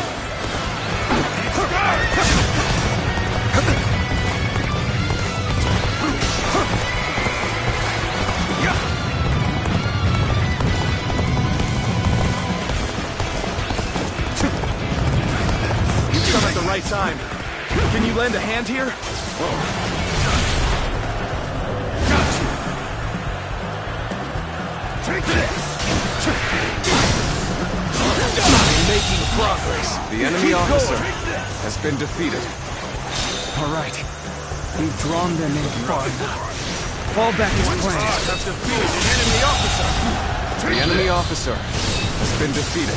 You've come at the right time. Can you lend a hand here? Take this! Making progress. The enemy officer has been defeated. All right. We've drawn them in far enough. Fall back as planned. Have defeated an enemy officer. The enemy officer has been defeated.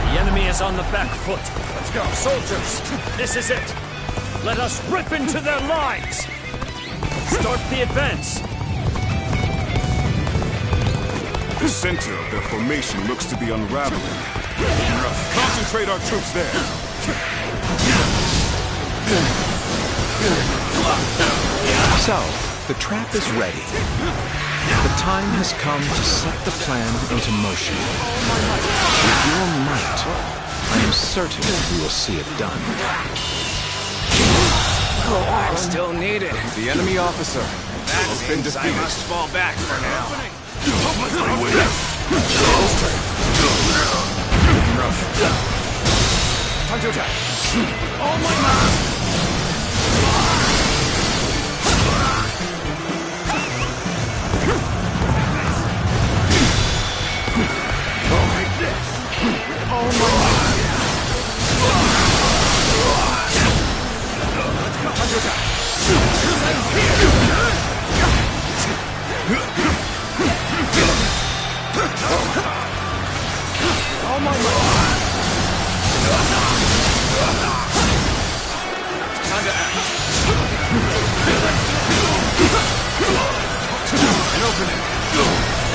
The enemy is on the back foot. Let's go, soldiers! This is it! Let us rip into their lines! Start the advance! The center of their formation looks to be unraveling. Concentrate our troops there. So, the trap is ready. The time has come to set the plan into motion. With your might, I am certain we will see it done. I'm still needed. The enemy officer has been I defeated. must fall back for now. Time to attack. All my might. Take this. All my might. Time to attack. All my might. Time to act. And open it.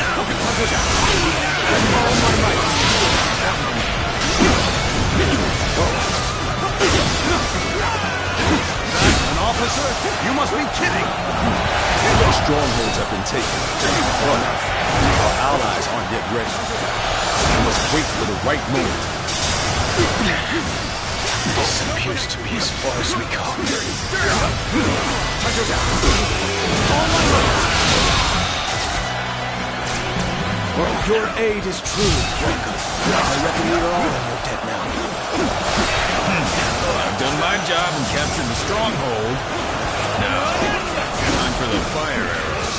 Time to attack. All my might. An officer? You must be kidding! The strongholds have been taken. But our allies aren't yet ready. We must wait for the right moment. This appears to be as far as we go. Your aid is truly welcome. I reckon we are all in your debt now. I've done my job and captured the stronghold. Now, time for for the fire arrows.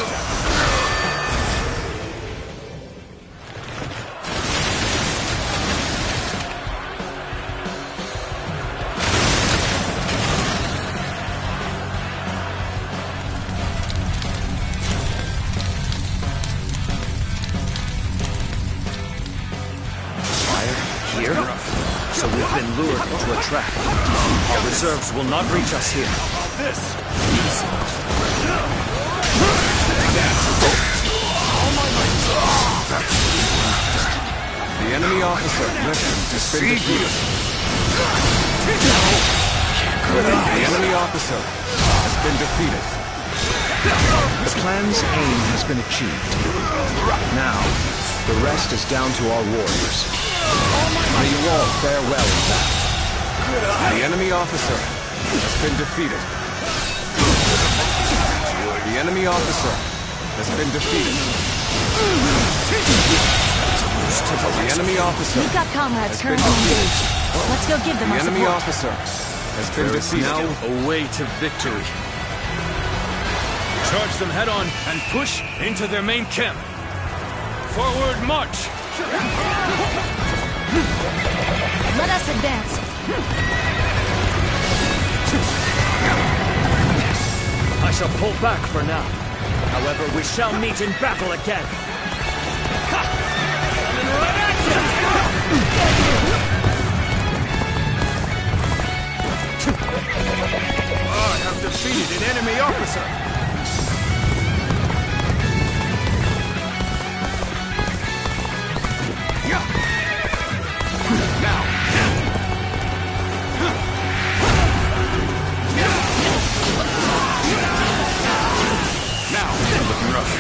Here? So we've been lured into a trap. Our reserves will not reach us here. This! The enemy officer has been defeated. The enemy officer has been defeated. The clan's aim has been achieved. Now, the rest is down to our warriors. May you all fare well in that. The enemy officer has been defeated. The enemy officer has been defeated. The enemy officer. We've got comrades currently engaged. Let's go give them The our enemy support. officer has been There is defeated. now a way to victory. Charge them head on and push into their main camp. Forward march! Let us advance. I shall pull back for now. However, we shall meet in battle again. Coming right at you! I have defeated an enemy officer. Looking rough.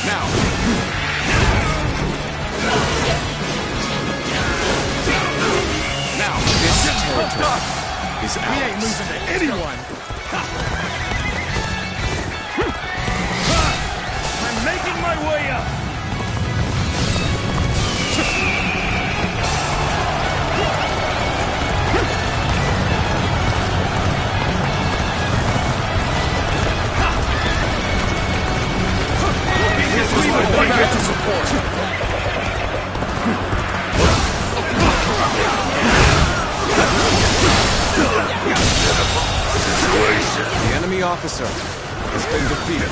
Now. Now, this territory is ours. We ain't losing to anyone. I'm making my way up! To support. The enemy officer has been defeated.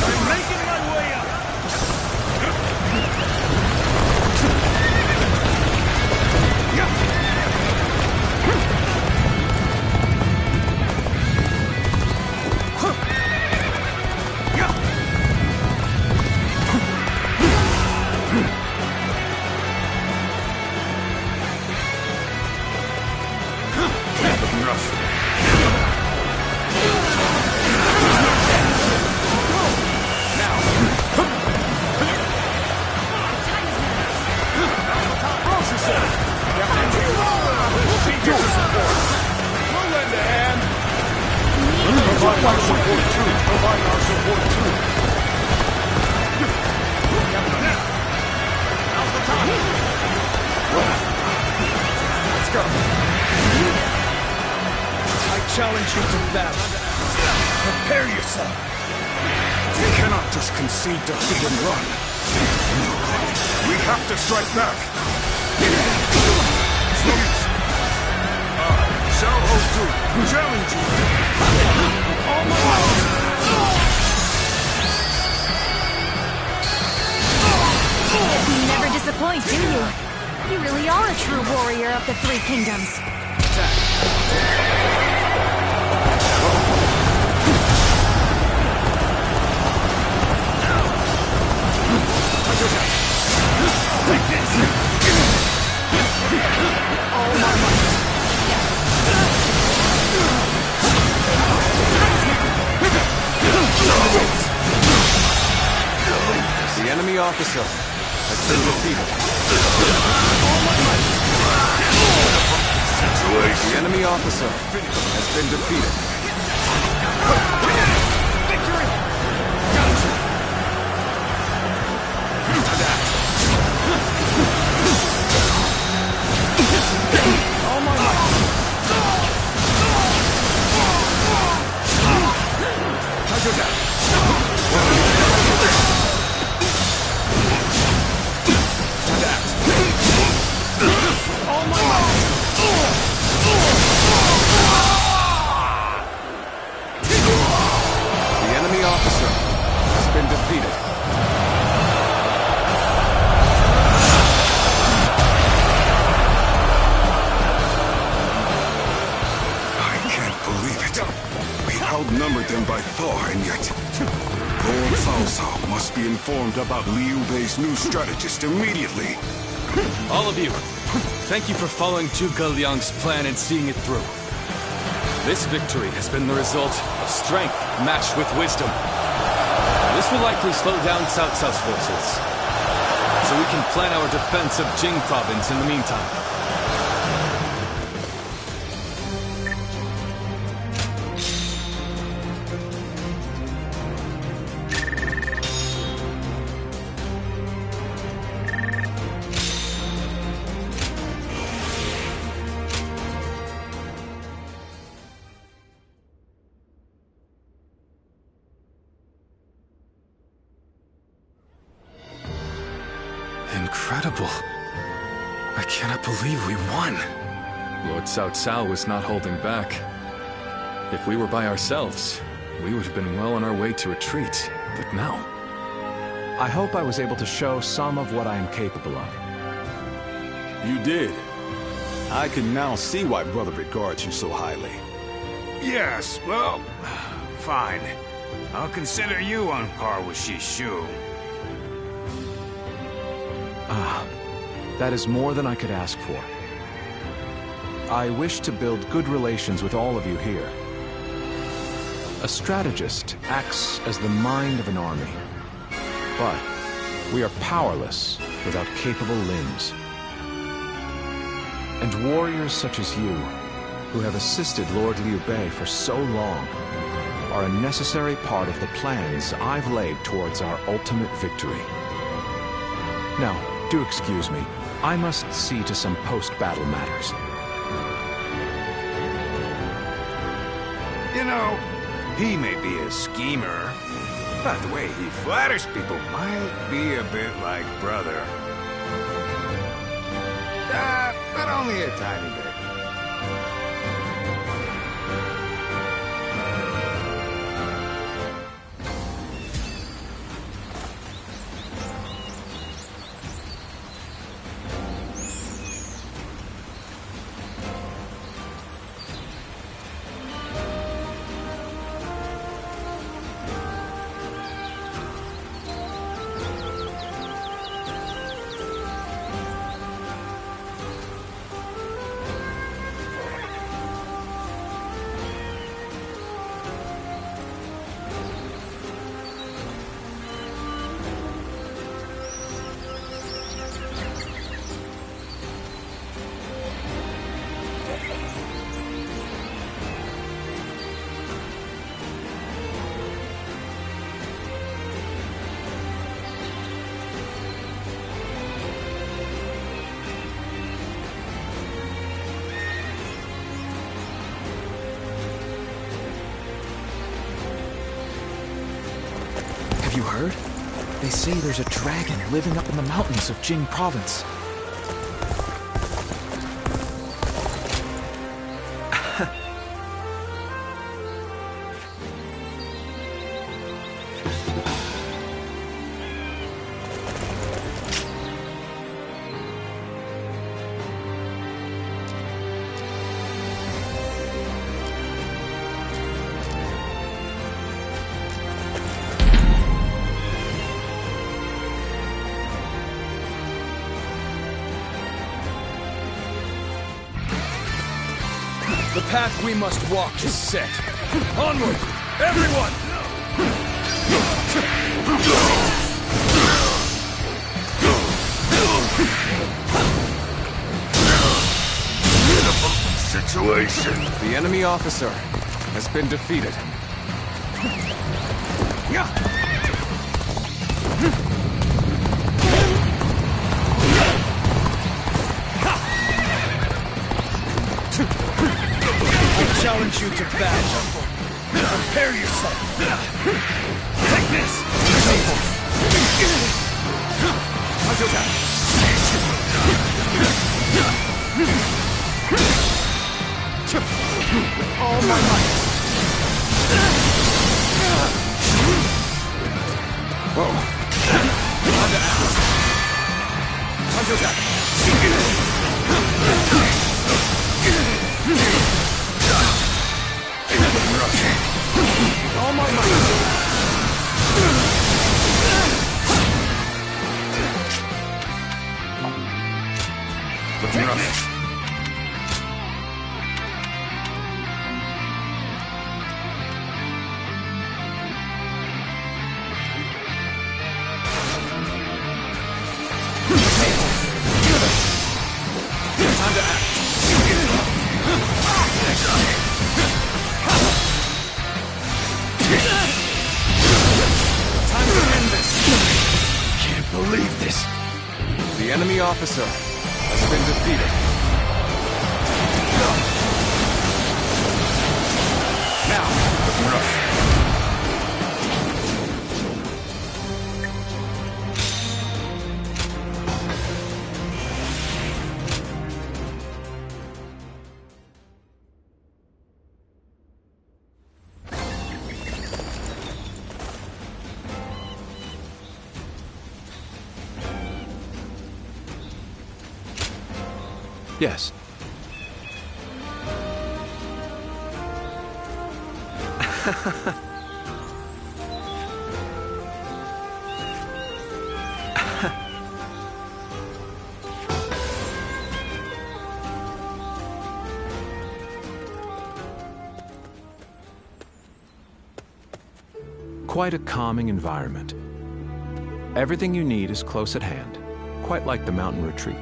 I'm making my way up! Looking rough. Provide our support too. Provide our support too. Let's go. I challenge you to battle. Prepare yourself. We cannot just concede defeat and run. We have to strike back. Xiao Ho challenge you. You never disappoint, do you? You really are a true warrior of the Three Kingdoms. Take this! All my might! The enemy officer has been defeated. The enemy officer has been defeated. Victory! Gotcha! been defeated. I can't believe it. We outnumbered them by far, and yet... Lord Cao Cao must be informed about Liu Bei's new strategist immediately. All of you, thank you for following Zhuge Liang's plan and seeing it through. This victory has been the result of strength matched with wisdom. This will likely slow down Cao Cao's forces, so we can plan our defense of Jing province in the meantime. Incredible. I cannot believe we won. Lord Cao Cao was not holding back. If we were by ourselves, we would have been well on our way to retreat, but no. I hope I was able to show some of what I am capable of. You did. I can now see why Brother regards you so highly. Yes, well, fine. I'll consider you on par with Shishu. That is more than I could ask for. I wish to build good relations with all of you here. A strategist acts as the mind of an army, but we are powerless without capable limbs. And warriors such as you, who have assisted Lord Liu Bei for so long, are a necessary part of the plans I've laid towards our ultimate victory. Now, do excuse me. I must see to some post-battle matters. You know, he may be a schemer, but the way he flatters people might be a bit like brother. But only a tiny bit. You heard? They say there's a dragon living up in the mountains of Jing province. The path we must walk is set. Onward, everyone! Pitiful situation. The enemy officer has been defeated. I challenge you to battle. Prepare yourself. Take this. With all my might. looking rough. Time to act. Time to end this. Can't believe this. The enemy officer has been defeated. Now, looking rough. Yes. Quite a calming environment. Everything you need is close at hand, quite like the mountain retreat.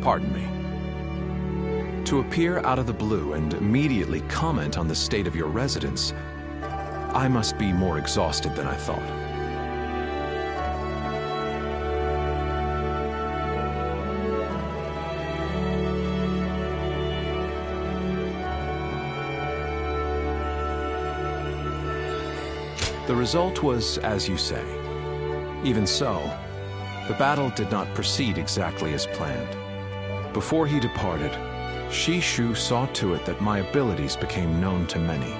Pardon me. To appear out of the blue and immediately comment on the state of your residence, I must be more exhausted than I thought. The result was as you say. Even so, the battle did not proceed exactly as planned. Before he departed, Shishu saw to it that my abilities became known to many.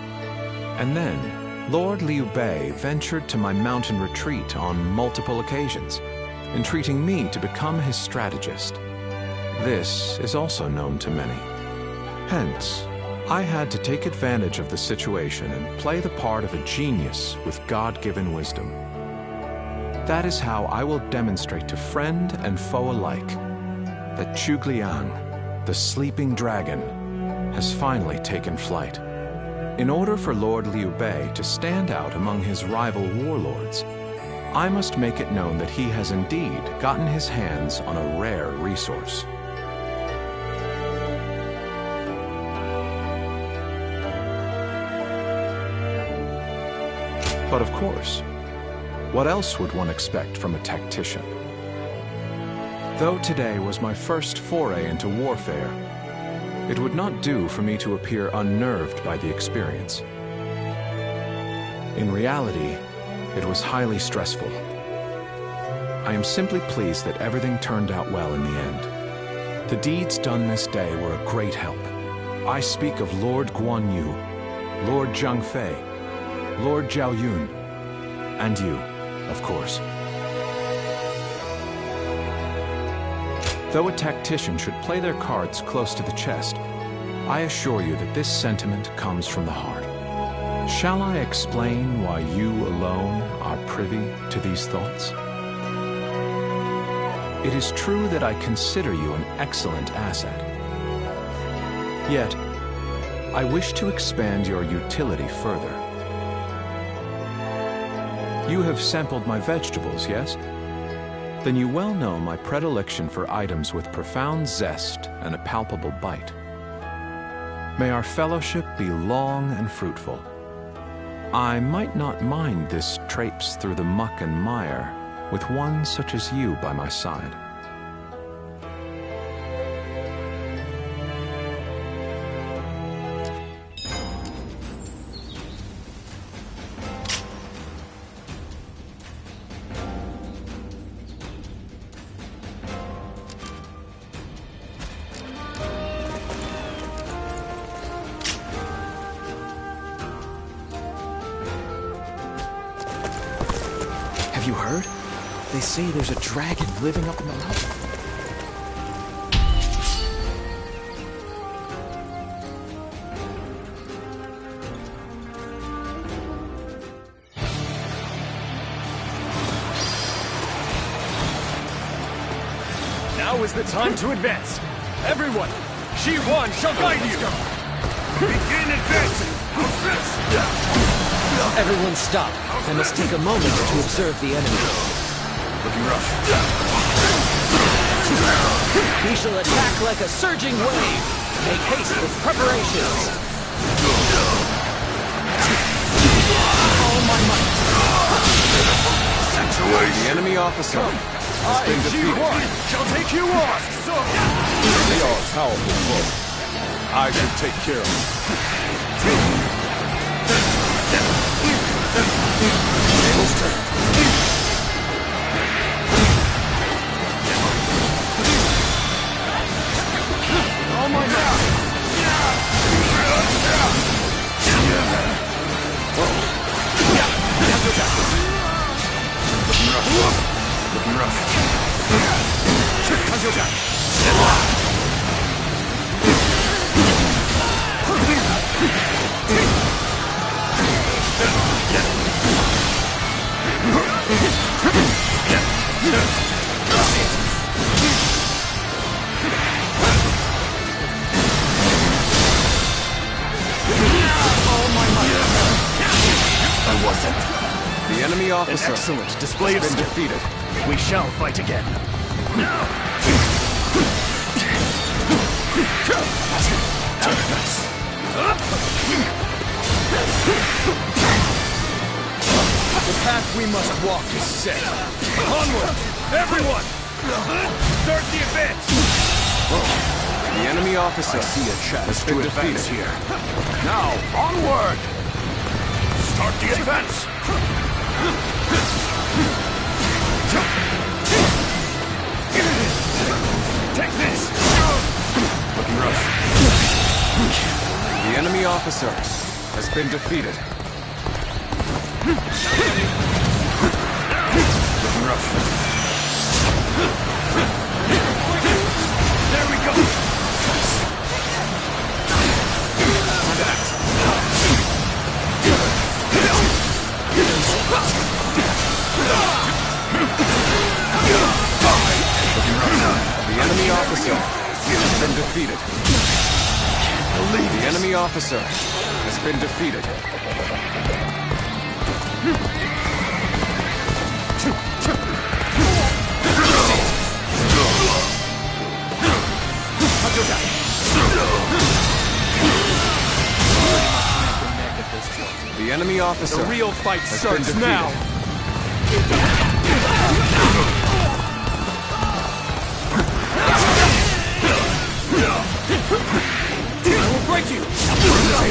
And then, Lord Liu Bei ventured to my mountain retreat on multiple occasions, entreating me to become his strategist. This is also known to many. Hence, I had to take advantage of the situation and play the part of a genius with God-given wisdom. That is how I will demonstrate to friend and foe alike that Zhuge-Liang, the sleeping dragon, has finally taken flight. In order for Lord Liu Bei to stand out among his rival warlords, I must make it known that he has indeed gotten his hands on a rare resource. But of course, what else would one expect from a tactician? Though today was my first foray into warfare, it would not do for me to appear unnerved by the experience. In reality, it was highly stressful. I am simply pleased that everything turned out well in the end. The deeds done this day were a great help. I speak of Lord Guan Yu, Lord Zhang Fei, Lord Zhao Yun, and you, of course. Though a tactician should play their cards close to the chest, I assure you that this sentiment comes from the heart. Shall I explain why you alone are privy to these thoughts? It is true that I consider you an excellent asset. Yet, I wish to expand your utility further. You have sampled my vegetables, yes? Then you well know my predilection for items with profound zest and a palpable bite. May our fellowship be long and fruitful. I might not mind this traipse through the muck and mire with one such as you by my side. Have you heard? They say there's a dragon living up in the mountain. Now Now is the time to advance. Everyone, Shi-Wan shall guide you. Begin advancing. Everyone stop. I must take a moment to observe the enemy. Looking rough. We shall attack like a surging wave. Make haste with preparations. All my might. The enemy officer has been defeated. Shall take you on. They are a powerful foe. I should take care of them. Tables turned. Oh my God! Looking I wasn't. The enemy officer. An excellent display of been skill. defeated. We shall fight again. The path we must walk is set. Onward, everyone! Start the advance! The enemy officer has been defeated. Here. Now, onward! Start the advance! Take this! Looking rough. The enemy officer has been defeated. Looking rough. There we go! The enemy officer has been defeated. The enemy officer has been defeated. The enemy officer. The real fight has starts been defeated. now. I will break you!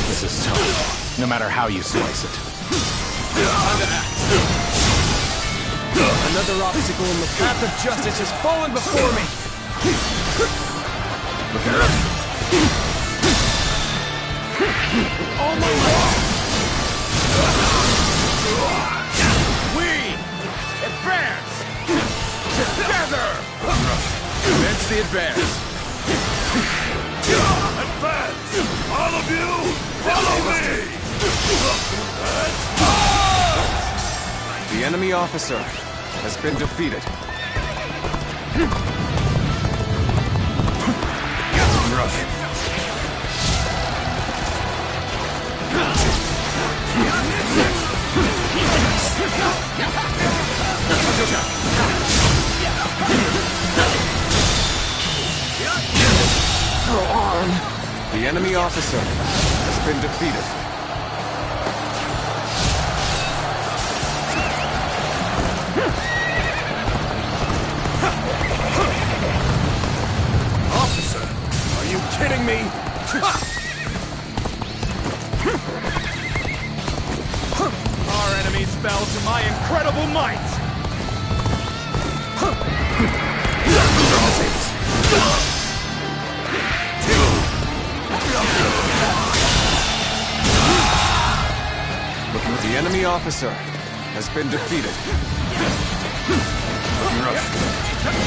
This is tough, no matter how you slice it. Time to act. Another obstacle in the path of justice has fallen before me! Looking rough. All my might! We advance! Together! Commence the advance! Advance! All of you, follow me! The enemy officer has been defeated. Rough. Go on. The enemy officer has been defeated. Officer, are you kidding me? Our enemies fell to my incredible might! The enemy officer has been defeated.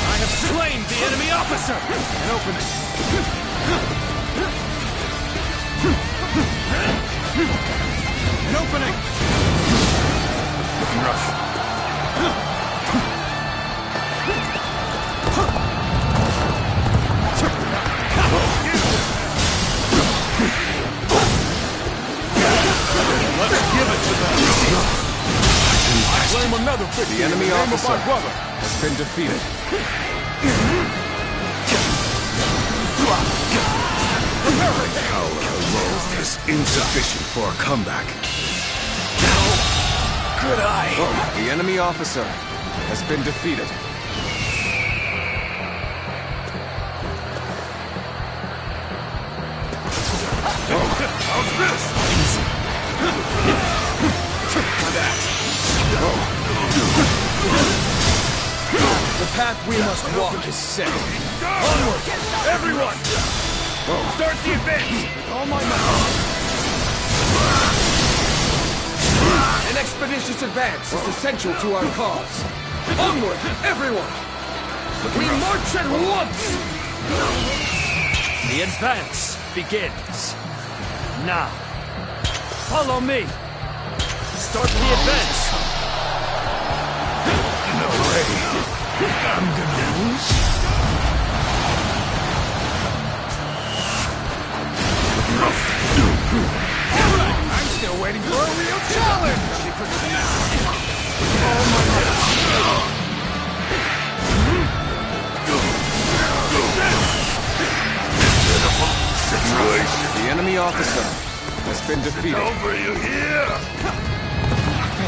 I have slain the enemy officer! An opening. An opening! Looking rough. proclaim another victory. The enemy in the name of officer my brother. has been defeated. Power alone is insufficient for a comeback. Could I? The enemy officer has been defeated. How's this? The path we must walk is set. Onward, everyone! Start the advance! All my might! An expeditious advance is essential to our cause. Onward, everyone! We march at once! The advance begins. Now, follow me. Start the advance. No way. I'm gonna lose? Alright, I'm still waiting for a real challenge! The enemy officer has been defeated. Over you here!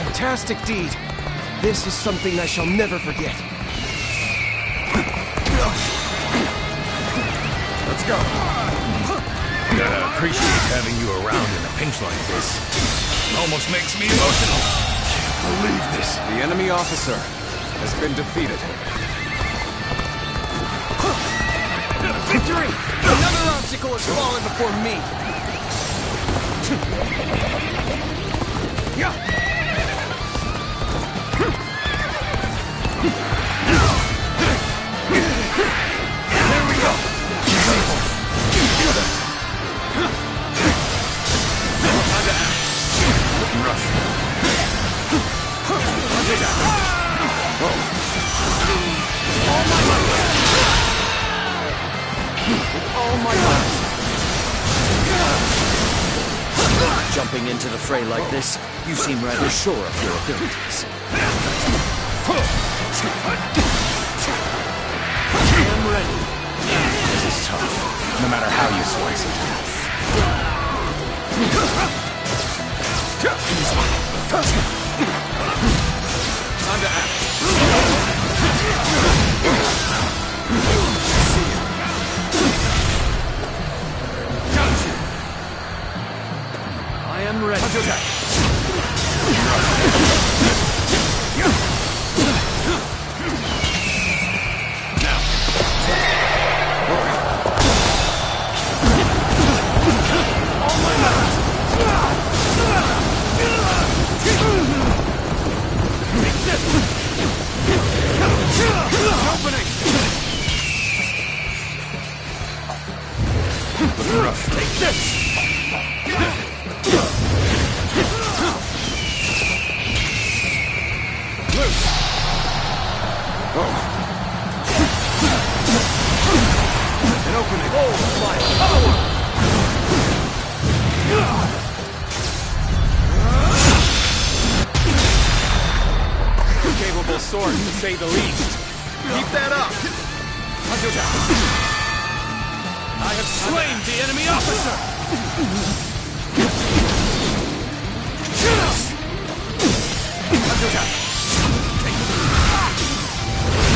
Fantastic deed. This is something I shall never forget. Let's go. Gotta appreciate having you around in a pinch like this. Almost makes me emotional. Believe this. The enemy officer has been defeated. Victory! Another obstacle has fallen before me! There we go! Jumping into the fray like this, you seem rather sure of your abilities. I'm ready. This is tough, no matter how you slice it. Time to act. Gotcha. I am ready. Rough. Take this! Loose! An opening! Oh, my power! Capable sword, to say the least. Keep that up! I have slain the enemy officer!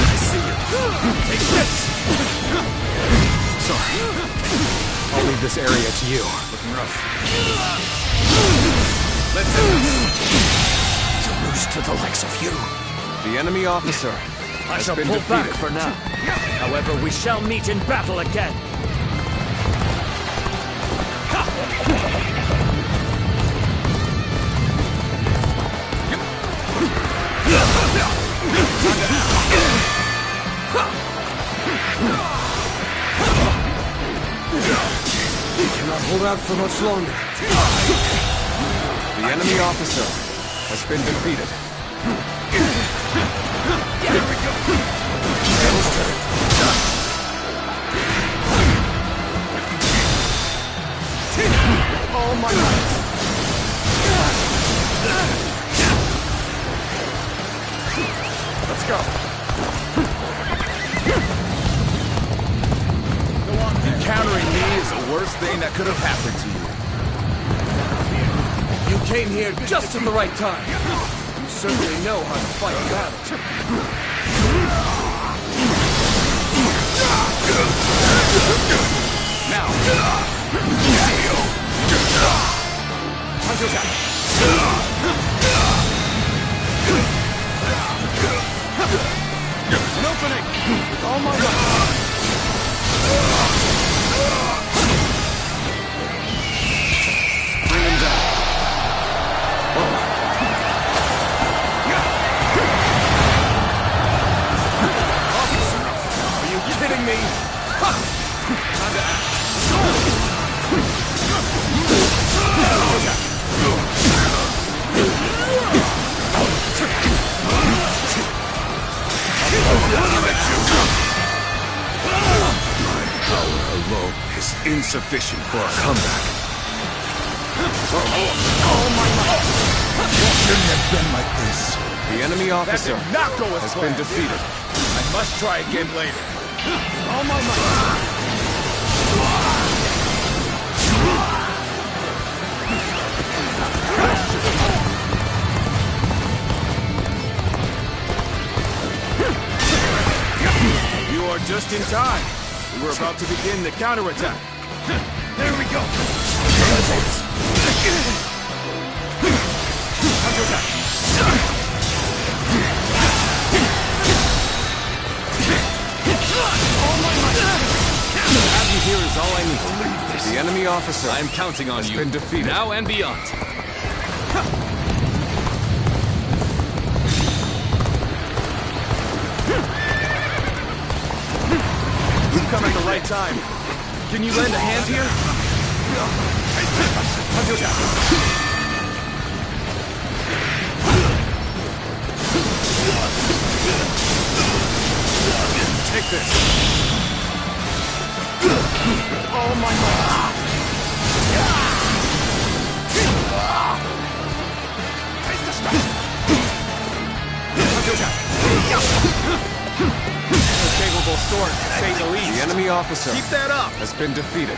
I see you. Take this! Sorry. I'll leave this area to you. Looking rough. Let's do this! To lose to the likes of you. The enemy officer I has shall been pull defeated. back for now. However, we shall meet in battle again. Cannot hold out for much longer. The enemy officer has been defeated. All my might. came here just at the right time. You certainly know how to fight battles. Now! Punch attack! An opening! With all my might! Bring him down. Are you kidding me? Time to act. My power alone is insufficient for a comeback. Oh my God! It shouldn't have been like this. The enemy officer That did not go as has planned. been defeated. I must try again later. All my might. You are just in time. We were about to begin the counterattack. There we go. Have you here is all I need. The enemy officer I am counting on has you. been defeated. Now and beyond. You've come at the right time. Can you lend a hand here? Take this. Oh my God. A capable sword, to say the least. The enemy officer Keep that up. has been defeated.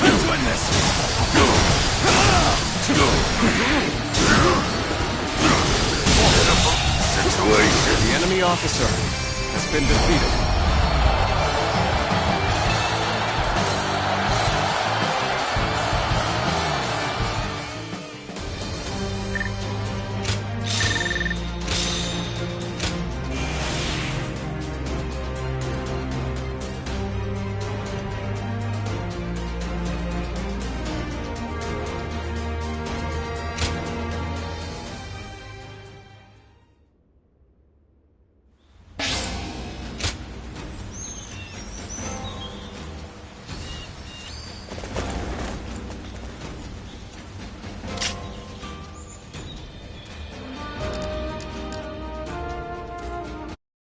Let's win this. The enemy officer has been defeated.